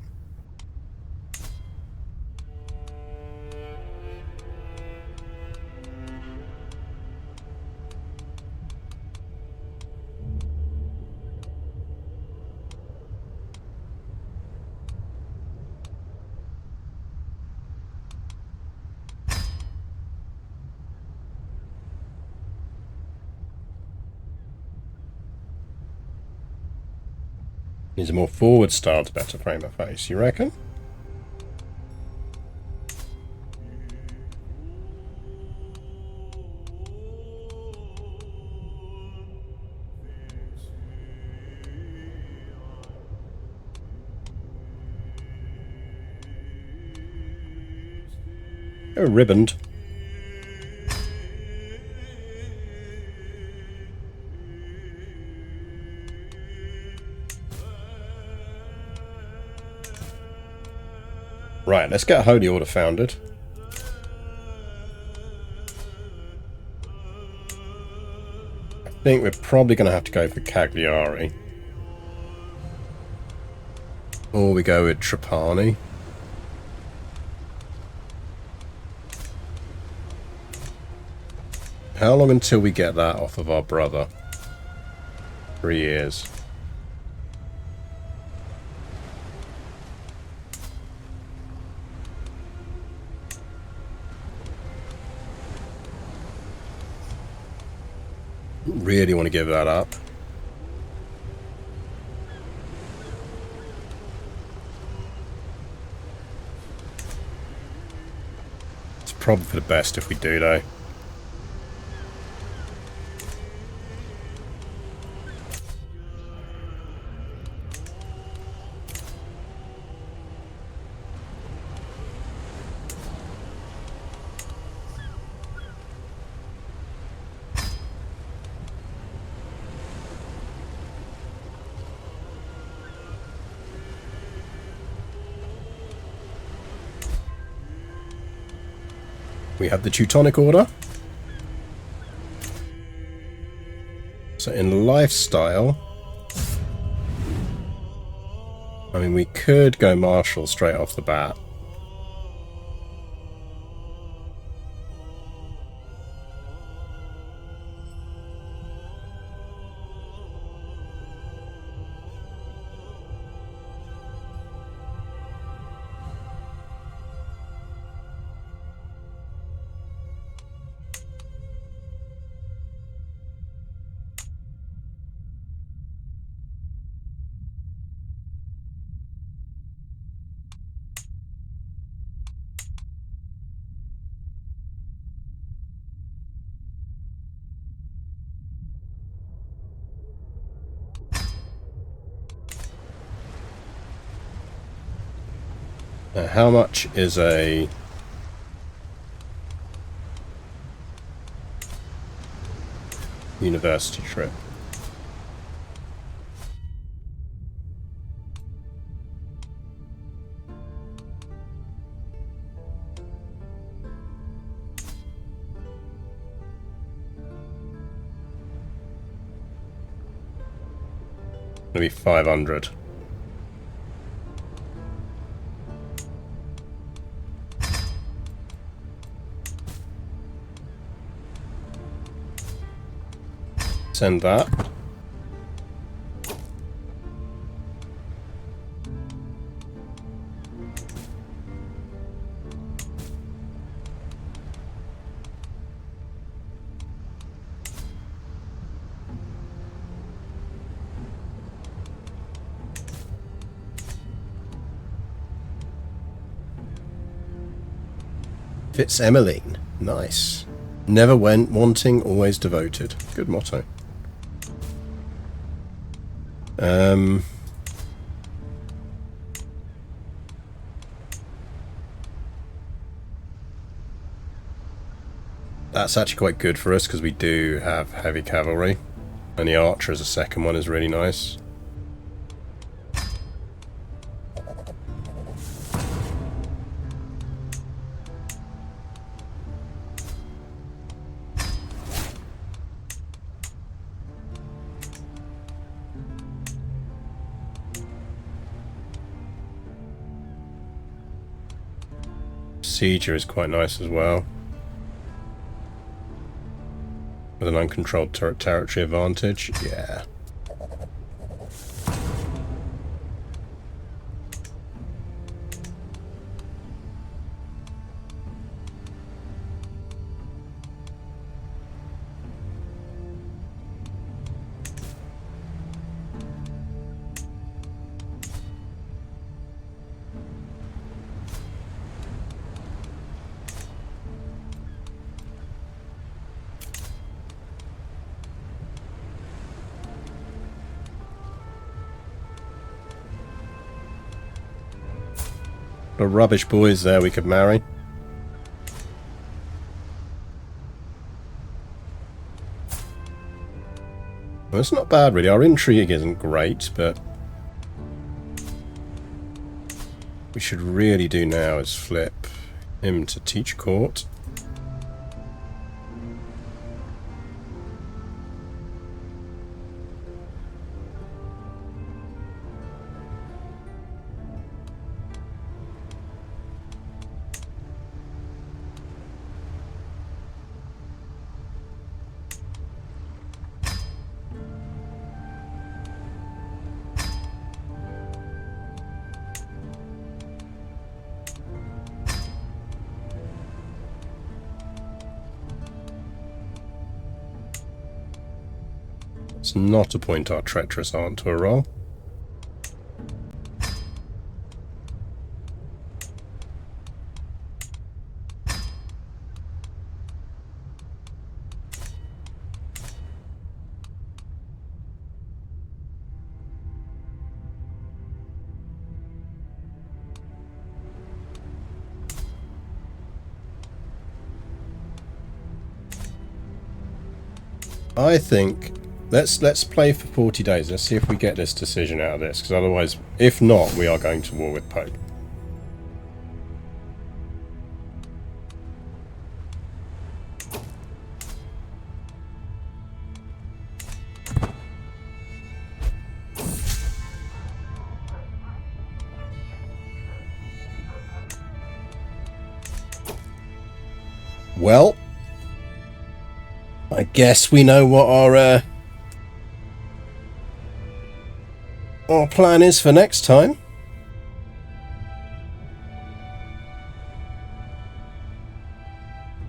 Speaker 1: Needs a more forward style to better frame her face, you reckon? Oh, ribboned. Right, let's get a Holy Order founded. I think we're probably going to have to go for Cagliari. Or we go with Trapani. How long until we get that off of our brother? 3 years. Really want to give that up. It's probably for the best if we do, though. We have the Teutonic Order. So in lifestyle, I mean, we could go martial straight off the bat. How much is a... university trip? Maybe 500. Send that. Fitz Emmeline. Nice. Never went wanting, always devoted. Good motto. That's actually quite good for us because we do have heavy cavalry, and the archer as a second one is really nice. Sieger is quite nice as well, with an uncontrolled territory advantage. Yeah. The rubbish boys there we could marry. Well, it's not bad really. Our intrigue isn't great, but what we should really do now is flip him to teach court. Let's not appoint our treacherous aunt to a role. I think let's play for 40 days. Let's see if we get this decision out of this, because otherwise, if not, we are going to war with Pope. Well, I guess we know what our plan is for next time.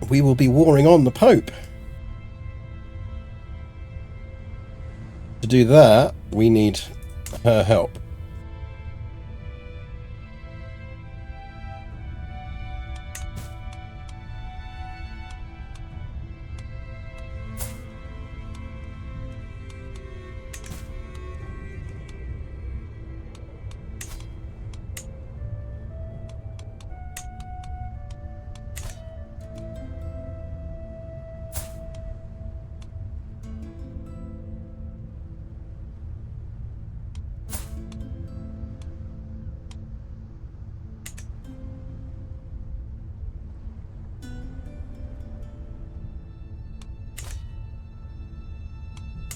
Speaker 1: We will be warring on the Pope. To do that, we need her help.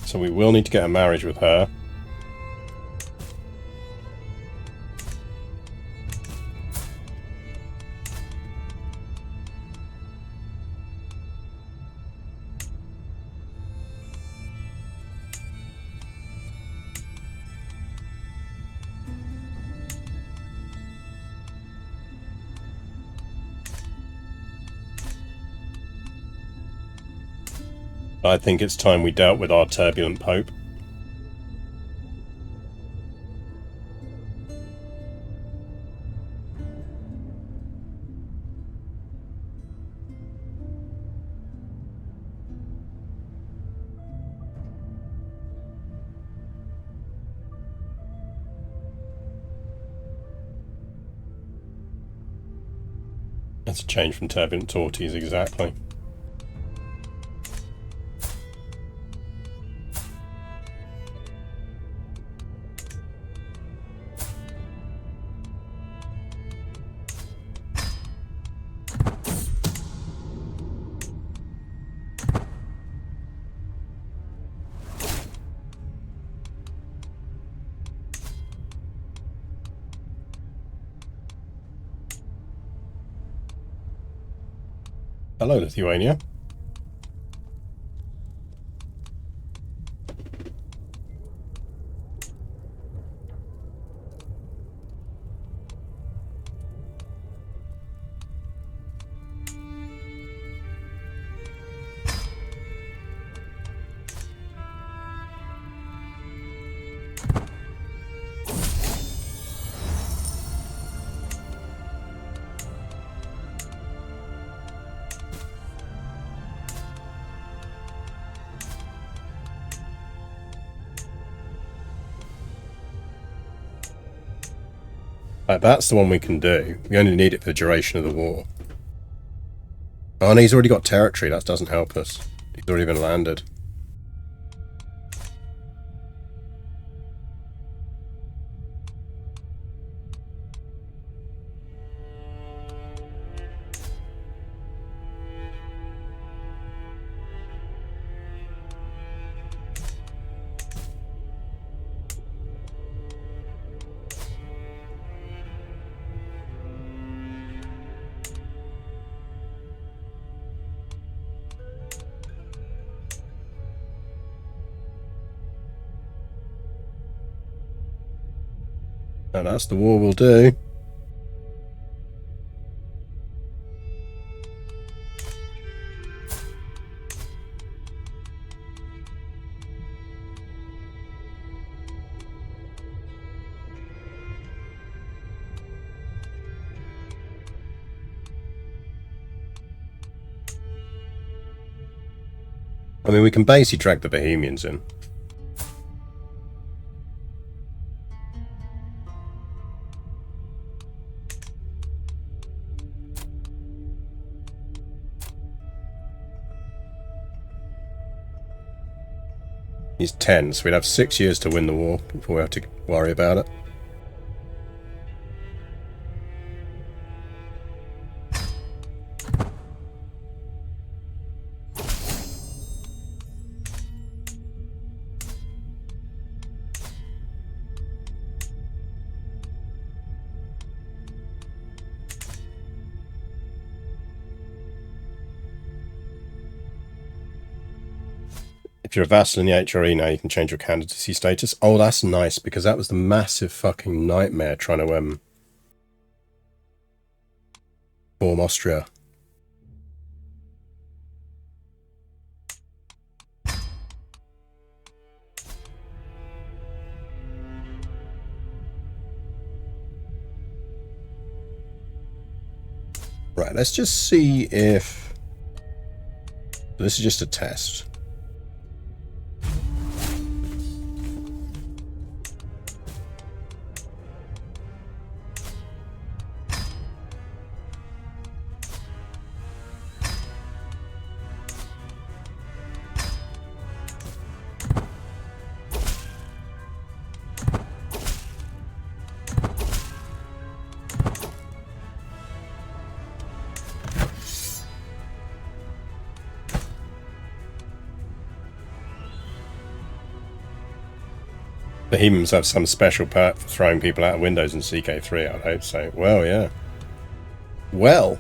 Speaker 1: So we will need to get a marriage with her. I think it's time we dealt with our turbulent Pope. That's a change from turbulent torties, exactly. Hello, Lithuania. That's the one we can do. We only need it for the duration of the war. Oh no, he's already got territory. That doesn't help us. He's already been landed. And that's the war we'll do. I mean, we can basically drag the Bohemians in. He's 10, so we'd have 6 years to win the war before we have to worry about it. If you're a vassal in the HRE now, you can change your candidacy status. Oh, that's nice, because that was the massive fucking nightmare trying to form Austria. Right, let's just see if... This is just a test. Bohemians have some special perk for throwing people out of windows in CK3, I'd hope so. Well, yeah. Well,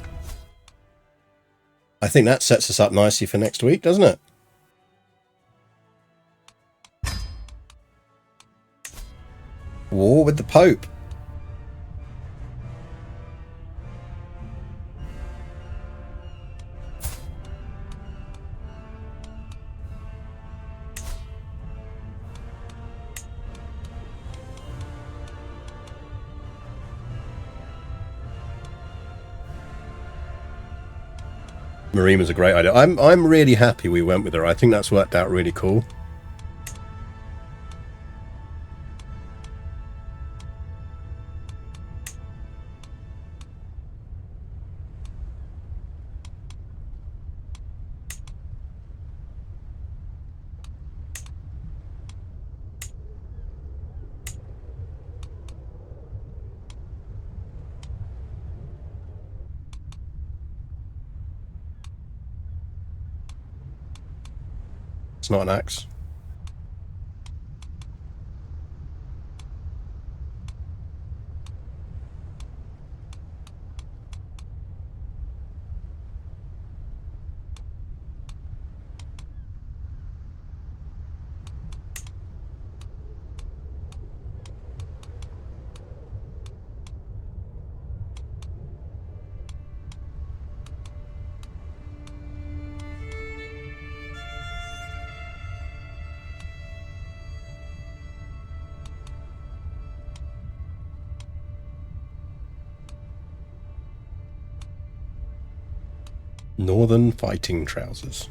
Speaker 1: I think that sets us up nicely for next week, doesn't it? War with the Pope. Marima's a great idea. I'm really happy we went with her. I think that's worked out really cool. It's not an axe. Northern fighting trousers.